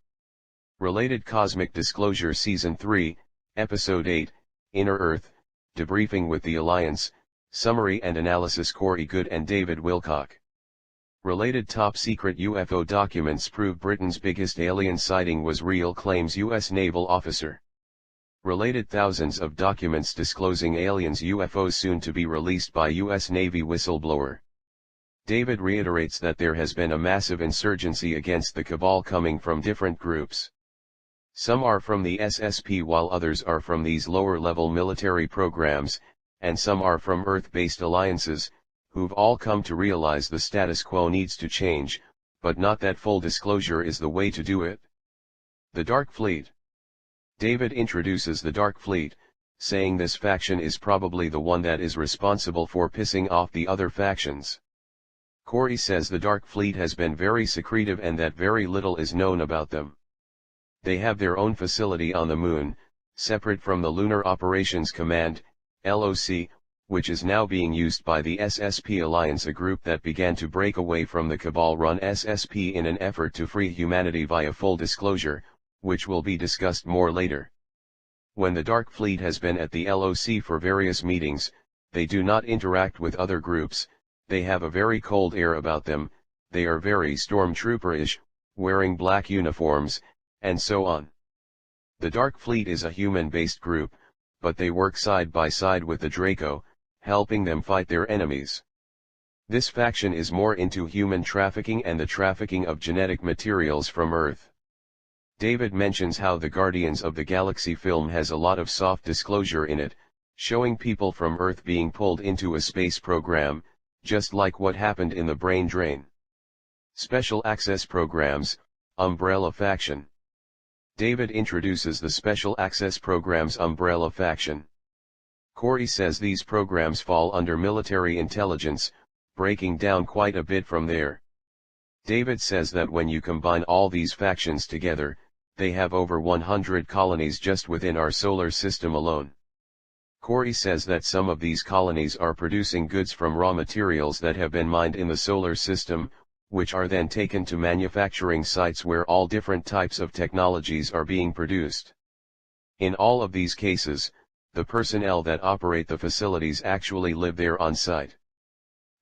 Related Cosmic Disclosure Season 3, Episode 8, Inner Earth, Debriefing with the Alliance, Summary and Analysis. Corey Good and David Wilcock. Related Top Secret UFO Documents Prove Britain's Biggest Alien Sighting Was Real, Claims U.S. Naval Officer. Related Thousands of documents disclosing aliens UFOs soon to be released by U.S. Navy whistleblower. David reiterates that there has been a massive insurgency against the cabal coming from different groups. Some are from the SSP while others are from these lower-level military programs, and some are from Earth-based alliances, who've all come to realize the status quo needs to change, but not that full disclosure is the way to do it. The Dark Fleet. David introduces the Dark Fleet, saying this faction is probably the one that is responsible for pissing off the other factions. Corey says the Dark Fleet has been very secretive and that very little is known about them. They have their own facility on the Moon, separate from the Lunar Operations Command, LOC, which is now being used by the SSP Alliance, a group that began to break away from the cabal-run SSP in an effort to free humanity via full disclosure, which will be discussed more later. When the Dark Fleet has been at the LOC for various meetings, they do not interact with other groups, they have a very cold air about them, they are very stormtrooperish, wearing black uniforms, and so on. The Dark Fleet is a human-based group, but they work side by side with the Draco, helping them fight their enemies. This faction is more into human trafficking and the trafficking of genetic materials from Earth. David mentions how the Guardians of the Galaxy film has a lot of soft disclosure in it, showing people from Earth being pulled into a space program, just like what happened in the Brain Drain. Special Access Programs, Umbrella Faction. David introduces the Special Access Programs Umbrella Faction. Corey says these programs fall under military intelligence, breaking down quite a bit from there. David says that when you combine all these factions together, they have over 100 colonies just within our solar system alone. Corey says that some of these colonies are producing goods from raw materials that have been mined in the solar system, which are then taken to manufacturing sites where all different types of technologies are being produced. In all of these cases, the personnel that operate the facilities actually live there on site.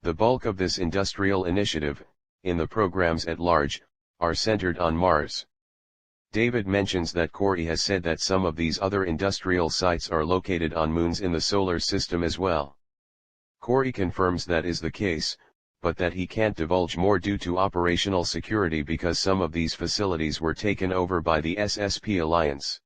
The bulk of this industrial initiative, in the programs at large, are centered on Mars. David mentions that Corey has said that some of these other industrial sites are located on moons in the solar system as well. Corey confirms that is the case, but that he can't divulge more due to operational security because some of these facilities were taken over by the SSP Alliance.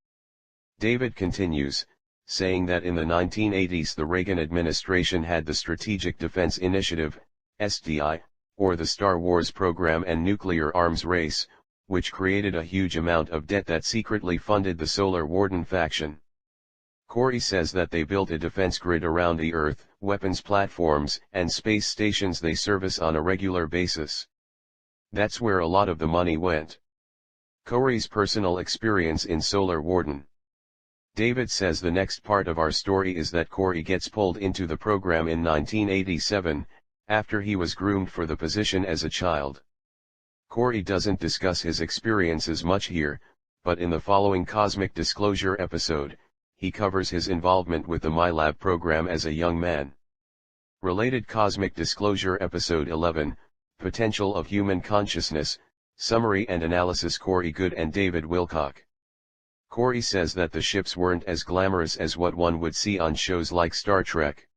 David continues, saying that in the 1980s the Reagan administration had the Strategic Defense Initiative, SDI, or the Star Wars program and nuclear arms race, which created a huge amount of debt that secretly funded the Solar Warden faction. Corey says that they built a defense grid around the Earth, weapons platforms and space stations they service on a regular basis. That's where a lot of the money went. Corey's personal experience in Solar Warden. David says the next part of our story is that Corey gets pulled into the program in 1987, after he was groomed for the position as a child. Corey doesn't discuss his experiences much here, but in the following Cosmic Disclosure episode, he covers his involvement with the MyLab program as a young man. Related Cosmic Disclosure Episode 11, Potential of Human Consciousness, Summary and Analysis. Corey Good and David Wilcock. Corey says that the ships weren't as glamorous as what one would see on shows like Star Trek.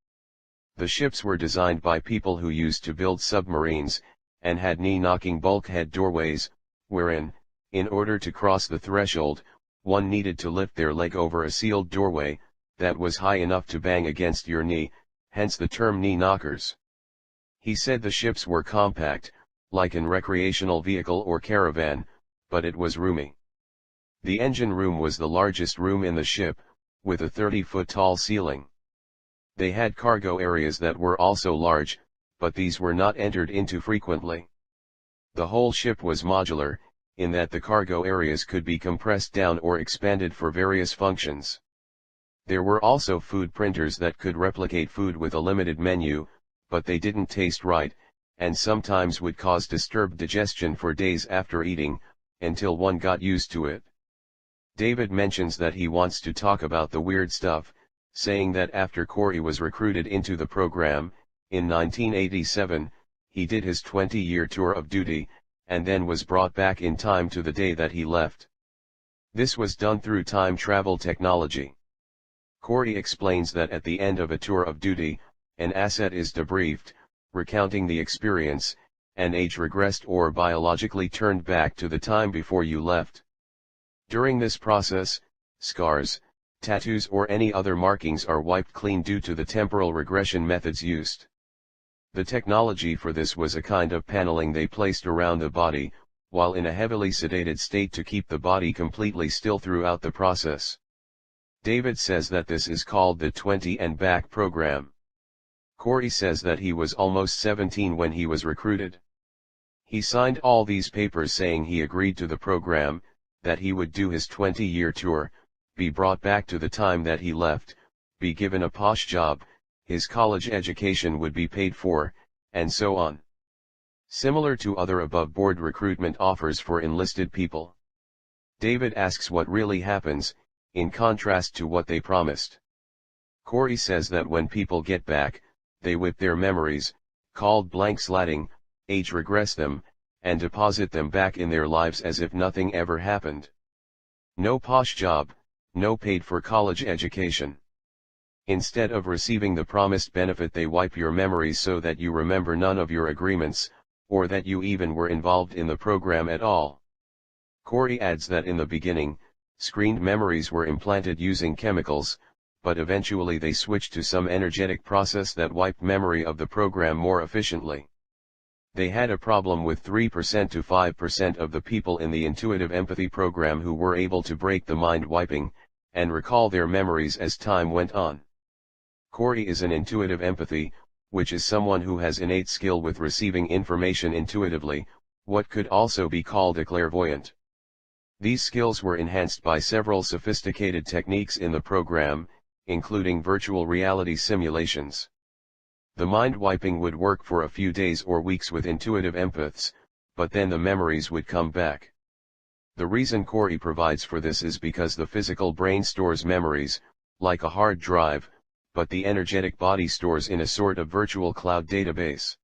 The ships were designed by people who used to build submarines, and had knee-knocking bulkhead doorways, wherein, in order to cross the threshold, one needed to lift their leg over a sealed doorway, that was high enough to bang against your knee, hence the term knee knockers. He said the ships were compact, like an recreational vehicle or caravan, but it was roomy. The engine room was the largest room in the ship, with a 30-foot tall ceiling. They had cargo areas that were also large, but these were not entered into frequently. The whole ship was modular, in that the cargo areas could be compressed down or expanded for various functions. There were also food printers that could replicate food with a limited menu, but they didn't taste right, and sometimes would cause disturbed digestion for days after eating, until one got used to it. David mentions that he wants to talk about the weird stuff, saying that after Corey was recruited into the program, in 1987, he did his 20-year tour of duty, and then was brought back in time to the day that he left. This was done through time travel technology. Corey explains that at the end of a tour of duty, an asset is debriefed, recounting the experience, and age regressed or biologically turned back to the time before you left. During this process, scars, tattoos or any other markings are wiped clean due to the temporal regression methods used. The technology for this was a kind of paneling they placed around the body, while in a heavily sedated state to keep the body completely still throughout the process. David says that this is called the 20 and Back program. Corey says that he was almost 17 when he was recruited. He signed all these papers saying he agreed to the program, that he would do his 20-year tour, be brought back to the time that he left, be given a posh job, his college education would be paid for, and so on. Similar to other above-board recruitment offers for enlisted people. David asks what really happens, in contrast to what they promised. Corey says that when people get back, they whip their memories, called blank slating, age regress them, and deposit them back in their lives as if nothing ever happened. No posh job, no paid for college education. Instead of receiving the promised benefit, they wipe your memories so that you remember none of your agreements, or that you even were involved in the program at all. Corey adds that in the beginning, screened memories were implanted using chemicals, but eventually they switched to some energetic process that wiped memory of the program more efficiently. They had a problem with 3% to 5% of the people in the intuitive empathy program who were able to break the mind wiping, and recall their memories as time went on. Corey is an intuitive empathy, which is someone who has innate skill with receiving information intuitively, what could also be called a clairvoyant. These skills were enhanced by several sophisticated techniques in the program, including virtual reality simulations. The mind wiping would work for a few days or weeks with intuitive empaths, but then the memories would come back. The reason Corey provides for this is because the physical brain stores memories, like a hard drive, but the energetic body stores in a sort of virtual cloud database.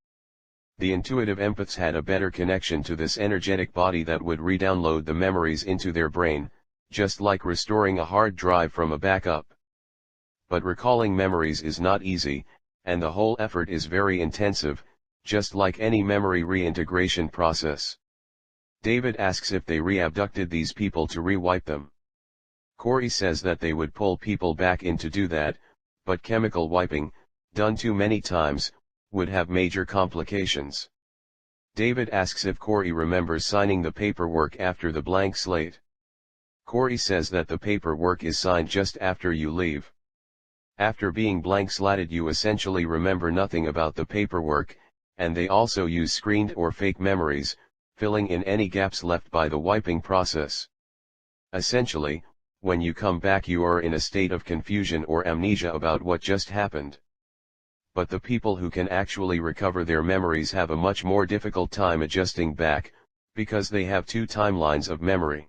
The intuitive empaths had a better connection to this energetic body that would re-download the memories into their brain, just like restoring a hard drive from a backup. But recalling memories is not easy, and the whole effort is very intensive, just like any memory reintegration process. David asks if they re-abducted these people to re-wipe them. Corey says that they would pull people back in to do that, but chemical wiping, done too many times, would have major complications. David asks if Corey remembers signing the paperwork after the blank slate. Corey says that the paperwork is signed just after you leave. After being blank-slated, you essentially remember nothing about the paperwork, and they also use screened or fake memories, filling in any gaps left by the wiping process. Essentially, when you come back you are in a state of confusion or amnesia about what just happened. But the people who can actually recover their memories have a much more difficult time adjusting back, because they have two timelines of memory.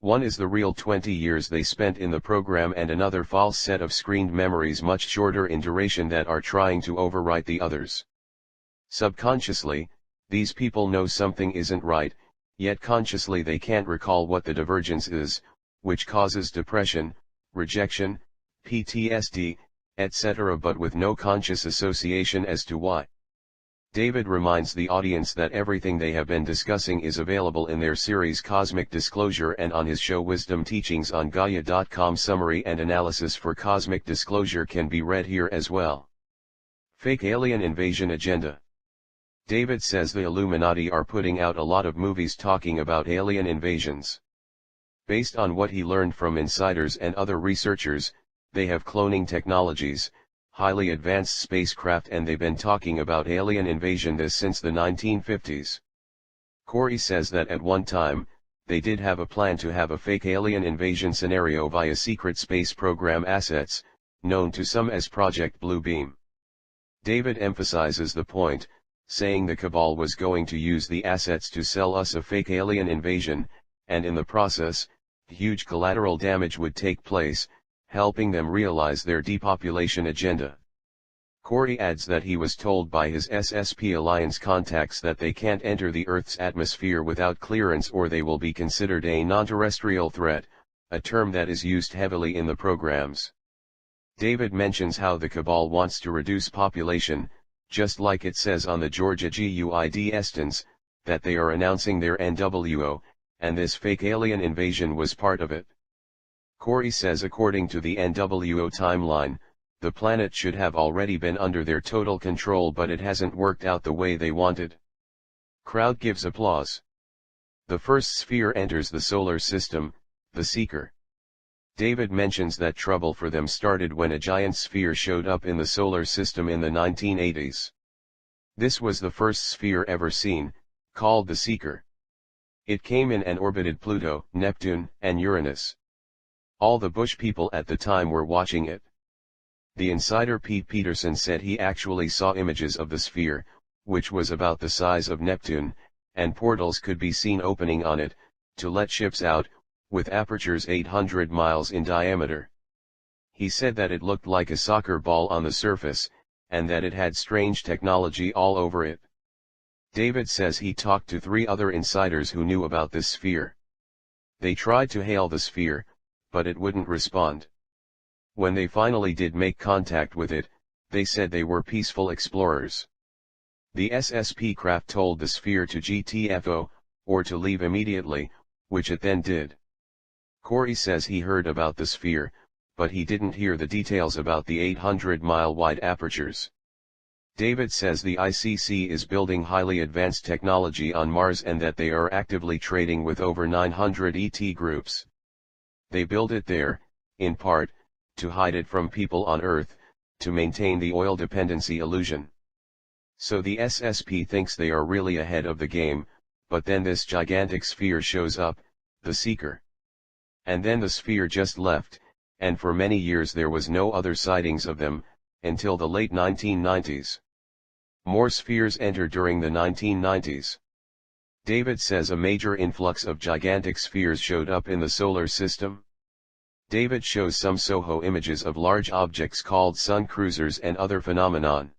One is the real 20 years they spent in the program, and another false set of screened memories much shorter in duration that are trying to overwrite the others. Subconsciously, these people know something isn't right, yet consciously they can't recall what the divergence is, which causes depression, rejection, PTSD, etc., but with no conscious association as to why. David reminds the audience that everything they have been discussing is available in their series Cosmic Disclosure and on his show Wisdom Teachings on Gaia.com. Summary and analysis for Cosmic Disclosure can be read here as well. Fake alien invasion agenda. David says the Illuminati are putting out a lot of movies talking about alien invasions. Based on what he learned from insiders and other researchers, they have cloning technologies, highly advanced spacecraft, and they've been talking about alien invasion since the 1950s. Corey says that at one time, they did have a plan to have a fake alien invasion scenario via secret space program assets, known to some as Project Blue Beam. David emphasizes the point, saying the cabal was going to use the assets to sell us a fake alien invasion, and in the process, huge collateral damage would take place, helping them realize their depopulation agenda. Corey adds that he was told by his SSP Alliance contacts that they can't enter the Earth's atmosphere without clearance or they will be considered a non-terrestrial threat, a term that is used heavily in the programs. David mentions how the cabal wants to reduce population, just like it says on the Georgia GUID Estons, that they are announcing their NWO, and this fake alien invasion was part of it. Corey says according to the NWO timeline, the planet should have already been under their total control, but it hasn't worked out the way they wanted. Crowd gives applause. The first sphere enters the solar system, the Seeker. David mentions that trouble for them started when a giant sphere showed up in the solar system in the 1980s. This was the first sphere ever seen, called the Seeker. It came in and orbited Pluto, Neptune, and Uranus. All the Bush people at the time were watching it. The insider Pete Peterson said he actually saw images of the sphere, which was about the size of Neptune, and portals could be seen opening on it, to let ships out, with apertures 800 miles in diameter. He said that it looked like a soccer ball on the surface, and that it had strange technology all over it. David says he talked to 3 other insiders who knew about this sphere. They tried to hail the sphere, but it wouldn't respond. When they finally did make contact with it, they said they were peaceful explorers. The SSP craft told the sphere to GTFO, or to leave immediately, which it then did. Corey says he heard about the sphere, but he didn't hear the details about the 800-mile wide apertures. David says the ICC is building highly advanced technology on Mars and that they are actively trading with over 900 ET groups. They build it there, in part, to hide it from people on Earth, to maintain the oil dependency illusion. So the SSP thinks they are really ahead of the game, but then this gigantic sphere shows up, the Seeker. And then the sphere just left, and for many years there was no other sightings of them, until the late 1990s. More spheres entered during the 1990s. David says a major influx of gigantic spheres showed up in the solar system. David shows some SOHO images of large objects called sun cruisers and other phenomenon.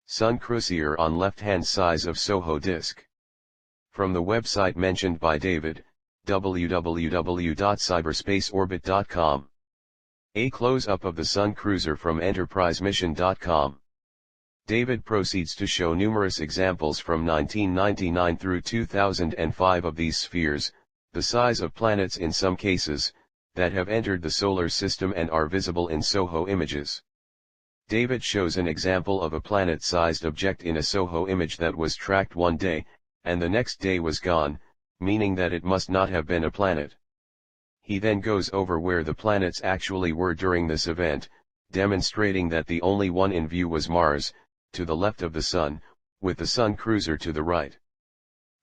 Sun cruiser on left-hand size of SOHO disk. From the website mentioned by David, www.cyberspaceorbit.com. A close-up of the Sun cruiser from enterprisemission.com. David proceeds to show numerous examples from 1999 through 2005 of these spheres, the size of planets in some cases, that have entered the solar system and are visible in SOHO images. David shows an example of a planet-sized object in a SOHO image that was tracked one day, and the next day was gone, meaning that it must not have been a planet. He then goes over where the planets actually were during this event, demonstrating that the only one in view was Mars, to the left of the Sun, with the Sun cruiser to the right.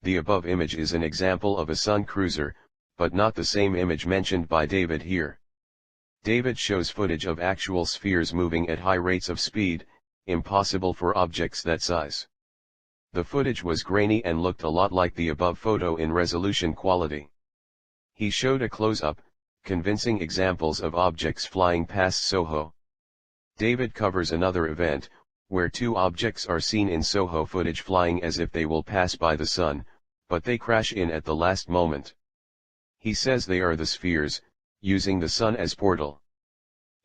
The above image is an example of a Sun cruiser, but not the same image mentioned by David here. David shows footage of actual spheres moving at high rates of speed, impossible for objects that size. The footage was grainy and looked a lot like the above photo in resolution quality. He showed a close-up, convincing examples of objects flying past SOHO. David covers another event, where two objects are seen in SOHO footage flying as if they will pass by the Sun, but they crash in at the last moment. He says they are the spheres, using the Sun as portal.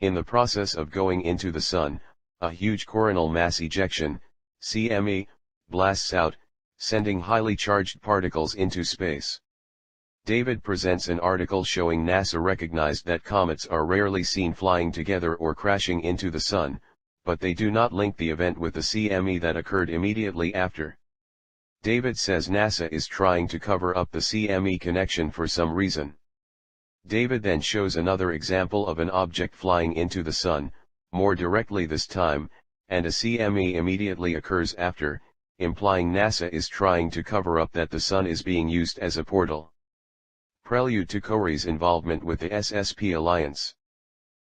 In the process of going into the Sun, a huge coronal mass ejection, CME, blasts out, sending highly charged particles into space. David presents an article showing NASA recognized that comets are rarely seen flying together or crashing into the Sun, but they do not link the event with the CME that occurred immediately after. David says NASA is trying to cover up the CME connection for some reason. David then shows another example of an object flying into the Sun, more directly this time, and a CME immediately occurs after, implying NASA is trying to cover up that the Sun is being used as a portal. Prelude to Corey's involvement with the SSP Alliance.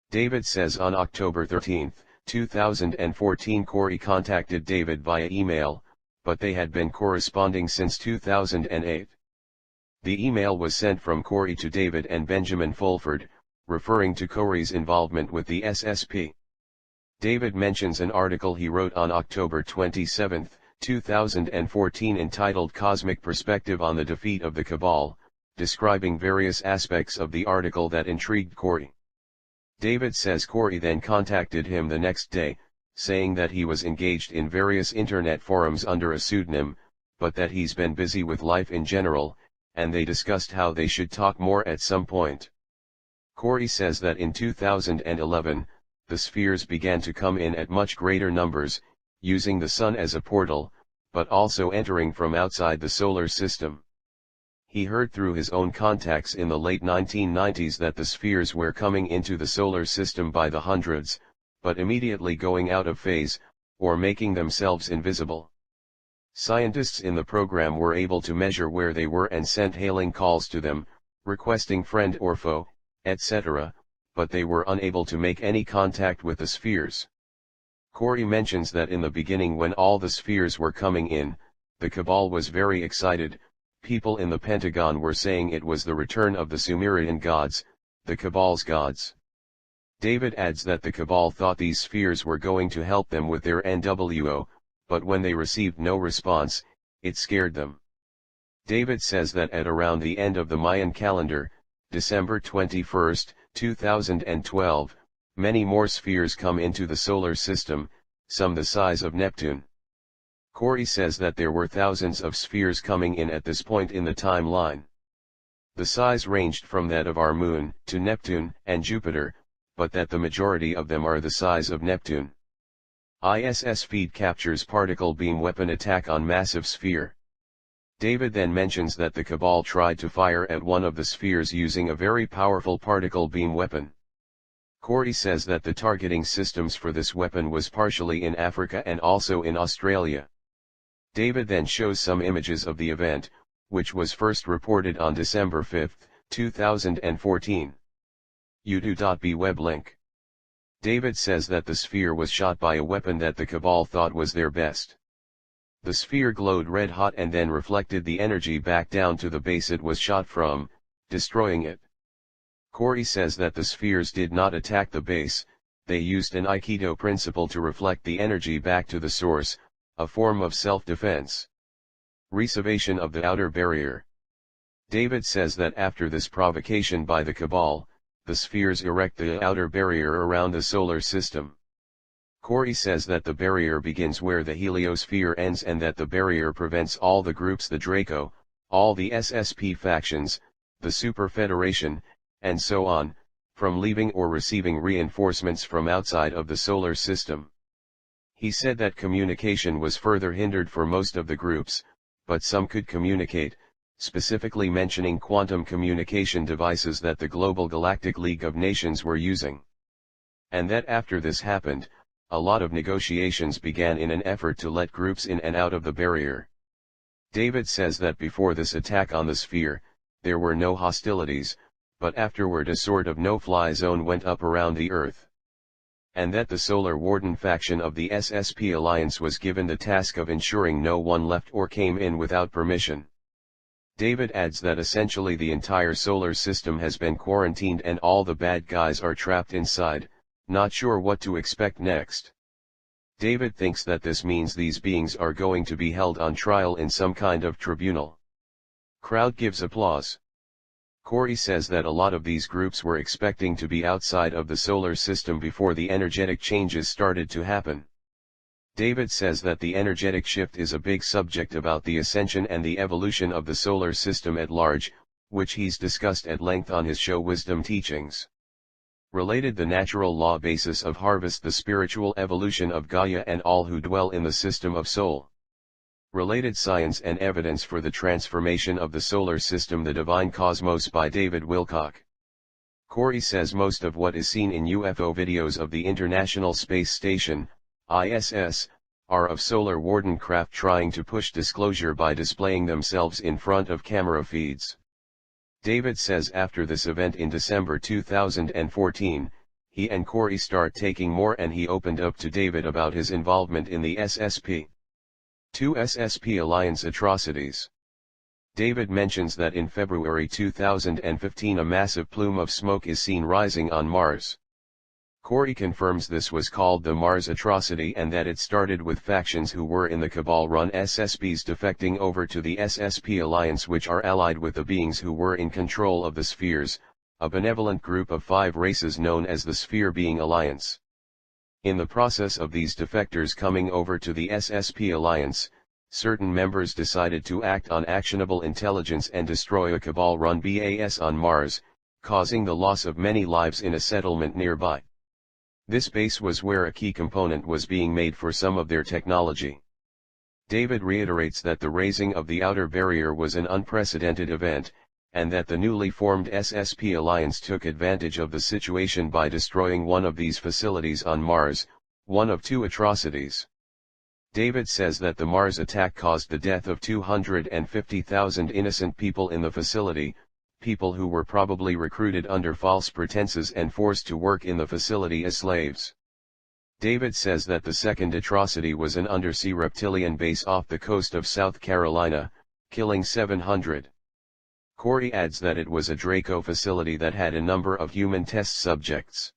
David says on October 13, 2014 Corey contacted David via email, but they had been corresponding since 2008. The email was sent from Corey to David and Benjamin Fulford, referring to Corey's involvement with the SSP. David mentions an article he wrote on October 27, 2014 entitled Cosmic Perspective on the Defeat of the Cabal, describing various aspects of the article that intrigued Corey. David says Corey then contacted him the next day, saying that he was engaged in various internet forums under a pseudonym, but that he's been busy with life in general, and they discussed how they should talk more at some point. Corey says that in 2011, the spheres began to come in at much greater numbers, using the Sun as a portal, but also entering from outside the solar system. He heard through his own contacts in the late 1990s that the spheres were coming into the solar system by the hundreds, but immediately going out of phase, or making themselves invisible. Scientists in the program were able to measure where they were and sent hailing calls to them, requesting friend or foe, etc., but they were unable to make any contact with the spheres. Corey mentions that in the beginning when all the spheres were coming in, the Cabal was very excited. People in the Pentagon were saying it was the return of the Sumerian gods, the Cabal's gods. David adds that the Cabal thought these spheres were going to help them with their NWO, but when they received no response, it scared them. David says that at around the end of the Mayan calendar, December 21, 2012, many more spheres come into the solar system, some the size of Neptune. Corey says that there were thousands of spheres coming in at this point in the timeline. The size ranged from that of our Moon to Neptune and Jupiter, but that the majority of them are the size of Neptune. ISS feed captures particle beam weapon attack on massive sphere. David then mentions that the Cabal tried to fire at one of the spheres using a very powerful particle beam weapon. Corey says that the targeting systems for this weapon was partially in Africa and also in Australia. David then shows some images of the event, which was first reported on December 5, 2014. U2.B web link. David says that the sphere was shot by a weapon that the Cabal thought was their best. The sphere glowed red hot and then reflected the energy back down to the base it was shot from, destroying it. Corey says that the spheres did not attack the base, they used an Aikido principle to reflect the energy back to the source, a form of self-defense. Reservation of the outer barrier. David says that after this provocation by the Cabal, the spheres erect the outer barrier around the solar system. Corey says that the barrier begins where the heliosphere ends and that the barrier prevents all the groups, the Draco, all the SSP factions, the Super Federation, and so on, from leaving or receiving reinforcements from outside of the solar system. He said that communication was further hindered for most of the groups, but some could communicate, specifically mentioning quantum communication devices that the Global Galactic League of Nations were using. And that after this happened, a lot of negotiations began in an effort to let groups in and out of the barrier. David says that before this attack on the sphere, there were no hostilities, but afterward a sort of no-fly zone went up around the Earth. And that the Solar Warden faction of the SSP Alliance was given the task of ensuring no one left or came in without permission. David adds that essentially the entire solar system has been quarantined and all the bad guys are trapped inside, not sure what to expect next. David thinks that this means these beings are going to be held on trial in some kind of tribunal. Crowd gives applause. Corey says that a lot of these groups were expecting to be outside of the solar system before the energetic changes started to happen. David says that the energetic shift is a big subject about the ascension and the evolution of the solar system at large, which he's discussed at length on his show Wisdom Teachings. Related the natural law basis of harvest, the spiritual evolution of Gaia and all who dwell in the system of soul. Related science and evidence for the transformation of the solar system, the divine cosmos by David Wilcock. Corey says most of what is seen in UFO videos of the International Space Station, ISS, are of Solar Warden craft trying to push disclosure by displaying themselves in front of camera feeds. David says after this event in December 2014, he and Corey start taking more and he opened up to David about his involvement in the SSP. 2 SSP Alliance atrocities. David mentions that in February 2015 a massive plume of smoke is seen rising on Mars. Corey confirms this was called the Mars atrocity and that it started with factions who were in the Cabal-run SSPs defecting over to the SSP Alliance, which are allied with the beings who were in control of the spheres, a benevolent group of 5 races known as the Sphere Being Alliance. In the process of these defectors coming over to the SSP Alliance, certain members decided to act on actionable intelligence and destroy a Cabal-run base on Mars, causing the loss of many lives in a settlement nearby. This base was where a key component was being made for some of their technology. David reiterates that the raising of the outer barrier was an unprecedented event, and that the newly formed SSP Alliance took advantage of the situation by destroying one of these facilities on Mars, one of 2 atrocities. David says that the Mars attack caused the death of 250,000 innocent people in the facility, people who were probably recruited under false pretenses and forced to work in the facility as slaves. David says that the second atrocity was an undersea reptilian base off the coast of South Carolina, killing 700. Corey adds that it was a Draco facility that had a number of human test subjects.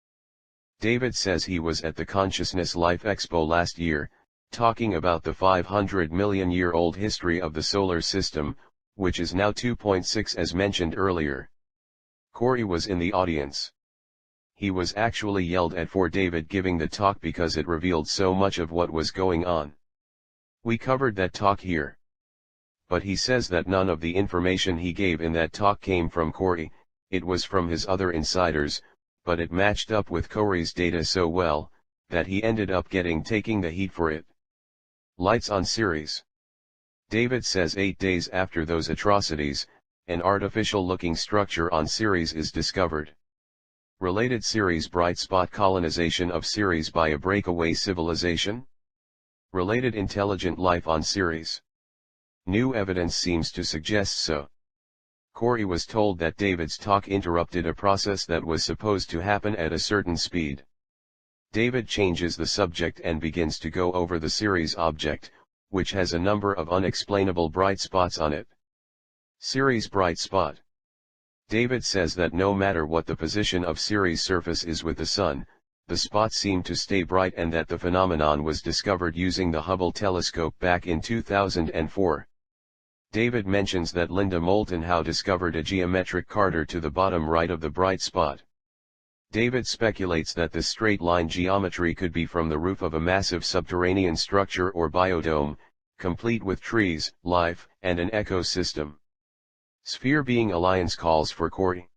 David says he was at the Consciousness Life Expo last year, talking about the 500-million-year-old history of the solar system, which is now 2.6 as mentioned earlier. Corey was in the audience. He was actually yelled at for David giving the talk because it revealed so much of what was going on. We covered that talk here. But he says that none of the information he gave in that talk came from Corey, it was from his other insiders, but it matched up with Corey's data so well, that he ended up taking the heat for it. Lights on Ceres. David says 8 days after those atrocities, an artificial-looking structure on Ceres is discovered. Related series bright spot colonization of Ceres by a breakaway civilization? Related intelligent life on Ceres? New evidence seems to suggest so. Corey was told that David's talk interrupted a process that was supposed to happen at a certain speed. David changes the subject and begins to go over the Ceres object, which has a number of unexplainable bright spots on it. Ceres bright spot. David says that no matter what the position of Ceres' surface is with the Sun, the spots seem to stay bright, and that the phenomenon was discovered using the Hubble telescope back in 2004. David mentions that Linda Moulton Howe discovered a geometric crater to the bottom right of the bright spot. David speculates that this straight-line geometry could be from the roof of a massive subterranean structure or biodome, complete with trees, life, and an ecosystem. Sphere Being Alliance calls for Corey.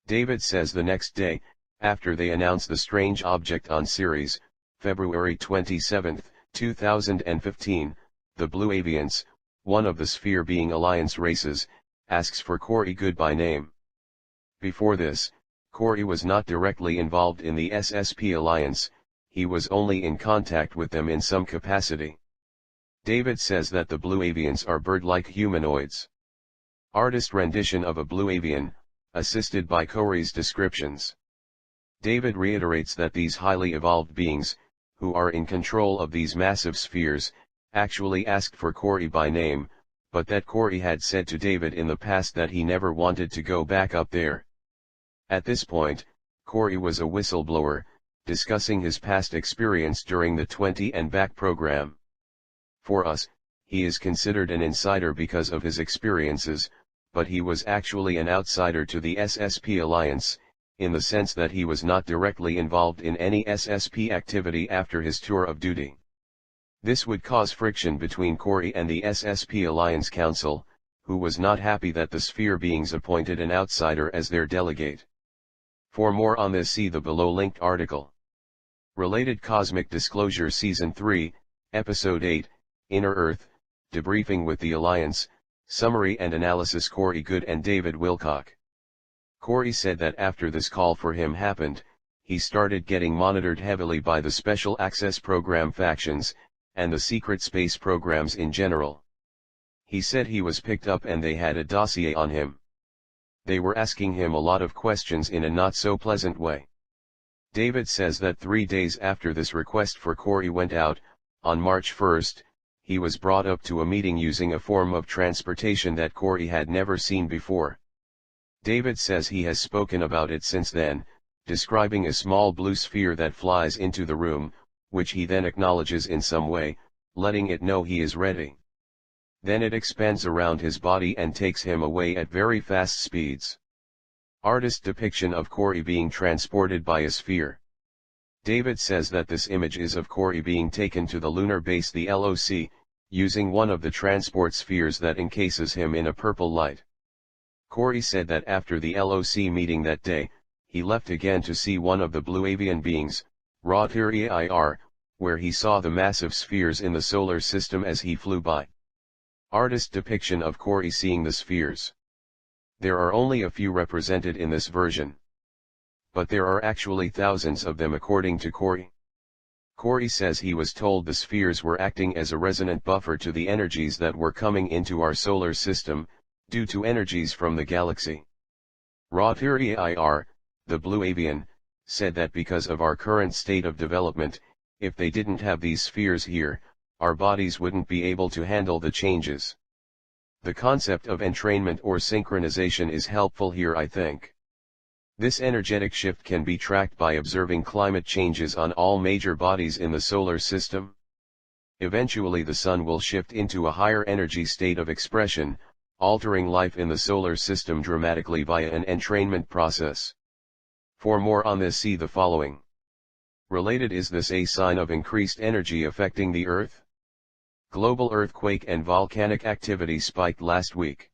David says the next day, after they announce the strange object on Ceres, February 27, 2015, the Blue Avians, one of the Sphere Being Alliance races, asks for Corey Good by name. Before this, Corey was not directly involved in the SSP Alliance, he was only in contact with them in some capacity. David says that the Blue Avians are bird-like humanoids. Artist rendition of a Blue Avian, assisted by Corey's descriptions. David reiterates that these highly evolved beings, who are in control of these massive spheres, actually asked for Corey by name, but that Corey had said to David in the past that he never wanted to go back up there. At this point, Corey was a whistleblower, discussing his past experience during the 20 and Back program. For us, he is considered an insider because of his experiences, but he was actually an outsider to the SSP Alliance, in the sense that he was not directly involved in any SSP activity after his tour of duty. This would cause friction between Corey and the SSP Alliance Council, who was not happy that the Sphere Beings appointed an outsider as their delegate. For more on this, see the below-linked article. Related Cosmic Disclosure Season 3, Episode 8, Inner Earth, Debriefing with the Alliance, Summary and Analysis. Corey Good and David Wilcock. Corey said that after this call for him happened, he started getting monitored heavily by the Special Access Program factions, and the secret space programs in general. He said he was picked up and they had a dossier on him. They were asking him a lot of questions in a not so pleasant way. David says that 3 days after this request for Corey went out, on March 1, he was brought up to a meeting using a form of transportation that Corey had never seen before. David says he has spoken about it since then, describing a small blue sphere that flies into the room, which he then acknowledges in some way, letting it know he is ready. Then it expands around his body and takes him away at very fast speeds. Artist depiction of Corey being transported by a sphere. David says that this image is of Corey being taken to the lunar base, the LOC, using one of the transport spheres that encases him in a purple light. Corey said that after the LOC meeting that day, he left again to see one of the Blue Avian beings, Ra-Tiri-Ir, where he saw the massive spheres in the solar system as he flew by. Artist depiction of Corey seeing the spheres. There are only a few represented in this version. But there are actually thousands of them according to Corey. Corey says he was told the spheres were acting as a resonant buffer to the energies that were coming into our solar system, due to energies from the galaxy. Ra-Tiri-Ir, the Blue Avian, said that because of our current state of development, if they didn't have these spheres here, our bodies wouldn't be able to handle the changes. The concept of entrainment or synchronization is helpful here, I think. This energetic shift can be tracked by observing climate changes on all major bodies in the solar system. Eventually the Sun will shift into a higher energy state of expression, altering life in the solar system dramatically via an entrainment process. For more on this, see the following. Related, is this a sign of increased energy affecting the Earth? Global earthquake and volcanic activity spiked last week.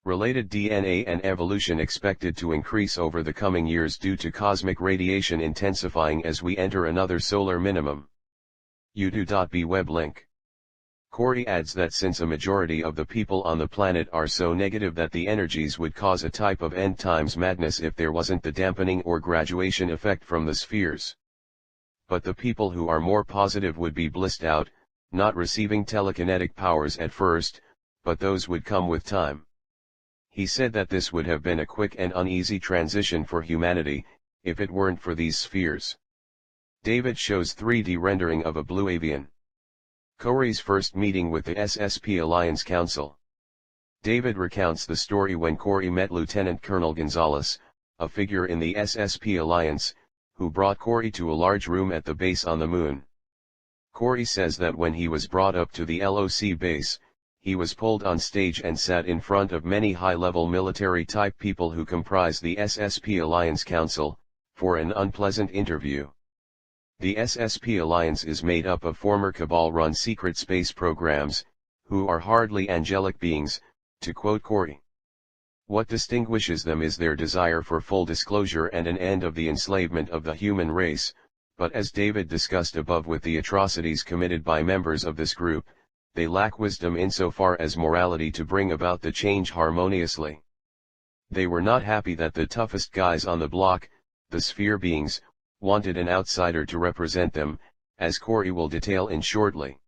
Related, DNA and evolution expected to increase over the coming years due to cosmic radiation intensifying as we enter another solar minimum. U2.B web link. Corey adds that since a majority of the people on the planet are so negative that the energies would cause a type of end times madness if there wasn't the dampening or graduation effect from the spheres. But the people who are more positive would be blissed out, not receiving telekinetic powers at first, but those would come with time. He said that this would have been a quick and uneasy transition for humanity, if it weren't for these spheres. David shows 3D rendering of a blue avian. Corey's first meeting with the SSP Alliance Council. David recounts the story when Corey met Lieutenant Colonel Gonzalez, a figure in the SSP Alliance, who brought Corey to a large room at the base on the moon. Corey says that when he was brought up to the LOC base, he was pulled on stage and sat in front of many high-level military-type people who comprise the SSP Alliance Council, for an unpleasant interview. The SSP Alliance is made up of former Cabal-run secret space programs, who are hardly angelic beings, to quote Corey. What distinguishes them is their desire for full disclosure and an end of the enslavement of the human race, but as David discussed above with the atrocities committed by members of this group, they lack wisdom insofar as morality to bring about the change harmoniously. They were not happy that the toughest guys on the block, the sphere beings, wanted an outsider to represent them, as Corey will detail in shortly.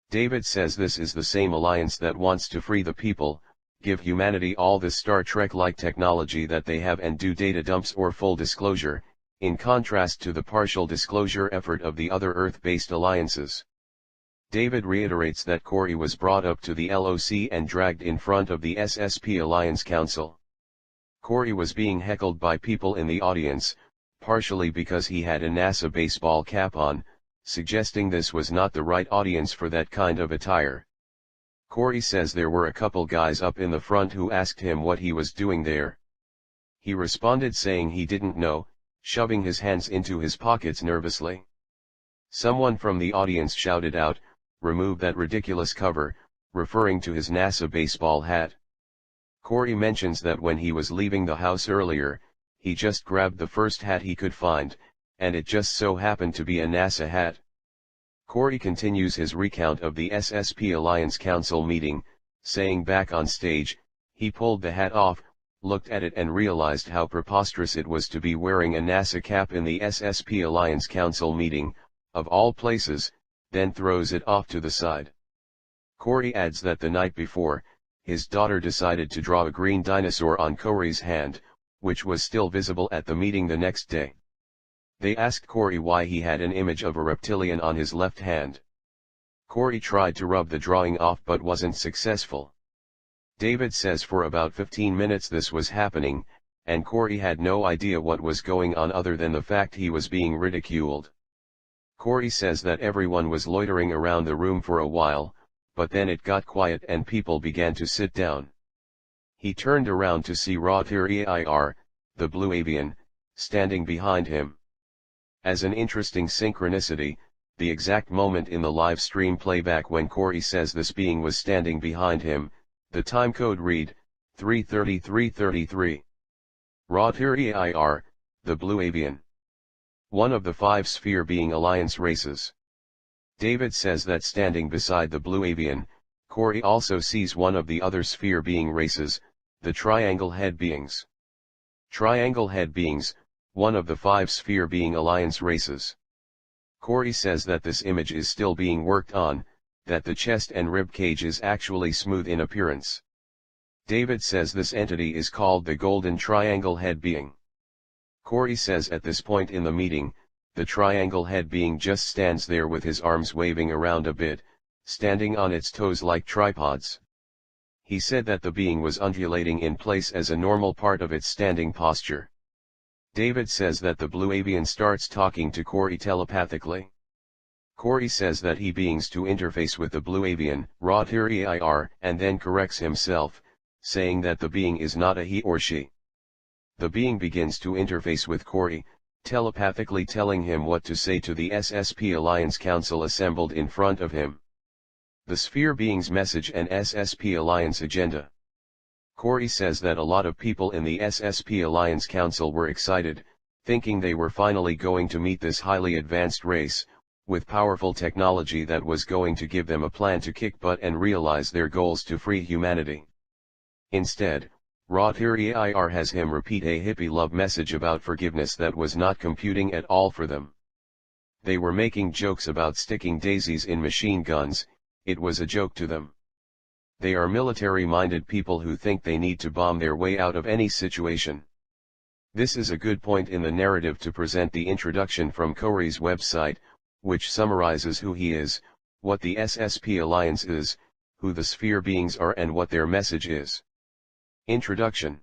David says this is the same alliance that wants to free the people, give humanity all the Star Trek-like technology that they have and do data dumps or full disclosure, in contrast to the partial disclosure effort of the other Earth-based alliances. David reiterates that Corey was brought up to the LOC and dragged in front of the SSP Alliance Council. Corey was being heckled by people in the audience, partially because he had a NASA baseball cap on, suggesting this was not the right audience for that kind of attire. Corey says there were a couple guys up in the front who asked him what he was doing there. He responded saying he didn't know, shoving his hands into his pockets nervously. Someone from the audience shouted out, "Remove that ridiculous cover," referring to his NASA baseball hat. Corey mentions that when he was leaving the house earlier, he just grabbed the first hat he could find, and it just so happened to be a NASA hat. Corey continues his recount of the SSP Alliance Council meeting, saying back on stage, he pulled the hat off, looked at it and realized how preposterous it was to be wearing a NASA cap in the SSP Alliance Council meeting, of all places, then throws it off to the side. Corey adds that the night before, his daughter decided to draw a green dinosaur on Corey's hand, which was still visible at the meeting the next day. They asked Corey why he had an image of a reptilian on his left hand. Corey tried to rub the drawing off but wasn't successful. David says for about 15 minutes this was happening, and Corey had no idea what was going on other than the fact he was being ridiculed. Corey says that everyone was loitering around the room for a while, but then it got quiet and people began to sit down. He turned around to see Rotir, the blue avian, standing behind him. As an interesting synchronicity, the exact moment in the live stream playback when Corey says this being was standing behind him, the timecode read, 3:33:33. Rotir, the blue avian. One of the 5 sphere being alliance races. David says that standing beside the blue avian, Corey also sees one of the other sphere being races, the triangle head beings. Triangle head beings, one of the 5 sphere being alliance races. Corey says that this image is still being worked on, that the chest and rib cage is actually smooth in appearance. David says this entity is called the golden triangle head being. Corey says at this point in the meeting, the triangle head being just stands there with his arms waving around a bit, standing on its toes like tripods. He said that the being was undulating in place as a normal part of its standing posture. David says that the blue avian starts talking to Corey telepathically. Corey says that he beings to interface with the blue avian, Rotir, and then corrects himself, saying that the being is not a he or she. The being begins to interface with Corey, telepathically telling him what to say to the SSP Alliance Council assembled in front of him. The sphere being's message and SSP Alliance agenda. Corey says that a lot of people in the SSP Alliance Council were excited, thinking they were finally going to meet this highly advanced race, with powerful technology that was going to give them a plan to kick butt and realize their goals to free humanity. Instead, Rotir has him repeat a hippie love message about forgiveness that was not computing at all for them. They were making jokes about sticking daisies in machine guns, it was a joke to them. They are military-minded people who think they need to bomb their way out of any situation. This is a good point in the narrative to present the introduction from Corey's website, which summarizes who he is, what the SSP Alliance is, who the sphere beings are and what their message is. Introduction.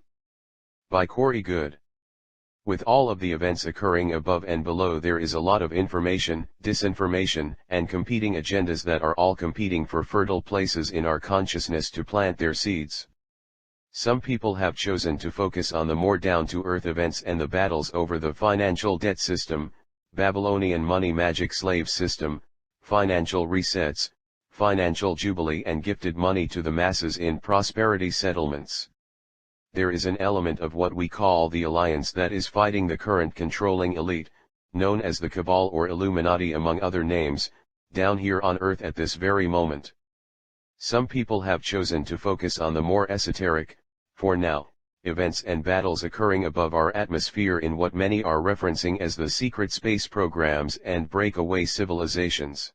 By Corey Good. With all of the events occurring above and below, there is a lot of information, disinformation, and competing agendas that are all competing for fertile places in our consciousness to plant their seeds. Some people have chosen to focus on the more down-to-earth events and the battles over the financial debt system, Babylonian money magic slave system, financial resets, financial jubilee, and gifted money to the masses in prosperity settlements. There is an element of what we call the alliance that is fighting the current controlling elite, known as the Cabal or Illuminati among other names, down here on Earth at this very moment. Some people have chosen to focus on the more esoteric, for now, events and battles occurring above our atmosphere in what many are referencing as the secret space programs and breakaway civilizations.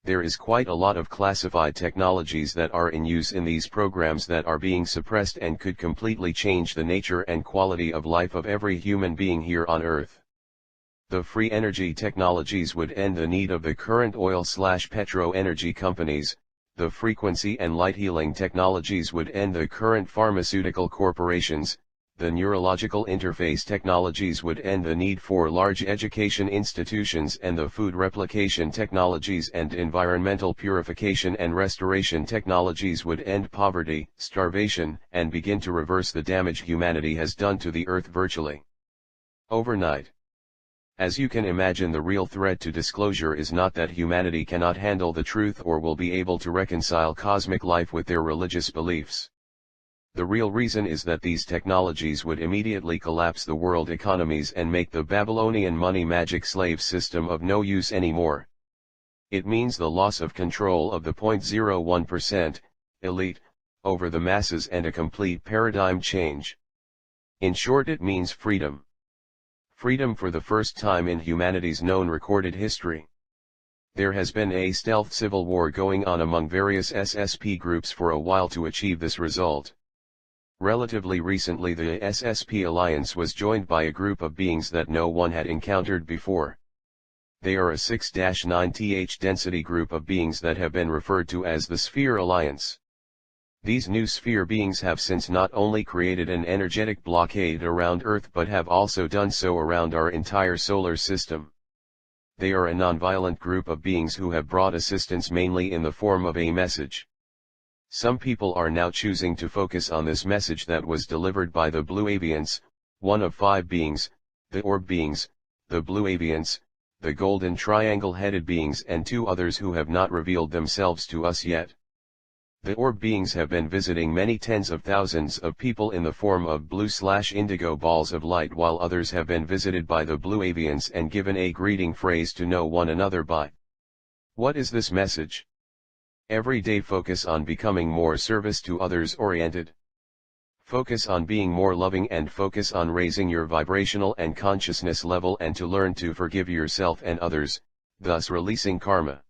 There is quite a lot of classified technologies that are in use in these programs that are being suppressed and could completely change the nature and quality of life of every human being here on Earth. The free energy technologies would end the need of the current oil/petro energy companies. The frequency and light healing technologies would end the current pharmaceutical corporations. The neurological interface technologies would end the need for large education institutions, and the food replication technologies and environmental purification and restoration technologies would end poverty, starvation, and begin to reverse the damage humanity has done to the Earth virtually overnight. As you can imagine, the real threat to disclosure is not that humanity cannot handle the truth or will be able to reconcile cosmic life with their religious beliefs. The real reason is that these technologies would immediately collapse the world economies and make the Babylonian money magic slave system of no use anymore. It means the loss of control of the 0.01% elite over the masses and a complete paradigm change. In short, it means freedom. Freedom for the first time in humanity's known recorded history. There has been a stealth civil war going on among various SSP groups for a while to achieve this result. Relatively recently, the SSP Alliance was joined by a group of beings that no one had encountered before. They are a 6-9th density group of beings that have been referred to as the Sphere Alliance. These new sphere beings have since not only created an energetic blockade around Earth but have also done so around our entire solar system. They are a non-violent group of beings who have brought assistance mainly in the form of a message. Some people are now choosing to focus on this message that was delivered by the Blue Avians, one of 5 beings, the Orb beings, the Blue Avians, the Golden Triangle-headed beings, and 2 others who have not revealed themselves to us yet. The Orb beings have been visiting many tens of thousands of people in the form of blue/indigo balls of light, while others have been visited by the Blue Avians and given a greeting phrase to know one another by. What is this message? Every day focus on becoming more service to others oriented. Focus on being more loving and focus on raising your vibrational and consciousness level and to learn to forgive yourself and others, thus releasing karma.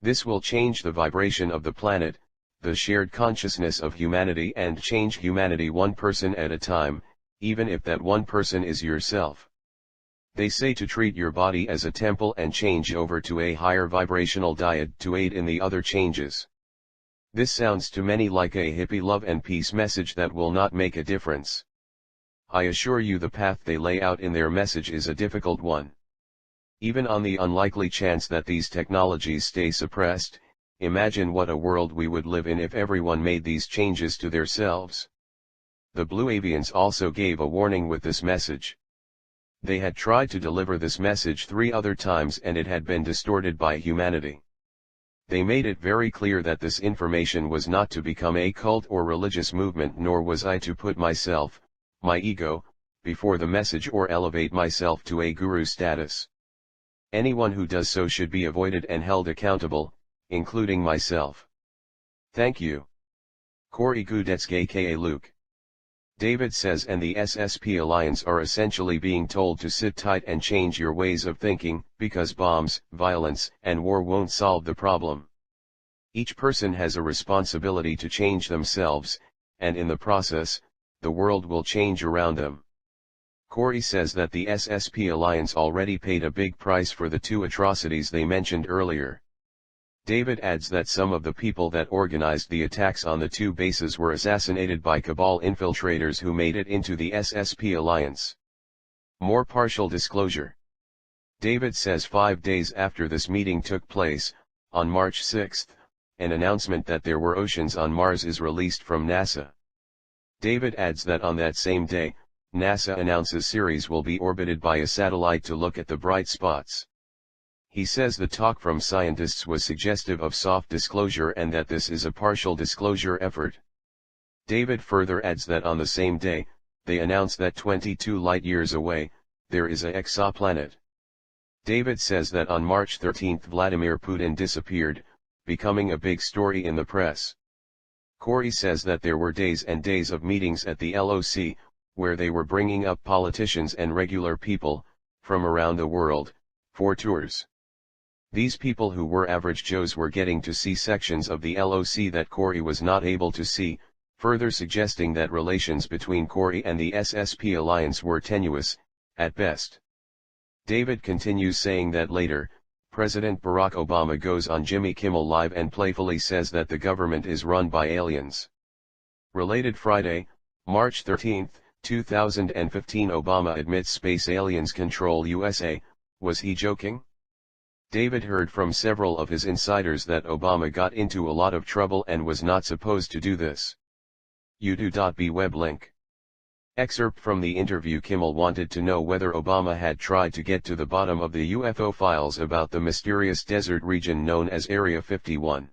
This will change the vibration of the planet, the shared consciousness of humanity, and change humanity one person at a time, even if that one person is yourself. They say to treat your body as a temple and change over to a higher vibrational diet to aid in the other changes. This sounds to many like a hippie love and peace message that will not make a difference. I assure you the path they lay out in their message is a difficult one. Even on the unlikely chance that these technologies stay suppressed, imagine what a world we would live in if everyone made these changes to themselves. The Blue Avians also gave a warning with this message. They had tried to deliver this message 3 other times and it had been distorted by humanity. They made it very clear that this information was not to become a cult or religious movement, nor was I to put myself, my ego, before the message or elevate myself to a guru status. Anyone who does so should be avoided and held accountable, including myself. Thank you. Corey Gudetsky aka Luke. David says and the SSP Alliance are essentially being told to sit tight and change your ways of thinking, because bombs, violence, and war won't solve the problem. Each person has a responsibility to change themselves, and in the process, the world will change around them. Corey says that the SSP Alliance already paid a big price for the two atrocities they mentioned earlier. David adds that some of the people that organized the attacks on the two bases were assassinated by cabal infiltrators who made it into the SSP Alliance. More partial disclosure. David says 5 days after this meeting took place, on March 6, an announcement that there were oceans on Mars is released from NASA. David adds that on that same day, NASA announces Ceres will be orbited by a satellite to look at the bright spots. He says the talk from scientists was suggestive of soft disclosure and that this is a partial disclosure effort. David further adds that on the same day, they announce that 22 light-years away, there is a exoplanet. David says that on March 13 Vladimir Putin disappeared, becoming a big story in the press. Corey says that there were days and days of meetings at the LOC, where they were bringing up politicians and regular people, from around the world, for tours. These people who were average Joes were getting to see sections of the LOC that Corey was not able to see, further suggesting that relations between Corey and the SSP Alliance were tenuous, at best. David continues saying that later, President Barack Obama goes on Jimmy Kimmel Live and playfully says that the government is run by aliens. Related Friday, March 13, 2015 Obama admits space aliens control USA, was he joking? David heard from several of his insiders that Obama got into a lot of trouble and was not supposed to do this. U2.B web link. Excerpt from the interview. Kimmel wanted to know whether Obama had tried to get to the bottom of the UFO files about the mysterious desert region known as Area 51.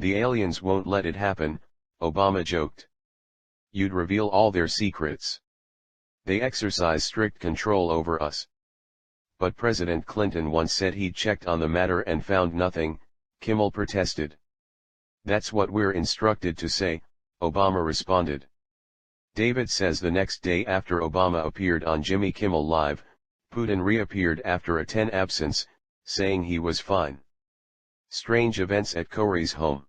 The aliens won't let it happen, Obama joked. You'd reveal all their secrets. They exercise strict control over us. But President Clinton once said he'd checked on the matter and found nothing, Kimmel protested. That's what we're instructed to say, Obama responded. David says the next day after Obama appeared on Jimmy Kimmel Live, Putin reappeared after a 10 absence, saying he was fine. Strange events at Corey's home.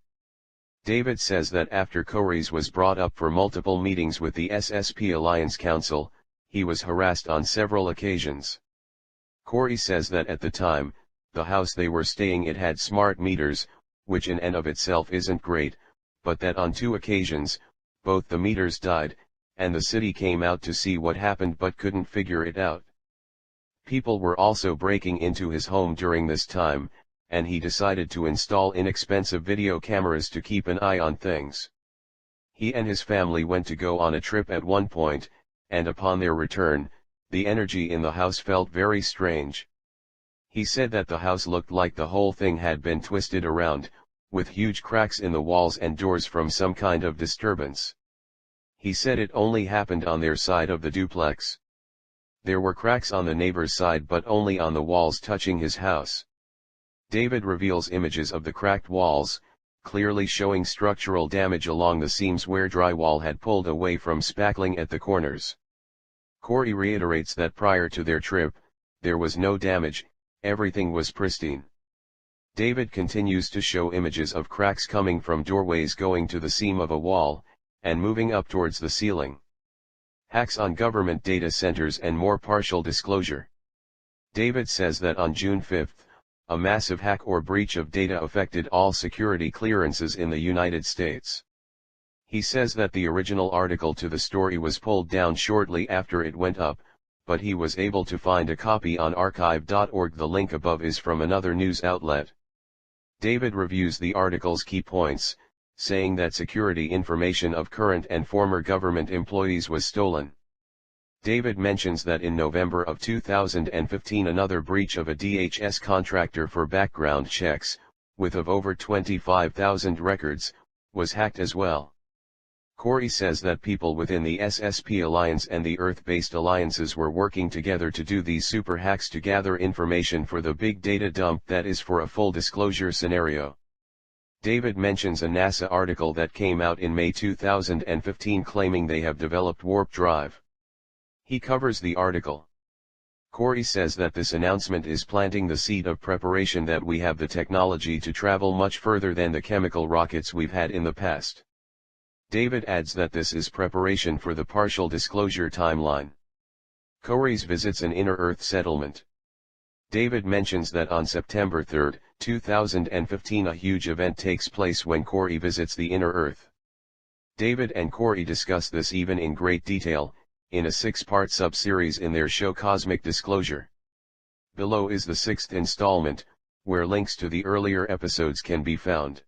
David says that after Corey's was brought up for multiple meetings with the SSP Alliance Council, he was harassed on several occasions. Corey says that at the time, the house they were staying it had smart meters, which in and of itself isn't great, but that on 2 occasions, both the meters died, and the city came out to see what happened but couldn't figure it out. People were also breaking into his home during this time, and he decided to install inexpensive video cameras to keep an eye on things. He and his family went to go on a trip at one point, and upon their return, the energy in the house felt very strange. He said that the house looked like the whole thing had been twisted around, with huge cracks in the walls and doors from some kind of disturbance. He said it only happened on their side of the duplex. There were cracks on the neighbor's side but only on the walls touching his house. David reveals images of the cracked walls, clearly showing structural damage along the seams where drywall had pulled away from spackling at the corners. Corey reiterates that prior to their trip, there was no damage, everything was pristine. David continues to show images of cracks coming from doorways going to the seam of a wall, and moving up towards the ceiling. Hacks on government data centers and more partial disclosure. David says that on June 5, a massive hack or breach of data affected all security clearances in the United States. He says that the original article to the story was pulled down shortly after it went up, but he was able to find a copy on archive.org. The link above is from another news outlet. David reviews the article's key points, saying that security information of current and former government employees was stolen. David mentions that in November of 2015 another breach of a DHS contractor for background checks, with of over 25,000 records, was hacked as well. Corey says that people within the SSP Alliance and the Earth-based alliances were working together to do these super hacks to gather information for the big data dump that is for a full disclosure scenario. David mentions a NASA article that came out in May 2015 claiming they have developed warp drive. He covers the article. Corey says that this announcement is planting the seed of preparation that we have the technology to travel much further than the chemical rockets we've had in the past. David adds that this is preparation for the partial disclosure timeline. Corey visits an inner Earth settlement. David mentions that on September 3, 2015 a huge event takes place when Corey visits the inner Earth. David and Corey discuss this even in great detail, in a 6-part sub-series in their show Cosmic Disclosure. Below is the 6th installment, where links to the earlier episodes can be found.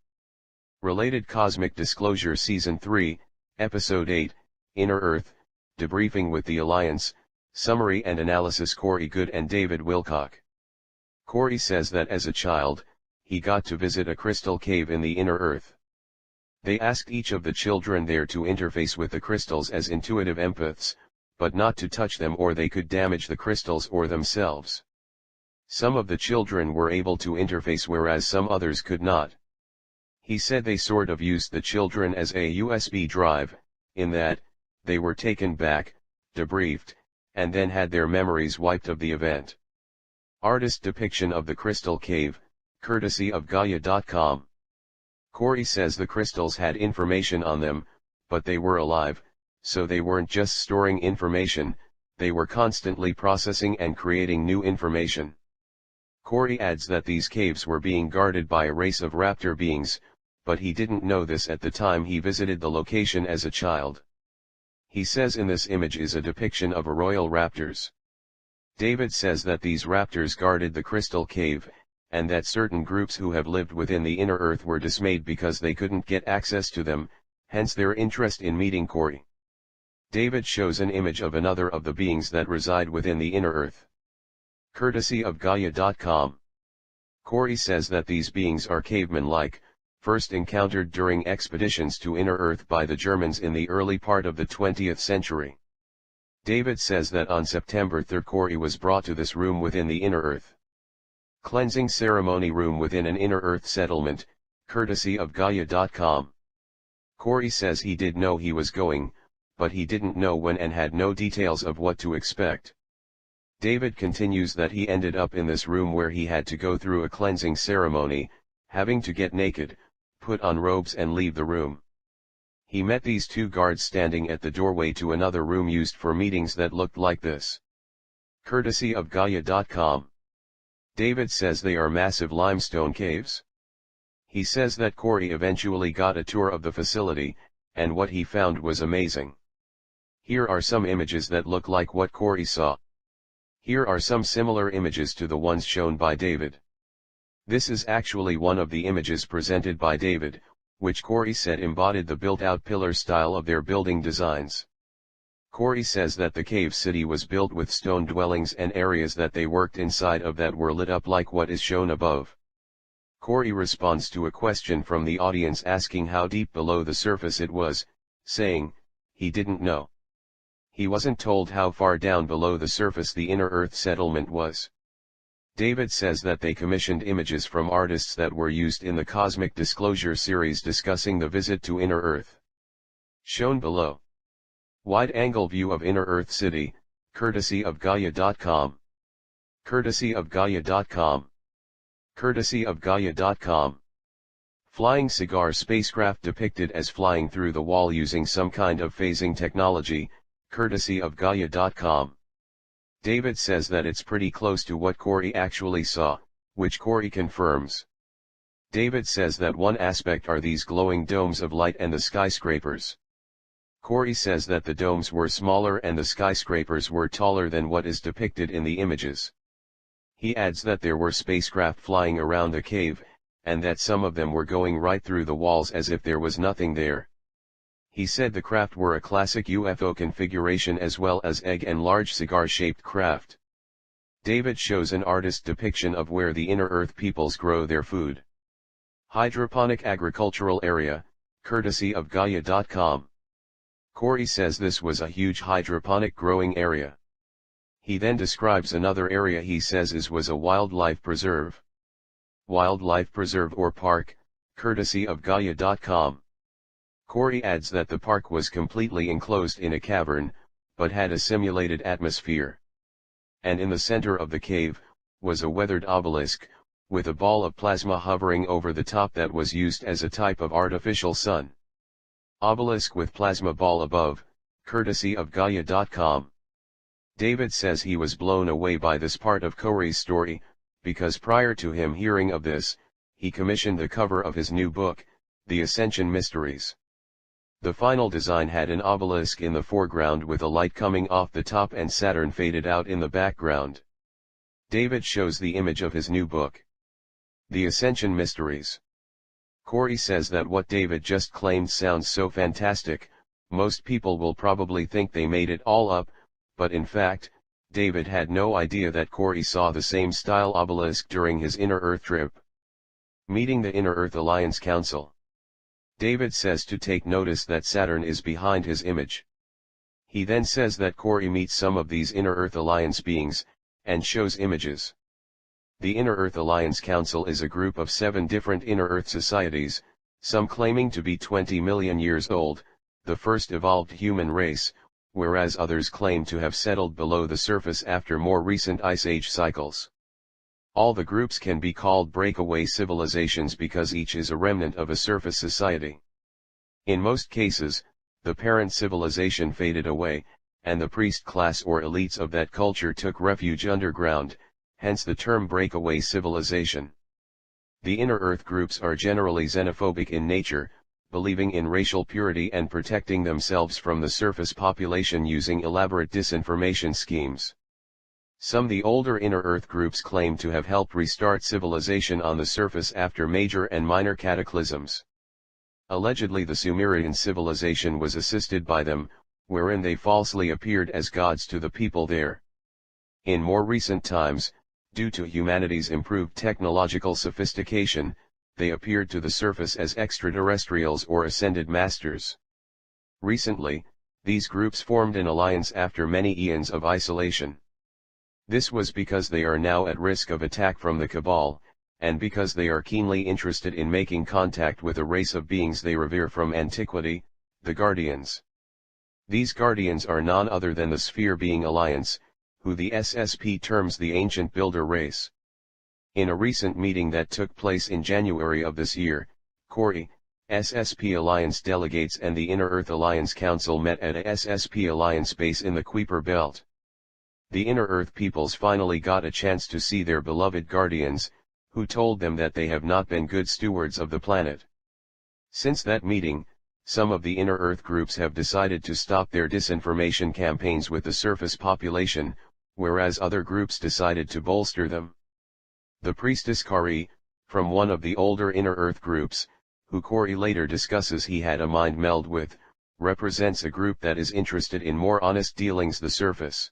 Related Cosmic Disclosure Season 3, Episode 8, Inner Earth, Debriefing with the Alliance, Summary and Analysis. Corey Good and David Wilcock. Corey says that as a child, he got to visit a crystal cave in the inner Earth. They asked each of the children there to interface with the crystals as intuitive empaths, but not to touch them or they could damage the crystals or themselves. Some of the children were able to interface whereas some others could not. He said they sort of used the children as a USB drive, in that, they were taken back, debriefed, and then had their memories wiped of the event. Artist depiction of the crystal cave, courtesy of Gaia.com. Corey says the crystals had information on them, but they were alive, so they weren't just storing information, they were constantly processing and creating new information. Corey adds that these caves were being guarded by a race of raptor beings, but he didn't know this at the time he visited the location as a child. He says in this image is a depiction of a royal raptors. David says that these raptors guarded the crystal cave, and that certain groups who have lived within the inner Earth were dismayed because they couldn't get access to them, hence their interest in meeting Corey. David shows an image of another of the beings that reside within the inner Earth. Courtesy of Gaia.com. Corey says that these beings are cavemen-like, first encountered during expeditions to inner Earth by the Germans in the early part of the 20th century. David says that on September 3 Corey was brought to this room within the inner Earth cleansing ceremony room within an inner Earth settlement, courtesy of Gaia.com. Corey says he did know he was going, but he didn't know when and had no details of what to expect. David continues that he ended up in this room where he had to go through a cleansing ceremony, having to get naked, put on robes and leave the room. He met these two guards standing at the doorway to another room used for meetings that looked like this. Courtesy of Gaia.com. David says they are massive limestone caves. He says that Corey eventually got a tour of the facility, and what he found was amazing. Here are some images that look like what Corey saw. Here are some similar images to the ones shown by David. This is actually one of the images presented by David, which Corey said embodied the built-out pillar style of their building designs. Corey says that the cave city was built with stone dwellings and areas that they worked inside of that were lit up like what is shown above. Corey responds to a question from the audience asking how deep below the surface it was, saying, he didn't know. He wasn't told how far down below the surface the inner Earth settlement was. David says that they commissioned images from artists that were used in the Cosmic Disclosure series discussing the visit to inner Earth. Shown below. Wide-angle view of inner Earth city, courtesy of Gaia.com. Courtesy of Gaia.com. Courtesy of Gaia.com. Flying cigar spacecraft depicted as flying through the wall using some kind of phasing technology, courtesy of Gaia.com. David says that it's pretty close to what Corey actually saw, which Corey confirms. David says that one aspect are these glowing domes of light and the skyscrapers. Corey says that the domes were smaller and the skyscrapers were taller than what is depicted in the images. He adds that there were spacecraft flying around the cave, and that some of them were going right through the walls as if there was nothing there. He said the craft were a classic UFO configuration as well as egg and large cigar-shaped craft. David shows an artist depiction of where the inner Earth peoples grow their food. Hydroponic agricultural area, courtesy of Gaia.com. Corey says this was a huge hydroponic growing area. He then describes another area he says was a wildlife preserve. Wildlife preserve or park, courtesy of Gaia.com. Corey adds that the park was completely enclosed in a cavern, but had a simulated atmosphere. And in the center of the cave, was a weathered obelisk, with a ball of plasma hovering over the top that was used as a type of artificial sun. Obelisk with plasma ball above, courtesy of Gaia.com. David says he was blown away by this part of Corey's story, because prior to him hearing of this, he commissioned the cover of his new book, The Ascension Mysteries. The final design had an obelisk in the foreground with a light coming off the top and Saturn faded out in the background. David shows the image of his new book, The Ascension Mysteries. Corey says that what David just claimed sounds so fantastic, most people will probably think they made it all up, but in fact, David had no idea that Corey saw the same style obelisk during his Inner Earth trip. Meeting the Inner Earth Alliance Council. David says to take notice that Saturn is behind his image. He then says that Corey meets some of these Inner Earth Alliance beings, and shows images. The Inner Earth Alliance Council is a group of 7 different Inner Earth societies, some claiming to be 20 million years old, the first evolved human race, whereas others claim to have settled below the surface after more recent ice age cycles. All the groups can be called breakaway civilizations because each is a remnant of a surface society. In most cases, the parent civilization faded away, and the priest class or elites of that culture took refuge underground, hence the term breakaway civilization. The Inner Earth groups are generally xenophobic in nature, believing in racial purity and protecting themselves from the surface population using elaborate disinformation schemes. Some of the older Inner Earth groups claim to have helped restart civilization on the surface after major and minor cataclysms. Allegedly the Sumerian civilization was assisted by them, wherein they falsely appeared as gods to the people there. In more recent times, due to humanity's improved technological sophistication, they appeared to the surface as extraterrestrials or ascended masters. Recently, these groups formed an alliance after many eons of isolation. This was because they are now at risk of attack from the Cabal, and because they are keenly interested in making contact with a race of beings they revere from antiquity, the Guardians. These Guardians are none other than the Sphere Being Alliance, who the SSP terms the Ancient Builder Race. In a recent meeting that took place in January of this year, Corey, SSP Alliance delegates and the Inner Earth Alliance Council met at a SSP Alliance base in the Kuiper Belt. The Inner Earth peoples finally got a chance to see their beloved Guardians, who told them that they have not been good stewards of the planet. Since that meeting, some of the Inner Earth groups have decided to stop their disinformation campaigns with the surface population, whereas other groups decided to bolster them. The priestess Kari, from one of the older Inner Earth groups, who Corey later discusses he had a mind meld with, represents a group that is interested in more honest dealings the surface.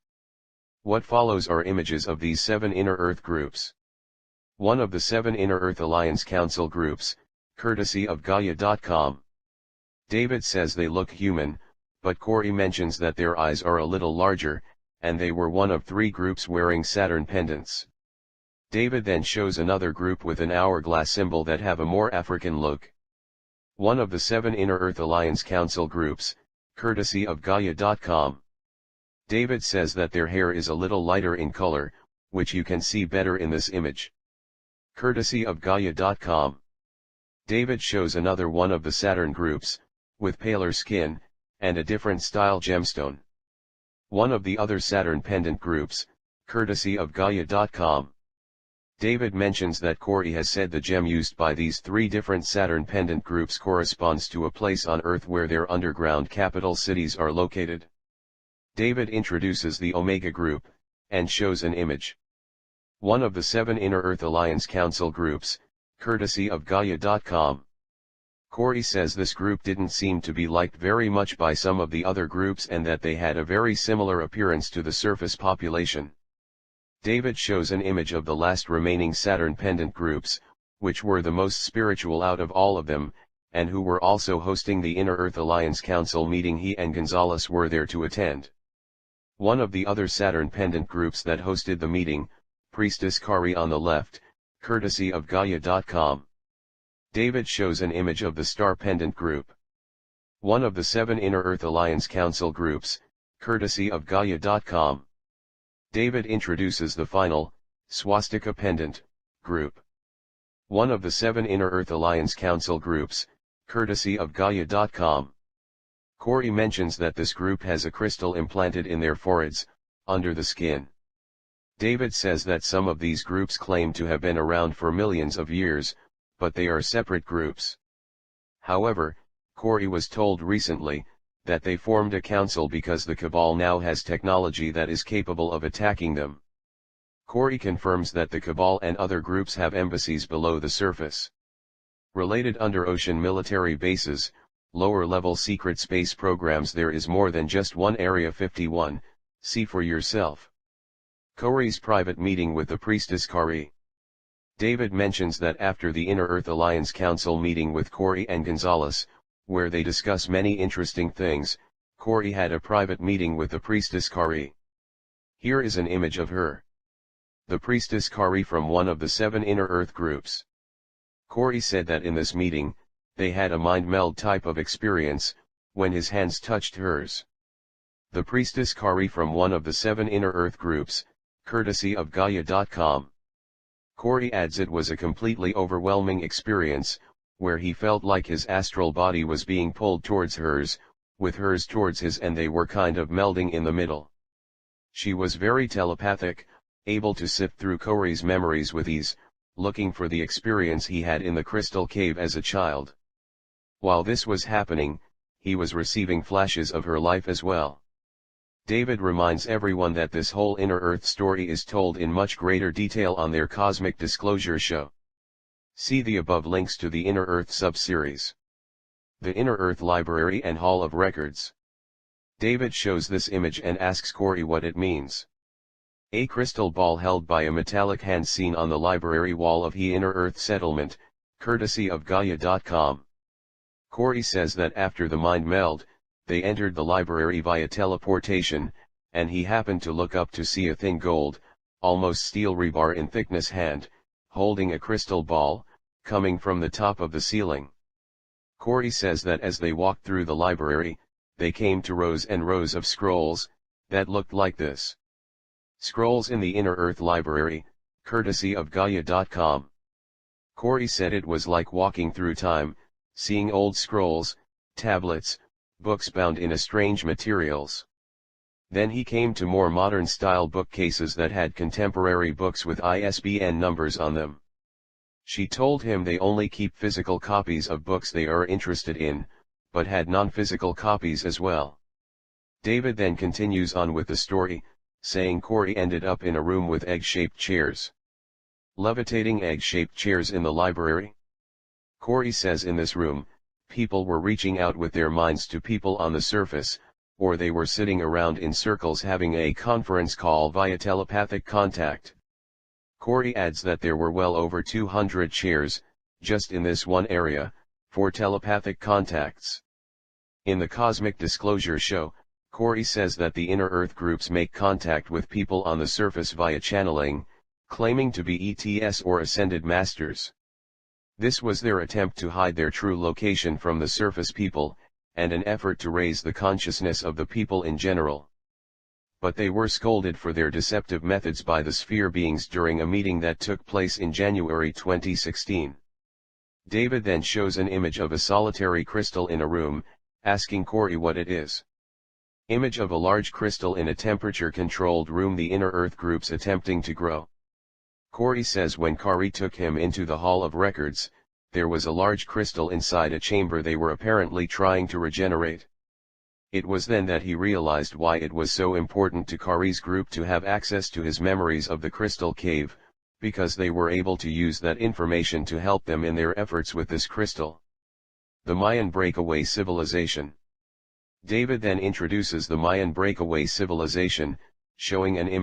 What follows are images of these 7 Inner Earth groups. One of the 7 Inner Earth Alliance Council groups, courtesy of Gaia.com. David says they look human, but Corey mentions that their eyes are a little larger, and they were one of 3 groups wearing Saturn pendants. David then shows another group with an hourglass symbol that have a more African look. One of the 7 Inner Earth Alliance Council groups, courtesy of Gaia.com. David says that their hair is a little lighter in color, which you can see better in this image. Courtesy of Gaia.com. David shows another one of the Saturn groups, with paler skin, and a different style gemstone. One of the other Saturn pendant groups, courtesy of Gaia.com. David mentions that Corey has said the gem used by these 3 different Saturn pendant groups corresponds to a place on Earth where their underground capital cities are located. David introduces the Omega group, and shows an image. One of the 7 Inner Earth Alliance Council groups, courtesy of Gaia.com. Corey says this group didn't seem to be liked very much by some of the other groups and that they had a very similar appearance to the surface population. David shows an image of the last remaining Saturn pendant groups, which were the most spiritual out of all of them, and who were also hosting the Inner Earth Alliance Council meeting he and Gonzalez were there to attend. One of the other Saturn pendant groups that hosted the meeting, Priestess Kari on the left, courtesy of Gaia.com. David shows an image of the Star Pendant Group. One of the 7 Inner Earth Alliance Council groups, courtesy of Gaia.com. David introduces the final, Swastika Pendant, group. One of the 7 Inner Earth Alliance Council groups, courtesy of Gaia.com. Corey mentions that this group has a crystal implanted in their foreheads, under the skin. David says that some of these groups claim to have been around for millions of years, but they are separate groups. However, Corey was told recently, that they formed a council because the Cabal now has technology that is capable of attacking them. Corey confirms that the Cabal and other groups have embassies below the surface. Related under-ocean military bases, lower-level secret space programs. There is more than just one Area 51, see for yourself. Corey's private meeting with the Priestess Kari. David mentions that after the Inner Earth Alliance Council meeting with Corey and Gonzalez, where they discuss many interesting things, Corey had a private meeting with the Priestess Kari. Here is an image of her. The Priestess Kari from one of the 7 Inner Earth groups. Corey said that in this meeting, they had a mind meld type of experience, when his hands touched hers. The Priestess Kari from one of the 7 Inner Earth groups, courtesy of Gaia.com. Corey adds it was a completely overwhelming experience, where he felt like his astral body was being pulled towards hers, with hers towards his, and they were kind of melding in the middle. She was very telepathic, able to sift through Corey's memories with ease, looking for the experience he had in the crystal cave as a child. While this was happening, he was receiving flashes of her life as well. David reminds everyone that this whole Inner Earth story is told in much greater detail on their Cosmic Disclosure show. See the above links to the Inner Earth sub-series. The Inner Earth Library and Hall of Records. David shows this image and asks Corey what it means. A crystal ball held by a metallic hand seen on the library wall of the Inner Earth settlement, courtesy of Gaia.com. Corey says that after the mind meld, they entered the library via teleportation, and he happened to look up to see a thin gold, almost steel rebar in thickness hand, holding a crystal ball, coming from the top of the ceiling. Corey says that as they walked through the library, they came to rows and rows of scrolls, that looked like this. Scrolls in the Inner Earth Library, courtesy of Gaia.com. Corey said it was like walking through time, seeing old scrolls, tablets, books bound in strange materials. Then he came to more modern-style bookcases that had contemporary books with ISBN numbers on them. She told him they only keep physical copies of books they are interested in, but had non-physical copies as well. David then continues on with the story, saying Corey ended up in a room with egg-shaped chairs. Levitating egg-shaped chairs in the library? Corey says in this room, people were reaching out with their minds to people on the surface, or they were sitting around in circles having a conference call via telepathic contact. Corey adds that there were well over 200 chairs, just in this one area, for telepathic contacts. In the Cosmic Disclosure show, Corey says that the Inner Earth groups make contact with people on the surface via channeling, claiming to be ETS or Ascended Masters. This was their attempt to hide their true location from the surface people, and an effort to raise the consciousness of the people in general. But they were scolded for their deceptive methods by the sphere beings during a meeting that took place in January 2016. David then shows an image of a solitary crystal in a room, asking Corey what it is. Image of a large crystal in a temperature-controlled room, the Inner Earth groups attempting to grow. Corey says when Kari took him into the Hall of Records, there was a large crystal inside a chamber they were apparently trying to regenerate. It was then that he realized why it was so important to Kari's group to have access to his memories of the crystal cave, because they were able to use that information to help them in their efforts with this crystal. The Mayan breakaway civilization. David then introduces the Mayan breakaway civilization, showing an image